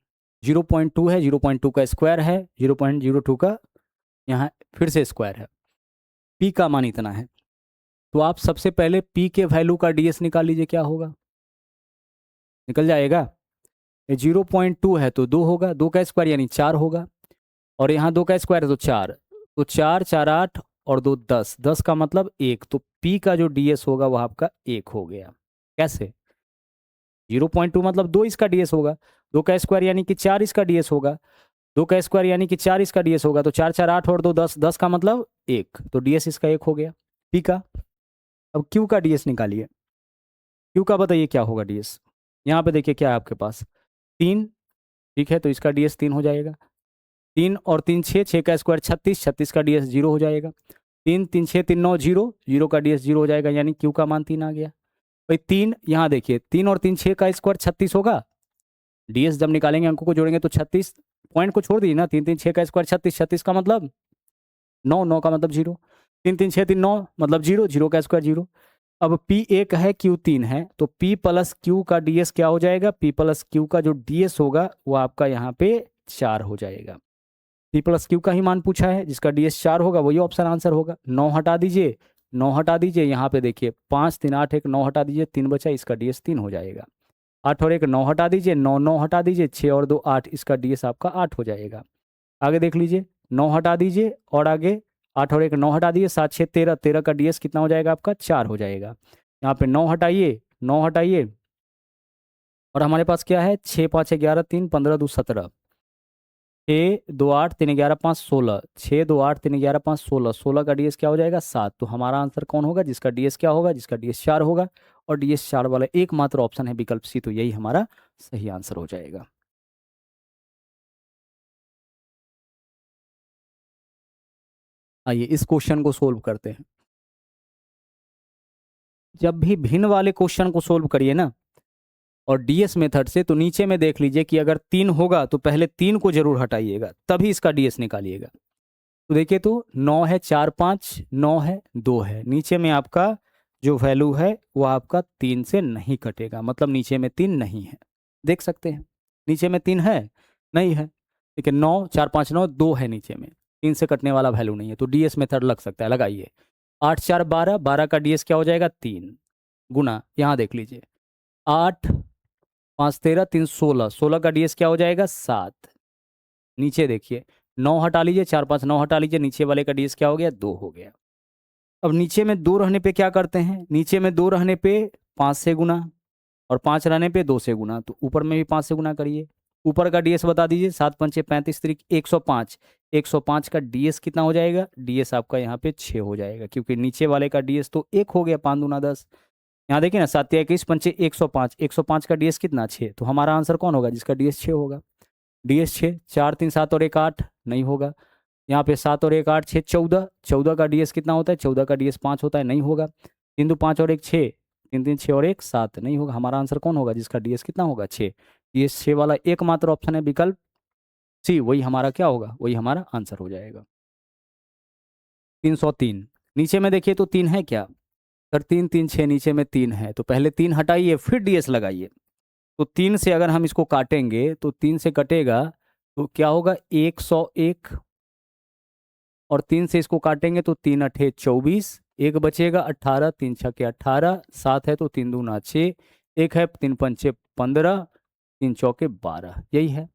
0.2 है, 0.2 का स्क्वायर है, 0.02 का यहाँ फिर से स्क्वायर है, पी का मान इतना है। तो आप सबसे पहले पी के वैल्यू का डीएस निकाल लीजिए, क्या होगा, निकल जाएगा। 0.2 है तो 2 होगा, 2 का स्क्वायर यानी 4 होगा, और यहाँ 2 का स्क्वायर है तो 4, तो 4 4 8 और 2 10, 10 का मतलब 1, तो पी का जो डीएस होगा वह आपका 1 हो गया। कैसे, 0.2 मतलब 2 इसका डीएस होगा, 2 का स्क्वायर यानी कि 4 इसका डीएस होगा, 2 का स्क्वायर यानी कि 4 इसका डीएस होगा, तो 4 4 8 और 2 10, 10 का मतलब 1, तो डीएस इसका 1 हो गया पी का। अब क्यू का डीएस निकालिए, क्यू का बताइए क्या होगा डीएस। यहाँ पे देखिए क्या है आपके पास, 3, ठीक है, तो इसका डीएस 3 हो जाएगा। 3 और 3 6, 6 का स्क्वायर 36, 36 का डीएस 0 हो जाएगा। 3 3 6 3 9 0, 0 का डीएस 0 हो जाएगा, यानी क्यू का मान 3 आ गया। भाई 3, यहाँ देखिए 3 और 3 6 का स्क्वायर 36 होगा, डीएस जब निकालेंगे अंकों को जोड़ेंगे तो 36, पॉइंट को छोड़ दीजिए ना, 3 3 6 का स्क्वायर 36, 36 का मतलब 9, 9 का मतलब 0, 3 3 6 3 9 मतलब 0, 0 का स्क्वायर 0। अब P 1 है, Q 3 है, तो P + Q का डीएस क्या हो जाएगा, P + Q का जो डीएस होगा वो आपका यहाँ पे 4 हो जाएगा। P + Q का ही मान पूछा है, जिसका डीएस 4 होगा वही ऑप्शन आंसर होगा। 9 हटा दीजिए, 9 हटा दीजिए, यहाँ पे देखिए 5 3 8 1 9 हटा दीजिए, 3 बचा, इसका डीएस 3 हो जाएगा। 8 और 1 9 हटा दीजिए, 9 9 हटा दीजिए, 6 और 2 8, इसका डीएस आपका 8 हो जाएगा। आगे देख लीजिए, 9 हटा दीजिए और आगे 8 और 1 9 हटा दीजिए, 7 6 13, 13 का डीएस कितना हो जाएगा आपका 4 हो जाएगा। यहाँ पे 9 हटाइए, 9 हटाइए और हमारे पास क्या है 6 5 11 3 15 2 17, 6 2 8 3 11 5 16, 6 2 8 3 11 5 16, 16 का डीएस क्या हो जाएगा 7। तो हमारा आंसर कौन होगा, जिसका डीएस क्या होगा, जिसका डीएस 4 होगा। और डीएस 4 वाला एकमात्र ऑप्शन है विकल्प सी, तो यही हमारा सही आंसर हो जाएगा। आइए इस क्वेश्चन को सोल्व करते हैं। जब भी भिन्न वाले क्वेश्चन को सोल्व करिए ना और डीएस मेथड से, तो नीचे में देख लीजिए कि अगर 3 होगा तो पहले 3 को जरूर हटाइएगा, तभी इसका डीएस निकालिएगा। तो देखिए, तो 9 है 4 5, 9 है 2 है, नीचे में आपका जो वैल्यू है वो आपका 3 से नहीं कटेगा, मतलब नीचे में 3 नहीं है। देख सकते हैं नीचे में 3 है, नहीं है। ठीक है, 9 4 5 9, 2 है नीचे में, 3 से कटने वाला वैल्यू नहीं है, तो डीएस मेथड लग सकता है, लगाइए। 8 4 12, 12 का डीएस क्या हो जाएगा 3, गुना यहाँ देख लीजिए 8 5 13 3 16, 16 का डीएस क्या हो जाएगा 7। नीचे देखिए 9 हटा लीजिए, 4 5 9 हटा लीजिए, नीचे वाले का डीएस क्या हो गया 2 हो गया। अब नीचे में 2 रहने पे क्या करते हैं, नीचे में 2 रहने पे 5 से गुना और 5 रहने पे 2 से गुना, तो ऊपर में भी 5 से गुना करिए। ऊपर का डीएस बता दीजिए, 7 पंचे 35 त्रिक 105, 105 का डीएस कितना हो जाएगा, डीएस आपका यहाँ पे 6 हो जाएगा, क्योंकि नीचे वाले का डीएस तो 1 हो गया, 5 दूना 10। यहाँ देखिए ना 7 21 पंचे 105, 105 का डीएस कितना 6, तो हमारा आंसर कौन होगा, जिसका डीएस 6 होगा। डीएस 6, 4 3 7 और 1 8, नहीं होगा। यहाँ पे 7 और 1 8 6 14, 14 का डीएस कितना होता है, 14 का डीएस 5 होता है, नहीं होगा। 3 2 5 और 1 6, 3 3 6 और 1 7, नहीं होगा। हमारा आंसर कौन होगा, जिसका डीएस कितना होगा 6। डीएस 6 वाला एकमात्र ऑप्शन है विकल्प सी, वही हमारा क्या होगा, वही हमारा आंसर हो जाएगा। 303, नीचे में देखिए तो 3 है क्या, अगर 3 3 6 नीचे में 3 है तो पहले 3 हटाइए फिर डीएस लगाइए। तो 3 से अगर हम इसको काटेंगे तो 3 से कटेगा तो क्या होगा 101, और 3 से इसको काटेंगे तो 3 अठे 24, एक बचेगा 18, 3 छके 18, 7 है तो 3 दूना 6, एक है 3 पंचे 15, 3 चौके 12, यही है।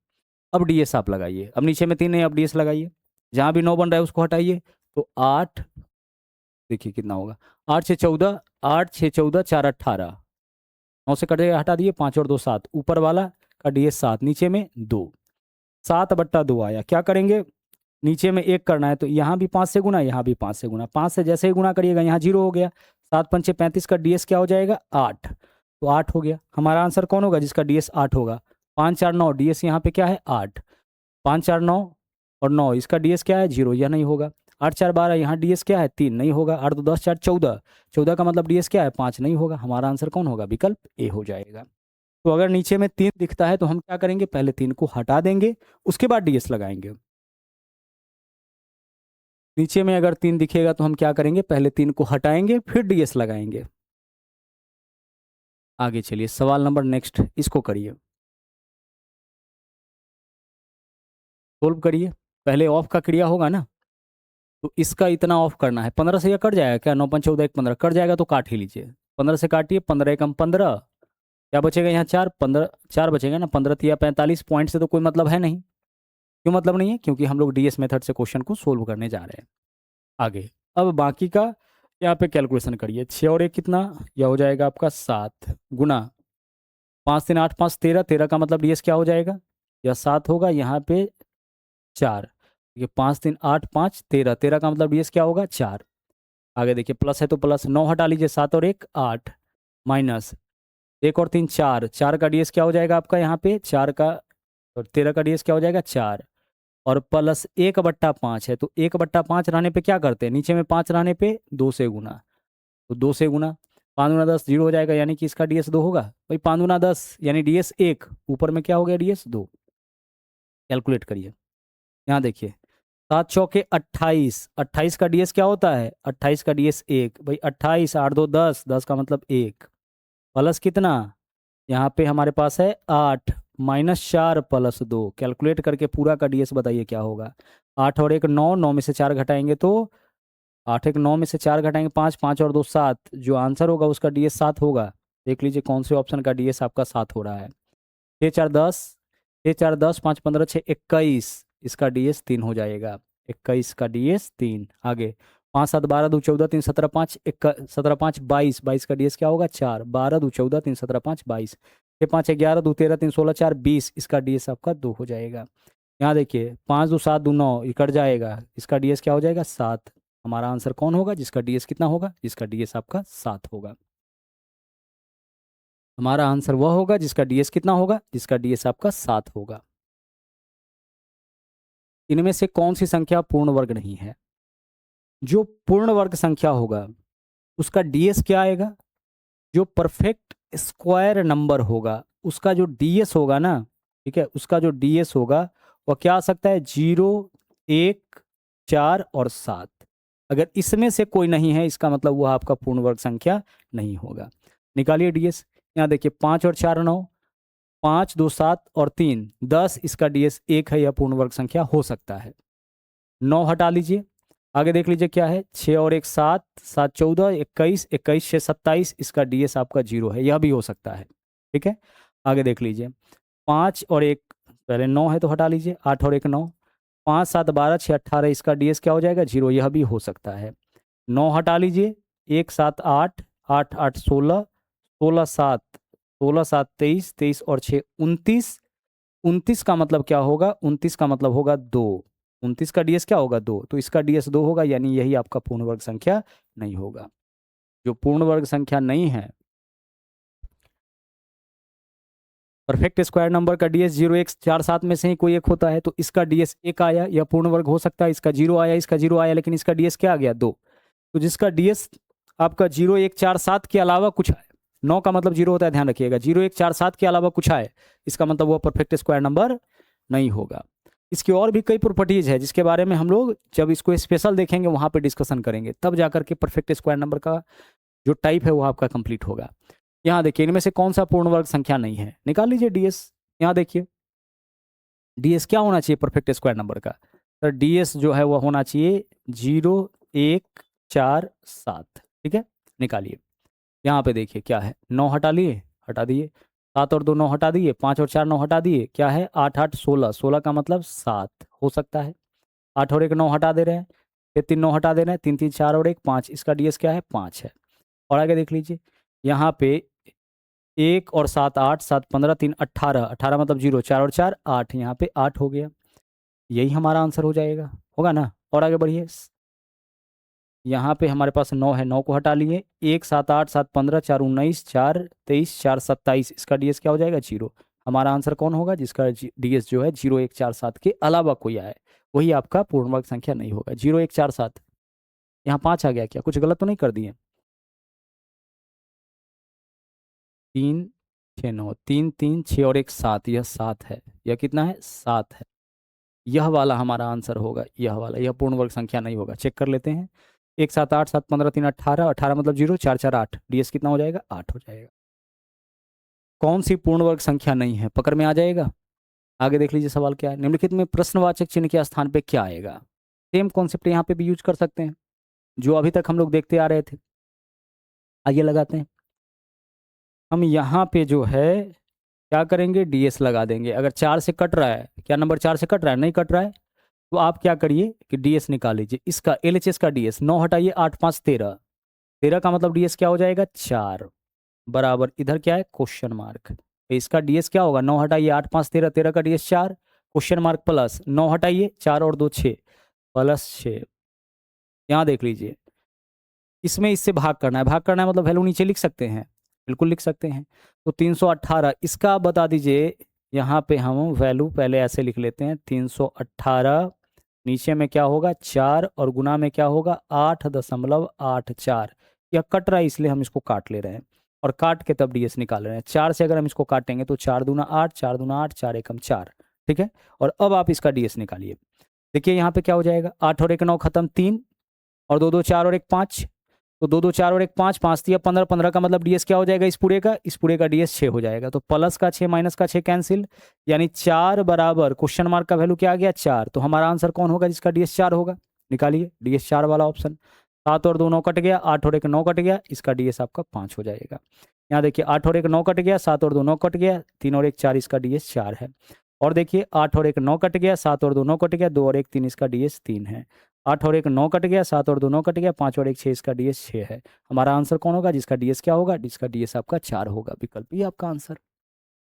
अब डीएस आप लगाइए, अब नीचे में 3 है, अब डीएस लगाइए, जहाँ भी 9 बन रहा है उसको हटाइए। तो 8, देखिए कितना होगा 8 6 14, 8 6 14 4 18, 9 से कटेगा हटा दिए, 5 और 2 7, ऊपर वाला का डीएस 7, नीचे में 2, 7/2 आया। क्या करेंगे, नीचे में 1 करना है तो यहाँ भी 5 से गुना, यहाँ भी 5 से गुना, 5 से जैसे ही गुना करिएगा यहाँ 0 हो गया। 7 पंचे 35 का डीएस क्या हो जाएगा 8, तो 8 हो गया। हमारा आंसर कौन होगा, जिसका डीएस 8 होगा। 5 4 9, डीएस यहाँ पे क्या है 8, 5 4 9 और 9, इसका डीएस क्या है 0, यह नहीं होगा। 8 4 12, यहाँ डीएस क्या है 3, नहीं होगा। 8 2 10 4 14, 14 का मतलब डीएस क्या है 5, नहीं होगा। हमारा आंसर कौन होगा, विकल्प ए हो जाएगा। तो अगर नीचे में 3 दिखता है तो हम क्या करेंगे, पहले 3 को हटा देंगे, उसके बाद डीएस लगाएंगे। नीचे में अगर 3 दिखेगा तो हम क्या करेंगे, पहले 3 को हटाएंगे फिर डीएस लगाएंगे। आगे चलिए सवाल नंबर नेक्स्ट, इसको करिए, सोल्व करिए। पहले ऑफ का क्रिया होगा ना, तो इसका इतना ऑफ करना है। 15 से यह कट जाएगा क्या, 9 5 14 1 15 कट जाएगा, तो काट ही लीजिए। 15 से काटिए, 15 एकम 15, क्या बचेगा यहाँ 4, 15 4 बचेगा ना, 15 तिया 45, पॉइंट से तो कोई मतलब है नहीं। क्यों मतलब नहीं है, क्योंकि हम लोग डीएस मेथड से क्वेश्चन को सोल्व करने जा रहे हैं। आगे अब बाकी का यहाँ पे कैलकुलेशन करिए। 6 और 1 कितना, यह हो जाएगा आपका 7, गुना 5 3 8 5 13, 13 का मतलब डीएस क्या हो जाएगा, यह 7 होगा। यहाँ पे 4, ये 5 3 8 5 13, 13 का मतलब डीएस क्या होगा 4। आगे देखिए प्लस है तो प्लस, 9 हटा लीजिए, 7 और 1 8, माइनस 1 और 3 4, 4 का डीएस क्या हो जाएगा आपका यहाँ पे 4 का, और 13 का डीएस क्या हो जाएगा 4, और प्लस 1/5 है, तो 1/5 रहने पे क्या करते हैं, नीचे में 5 रहने पे 2 से गुना, तो 2 से गुना 5 गुना 10 0 हो जाएगा, यानी कि इसका डीएस 2 होगा। भाई 5 गुना 10 यानी डीएस 1, ऊपर में क्या हो गया डीएस 2। कैलकुलेट करिए, यहाँ देखिए 7 चौके 28, 28 का डीएस क्या होता है 28 का डीएस 1, भाई 28 8 2 10, 10 का मतलब 1, प्लस कितना, यहाँ पे हमारे पास है 8, -4 प्लस 2, कैलकुलेट करके पूरा का डीएस बताइए क्या होगा। 8 और 1 9, 9 में से 4 घटाएंगे तो 8 1 9 में से 4 घटाएंगे 5, 5 और 2 7, जो आंसर होगा उसका डीएस 7 होगा। देख लीजिए कौन से ऑप्शन का डीएस आपका 7 हो रहा है। 6 4 10, 6 4 10, 5 15 6 21, इसका डीएस 3 हो जाएगा। 21 का डीएस 3। आगे 5 7 12 2 14 3 17 5 17 5 22, 22 का डीएस क्या होगा 4। 12 2 14 3 17 5 22, 6 5 11 2 13 3 16 4 20, इसका डीएस आपका 2 हो जाएगा। यहाँ देखिए 5 2 7 2 9, ये कट जाएगा, इसका डीएस क्या हो जाएगा 7। हमारा आंसर कौन होगा जिसका डीएस कितना होगा, जिसका डीएस आपका 7 होगा। हमारा आंसर वह होगा जिसका डीएस कितना होगा, जिसका डीएस आपका 7 होगा। इनमें से कौन सी संख्या पूर्ण वर्ग नहीं है? जो पूर्ण वर्ग संख्या होगा उसका डीएस क्या आएगा, जो परफेक्ट स्क्वायर नंबर होगा उसका जो डीएस होगा ना, ठीक है, उसका जो डीएस होगा वह क्या आ सकता है 0 1 4 और 7। अगर इसमें से कोई नहीं है इसका मतलब वह आपका पूर्ण वर्ग संख्या नहीं होगा। निकालिए डीएस। यहाँ देखिए 5 और 4 9, 5 2 7 और 3 10, इसका डीएस 1 है, यह पूर्ण वर्ग संख्या हो सकता है। 9 हटा लीजिए। आगे देख लीजिए क्या है 6 और 1 7, 7 14 21, 21 6 27, इसका डीएस आपका 0 है, यह भी हो सकता है। ठीक है, आगे देख लीजिए 5 और 1, पहले 9 है तो हटा लीजिए, 8 और 1 9, 5 7 12 6 18, इसका डीएस क्या हो जाएगा 0, यह भी हो सकता है। 9 हटा लीजिए, 1 7 8, 8 8 16, 16 7, 16 7 23, 23 और 6 29, 29 का मतलब क्या होगा, 29 का मतलब होगा 2, 29 का डीएस क्या होगा 2, तो इसका डीएस 2 होगा, यानी यही आपका पूर्ण वर्ग संख्या नहीं होगा। जो पूर्ण वर्ग संख्या नहीं है, परफेक्ट स्क्वायर नंबर का डीएस 0 1 4 7 में से ही कोई एक होता है, तो इसका डीएस 1 आया, यह पूर्ण वर्ग हो सकता है। इसका 0 आया, इसका 0 आया, लेकिन इसका डीएस क्या आ गया 2, तो जिसका डीएस आपका 0 1 4 7 के अलावा कुछ आए, 9 का मतलब 0 होता है, ध्यान रखिएगा, 0 1 4 7 के अलावा कुछ आए, इसका मतलब वह परफेक्ट स्क्वायर नंबर नहीं होगा। इसकी और भी कई प्रॉपर्टीज है जिसके बारे में हम लोग जब इसको स्पेशल देखेंगे वहां पे डिस्कशन करेंगे, तब जाकर के परफेक्ट स्क्वायर नंबर का जो टाइप है वो आपका कंप्लीट होगा। यहाँ देखिए इनमें से कौन सा पूर्ण वर्ग संख्या नहीं है, निकाल लीजिए डीएस। यहाँ देखिए डीएस क्या होना चाहिए परफेक्ट स्क्वायर नंबर का, तो डीएस जो है वह होना चाहिए 0 1 4 7। ठीक है, निकालिए। यहाँ पे देखिए क्या है 9 हटा लिए, हटा दिए, 7 और 2 9 हटा दिए, 5 और 4 9 हटा दिए, क्या है 8 8 16, 16 का मतलब 7 हो सकता है। 8 और 1 9 हटा दे रहे हैं, फिर 3 9 हटा दे रहे हैं, 3 3 4 और 1 5, इसका डीएस क्या है 5 है। और आगे देख लीजिए यहाँ पे 1 और 7 8, 7 15 3 18, 18 मतलब 0, 4 और 4 8, यहाँ पे 8 हो गया, यही हमारा आंसर हो जाएगा, होगा ना। और आगे बढ़िए, यहाँ पे हमारे पास 9 है, 9 को हटा लिए, 1 7 8 7 15 4 19 4 23 4 27, इसका डीएस क्या हो जाएगा 0। हमारा आंसर कौन होगा जिसका डीएस जो है 0 1 4 7 के अलावा कोई आए, वही आपका पूर्ण वर्ग संख्या नहीं होगा। 0 1 4 7, यहाँ 5 आ गया, क्या कुछ गलत तो नहीं कर दिए? 3 6 9, 3 3 6 और 1 7, यह 7 है, यह कितना है 7 है, यह वाला हमारा आंसर होगा, यह वाला, यह पूर्ण वर्ग संख्या नहीं होगा। चेक कर लेते हैं, 1 7 8 7 15 3 18, 18 मतलब 0, 4 4 8, डीएस कितना हो जाएगा 8 हो जाएगा। कौन सी पूर्ण वर्ग संख्या नहीं है, पकड़ में आ जाएगा। आगे देख लीजिए सवाल क्या है, निम्नलिखित में प्रश्नवाचक चिन्ह के स्थान पे क्या आएगा। सेम कॉन्सेप्ट यहाँ पे भी यूज कर सकते हैं जो अभी तक हम लोग देखते आ रहे थे। आइए लगाते हैं, हम यहाँ पे जो है क्या करेंगे डीएस लगा देंगे। अगर 4 से कट रहा है, क्या नंबर 4 से कट रहा है, नहीं कट रहा है, तो आप क्या करिए कि डीएस निकाल लीजिए। इसका एलएचएस का डीएस 9 हटाइए, 8 5 13, 13 का मतलब डीएस क्या हो जाएगा 4, बराबर इधर क्या है क्वेश्चन मार्क, तो इसका डीएस क्या होगा 9 हटाइए 8 5 13, 13 का डीएस 4, क्वेश्चन मार्क प्लस 9 हटाइए 4 और 2 6, प्लस 6। यहाँ देख लीजिए इसमें इससे भाग करना है, भाग करना है मतलब वैल्यू नीचे लिख सकते हैं, बिल्कुल लिख सकते हैं। तो 318, इसका बता दीजिए, यहाँ पे हम वैल्यू पहले ऐसे लिख लेते हैं 318, नीचे में क्या होगा 4 और गुना में क्या होगा 8.84, यह कट रहा है इसलिए हम इसको काट ले रहे हैं और काट के तब डीएस निकाल रहे हैं। 4 से अगर हम इसको काटेंगे तो 4 दूना 8, 4 दूना 8, 4 एकम 4, ठीक है। और अब आप इसका डीएस निकालिए, देखिए यहाँ पे क्या हो जाएगा 8 और 1 9 खत्म, 3 और 2 2 4 और 1 5, तो 2 2 4 और 1 5, 5 3 15, 15 का मतलब डीएस क्या हो जाएगा इस पूरे का डीएस 6 हो जाएगा। तो प्लस का 6 माइनस का 6 कैंसिल, यानी 4 बराबर क्वेश्चन मार्क का वैल्यू क्या आ गया 4, तो हमारा आंसर कौन होगा जिसका डीएस 4 होगा, निकालिए डीएस 4 वाला ऑप्शन। 7 और 2 9 कट गया, 8 और 1 9 कट गया, इसका डीएस आपका 5 हो जाएगा। यहाँ देखिए 8 और 1 9 कट गया, 7 और 2 9 कट गया, 3 और 1 4, इसका डीएस 4 है। और देखिए 8 और 1 9 कट गया, 7 और 2 9 कट गया, 2 और 1 3, इसका डीएस 3 है। 8 और 1 9 कट गया, 7 और 2 9 कट गया, 5 और 1 6, इसका डीएस 6 है। हमारा आंसर कौन होगा जिसका डीएस क्या होगा, जिसका डीएस आपका 4 होगा, विकल्प बी आपका आंसर।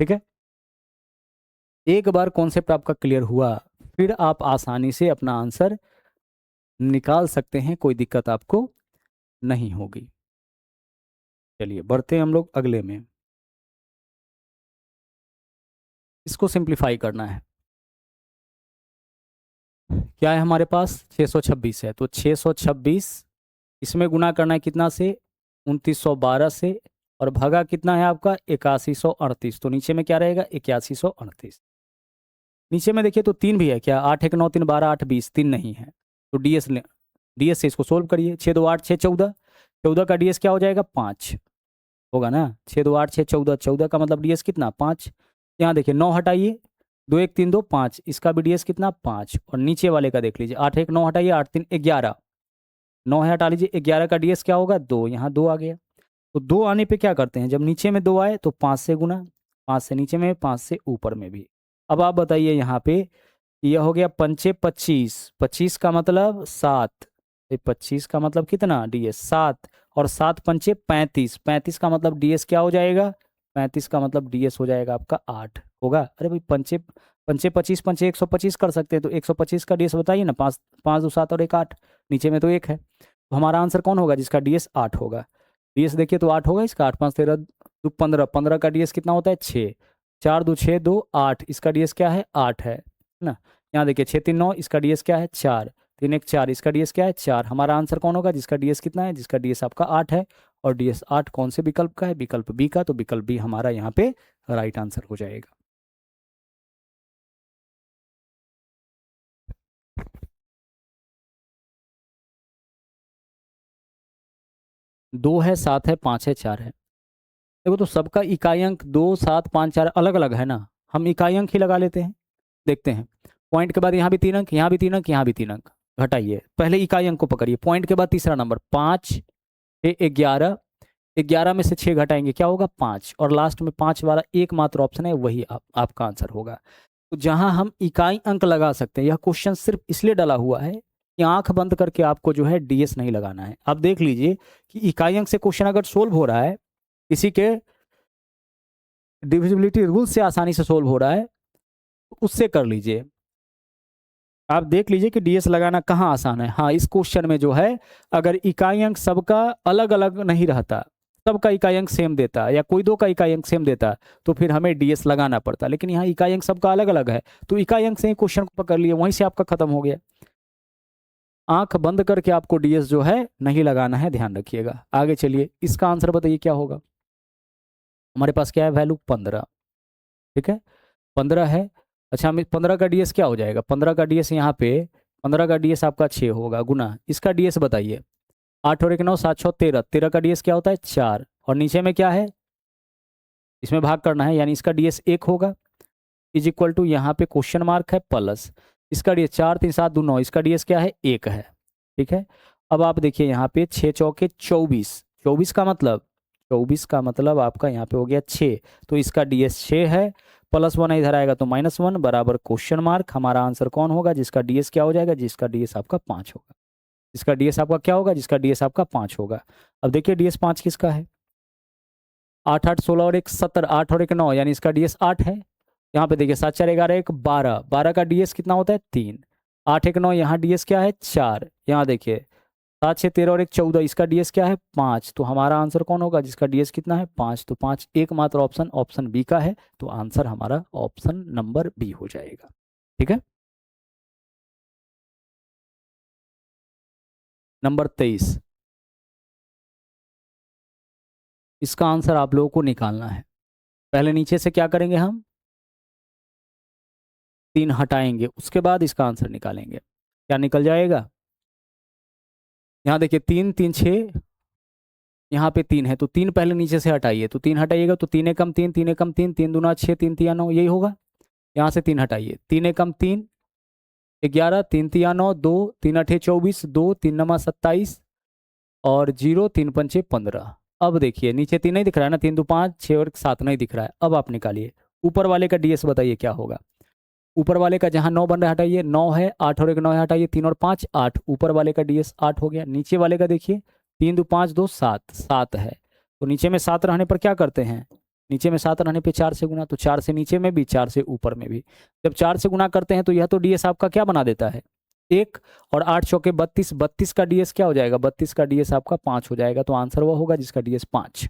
ठीक है, एक बार कॉन्सेप्ट आपका क्लियर हुआ फिर आप आसानी से अपना आंसर निकाल सकते हैं, कोई दिक्कत आपको नहीं होगी। चलिए बढ़ते हैं हम लोग अगले में। इसको सिंप्लीफाई करना है। क्या है हमारे पास, 626 है, तो 626 इसमें गुना करना है कितना से, 2912 से, और भागा कितना है आपका 8138, तो नीचे में क्या रहेगा 8138। नीचे में देखिए तो 3 भी है क्या, 8 1 9 3 12 8 20, 3 नहीं है, तो डीएस ले, डीएस से इसको सोल्व करिए। 6 2 8 6 14, 14 का डीएस क्या हो जाएगा 5 होगा ना, 6 2 8 6 14, 14 का मतलब डीएस कितना 5। यहाँ देखिए 9 हटाइए, 2 1 3 2 5, इसका भी डीएस कितना 5, और नीचे वाले का देख लीजिए 8 1 9 हटाइए, 8 3 11, 9 है हटा लीजिए, 11 का डीएस क्या होगा 2, यहाँ 2 आ गया। तो 2 आने पे क्या करते हैं, जब नीचे में 2 आए तो 5 से गुना, 5 से नीचे में, 5 से ऊपर में भी। अब आप बताइए यहाँ पे, यह हो गया 5 25, 25 का मतलब 7, 25 का मतलब कितना डीएस 7, और 7 पंचे 35, 35 का मतलब डीएस क्या हो जाएगा, 35 का मतलब डीएस हो जाएगा आपका 8 होगा। अरे भाई पंचे पंचे 25, पंचे 125 कर सकते हैं, तो 125 का डीएस बताइए ना, 5 5 2 7 और 1 8, नीचे में तो 1 है, तो हमारा आंसर कौन होगा जिसका डीएस 8 होगा। डीएस देखिए तो 8 होगा इसका, 8 5 13 2 15, 15 का डीएस कितना होता है 6, 4 2 6 2 8, इसका डीएस क्या है 8 है ना। यहाँ देखिए 6 3 9, इसका डीएस क्या है 4, 3 1 4, इसका डीएस क्या है 4। हमारा आंसर कौन होगा जिसका डीएस कितना है, जिसका डीएस आपका 8 है, और डीएस 8 कौन से विकल्प का है, विकल्प बी का, तो विकल्प बी हमारा यहाँ पे राइट आंसर हो जाएगा। दो है, 7 है, 5 है, 4 है। देखो तो सबका इकाई अंक 2 7 5 4 अलग अलग है ना, हम इकाई अंक ही लगा लेते हैं। देखते हैं, पॉइंट के बाद यहाँ भी 3 अंक, यहाँ भी 3 अंक, यहाँ भी 3 अंक, घटाइए, पहले इकाई अंक को पकड़िए, पॉइंट के बाद तीसरा नंबर 5 11, 11 में से 6 घटाएंगे क्या होगा 5, और लास्ट में 5 वाला एकमात्र ऑप्शन है वही आपका आंसर होगा। तो जहां हम इकाई अंक लगा सकते हैं, यह क्वेश्चन सिर्फ इसलिए डाला हुआ है कि आंख बंद करके आपको जो है डीएस नहीं लगाना है। आप देख लीजिए कि इकाई अंक से क्वेश्चन अगर सोल्व हो रहा है, किसी के डिविजिबिलिटी रूल से आसानी से सोल्व हो रहा है, तो उससे कर लीजिए। आप देख लीजिए कि डीएस लगाना कहाँ आसान है। हाँ, इस क्वेश्चन में जो है अगर इकाई अंक सबका अलग अलग नहीं रहता, सबका इकाई अंक सेम देता या कोई दो का इकाई अंक सेम देता, तो फिर हमें डीएस लगाना पड़ता, लेकिन यहाँ इकाई अंक सबका अलग अलग है, तो इकाई अंक से ही क्वेश्चन को पकड़ लिए, वहीं से आपका खत्म हो गया। आंख बंद करके आपको डीएस जो है नहीं लगाना है, ध्यान रखिएगा। आगे चलिए, इसका आंसर बताइए क्या होगा। हमारे पास क्या है वैल्यू 15, ठीक है 15 है। अच्छा, हमें 15 का डीएस क्या हो जाएगा, 15 का डीएस यहाँ पे 15 का डीएस आपका 6 होगा, गुना इसका डीएस बताइए, 8 और 1 9 7 6 13, 13 का डीएस क्या होता है 4, और नीचे में क्या है, इसमें भाग करना है, यानी इसका डीएस 1 होगा, इज इक्वल टू यहाँ पे क्वेश्चन मार्क है प्लस, इसका डीएस 4 3 7 2 9, इसका डीएस क्या है 1 है, ठीक है। अब आप देखिए यहाँ पे 6 चौके 24, 24 का मतलब, 24 का मतलब आपका यहाँ पे हो गया 6, तो इसका डीएस 6 है, प्लस 1 इधर आएगा तो -1 बराबर क्वेश्चन मार्क। हमारा आंसर कौन होगा जिसका डीएस क्या हो जाएगा, जिसका डीएस आपका 5 होगा, इसका डीएस आपका क्या होगा, जिसका डीएस आपका 5 होगा। अब देखिए डीएस 5 किसका है, 8 8 16 और 1 17, 8 और 1 9, यानी इसका डीएस 8 है। यहाँ पे देखिए 7 4 11 1 12, 12 का डीएस कितना होता है 3, 8 1 9, यहाँ डीएस क्या है 4, यहाँ देखिए 7 6 13 और 1 14, इसका डीएस क्या है 5, तो हमारा आंसर कौन होगा जिसका डीएस कितना है 5, तो 5 एकमात्र ऑप्शन ऑप्शन बी का है, तो आंसर हमारा ऑप्शन नंबर बी हो जाएगा। ठीक है, नंबर 23, इसका आंसर आप लोगों को निकालना है। पहले नीचे से क्या करेंगे, हम 3 हटाएंगे, उसके बाद इसका आंसर निकालेंगे। क्या निकल जाएगा, यहाँ देखिए 3 3 6, यहाँ पे 3 है, तो 3 पहले नीचे से हटाइए, तो 3 हटाइएगा तो 3 एकम 3, 3 एकम 3, 3 दूना 6, 3 तिया 9, यही होगा। यहाँ से 3 हटाइए, 3 एकम 3 11, 3 तिया 9 2, 3 अठे 24, 2 3 नमा 27, और 0 3 पंचे 15। अब देखिए नीचे 3 नहीं दिख रहा है ना, 3 2 5 6 और 7 नहीं दिख रहा है। अब आप निकालिए, ऊपर वाले का डीएस बताइए क्या होगा। ऊपर वाले का जहाँ 9 बन रहा है हटाइए, 9 है, 8 और 1 9 है, हटाइए 3 और 5 8, ऊपर वाले का डीएस 8 हो गया। नीचे वाले का देखिए 3 2 5 2 7 7 है, तो नीचे में 7 रहने पर क्या करते हैं, नीचे में 7 रहने पे 4 से गुना, तो 4 से नीचे में भी 4 से ऊपर में भी। जब 4 से गुना करते हैं तो यह तो डीएस आपका क्या बना देता है 1, और 8 चौके 32, 32 का डीएस क्या हो जाएगा, 32 का डीएस आपका 5 हो जाएगा। तो आंसर वह होगा जिसका डीएस 5।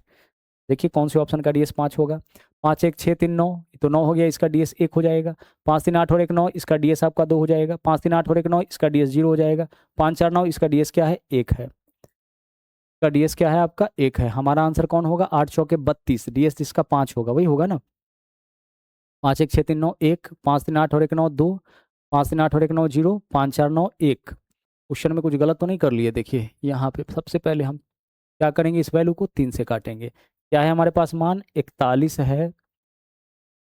देखिए कौन से ऑप्शन का डीएस 5 होगा, 5 1 6 3 9, तो 9 हो गया, इसका डीएस 1 हो जाएगा। 5 3 8 और 1 9, इसका डीएस आपका 2 हो जाएगा। 5 3 8 और 1 9, इसका डीएस 0 हो जाएगा। 5 4 9, इसका डीएस क्या है 1 है, इसका डीएस क्या है आपका 1 है। हमारा आंसर कौन होगा, 8 चौके 32, डीएस जिसका 5 होगा वही होगा ना। 5 1 6 3 9 1, 5 3 8 और 1 9 2, 5 3 8 और 1 9 0, 5 4 9 1। क्वेश्चन में कुछ गलत तो नहीं कर लिए, देखिए यहाँ पे सबसे पहले हम क्या करेंगे, इस वैल्यू को 3 से काटेंगे। क्या है हमारे पास मान, 41 है,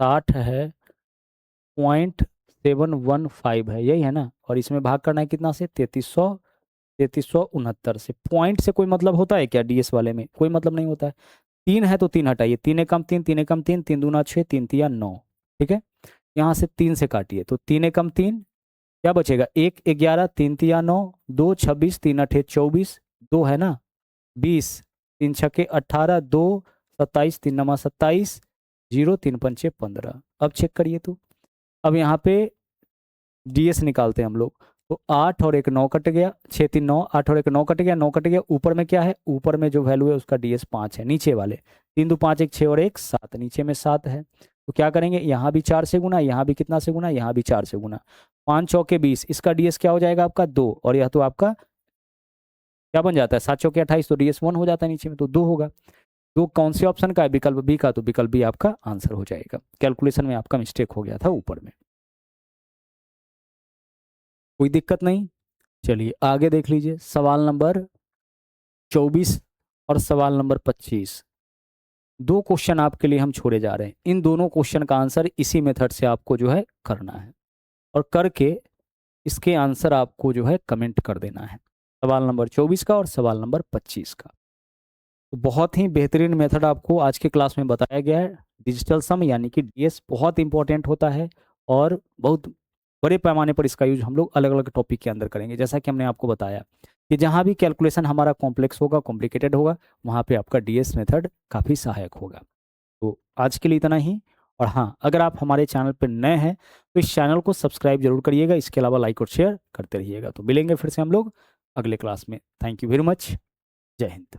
60 है, 0.715 है, यही है ना। और इसमें भाग करना है कितना से, 3369 से। पॉइंट से कोई मतलब होता है क्या डीएस वाले में, कोई मतलब नहीं होता है। 3 है तो 3 हटाइए, 3 एकम 3, 3 एकम 3, 3 दूना 6, 3 तिया 9, ठीक है। यहाँ से 3 से काटिए तो 3 एकम 3, क्या बचेगा 1 11, 3 तिया 9, 2 26, 3 अठे 24, 2 है ना 20, 3 छके 18, 2 27, 3 नमा 27, 0 3 पंचे 15। अब चेक करिए तो, अब यहाँ पे डीएस निकालते हैं हम लोग, तो 8 और 1 9 कट गया, 6 3 9, 8 और 1 9 कट गया, 9 कट गया। ऊपर में क्या है, ऊपर में जो वैल्यू है उसका डीएस 5 है। नीचे वाले 3 2 5 1 6 और 1 7, नीचे में 7 है। तो क्या करेंगे, यहाँ भी 4 से गुना, यहाँ भी कितना से गुना, यहाँ भी 4 से गुना। 5 चौके 20, इसका डीएस क्या हो जाएगा आपका 2, और यह तो आपका क्या बन जाता है 7 चौके 28, तो डीएस 1 हो जाता है, नीचे में तो 2 होगा। तो कौन से ऑप्शन का है, विकल्प बी का, तो विकल्प बी आपका आंसर हो जाएगा। कैलकुलेशन में आपका मिस्टेक हो गया था ऊपर में, कोई दिक्कत नहीं। चलिए आगे देख लीजिए, सवाल नंबर 24 और सवाल नंबर 25, दो क्वेश्चन आपके लिए हम छोड़े जा रहे हैं। इन दोनों क्वेश्चन का आंसर इसी मेथड से आपको जो है करना है, और करके इसके आंसर आपको जो है कमेंट कर देना है, सवाल नंबर 24 का और सवाल नंबर 25 का। तो बहुत ही बेहतरीन मेथड आपको आज के क्लास में बताया गया है। डिजिटल सम यानी कि डीएस बहुत इंपॉर्टेंट होता है, और बहुत बड़े पैमाने पर इसका यूज हम लोग अलग अलग टॉपिक के अंदर करेंगे। जैसा कि हमने आपको बताया कि जहाँ भी कैलकुलेशन हमारा कॉम्प्लेक्स होगा, कॉम्प्लिकेटेड होगा, वहाँ पे आपका डीएस मेथड काफ़ी सहायक होगा। तो आज के लिए इतना ही। और हाँ, अगर आप हमारे चैनल पर नए हैं तो इस चैनल को सब्सक्राइब जरूर करिएगा, इसके अलावा लाइक और शेयर करते रहिएगा। तो मिलेंगे फिर से हम लोग अगले क्लास में। Thank you very much. जय हिंद।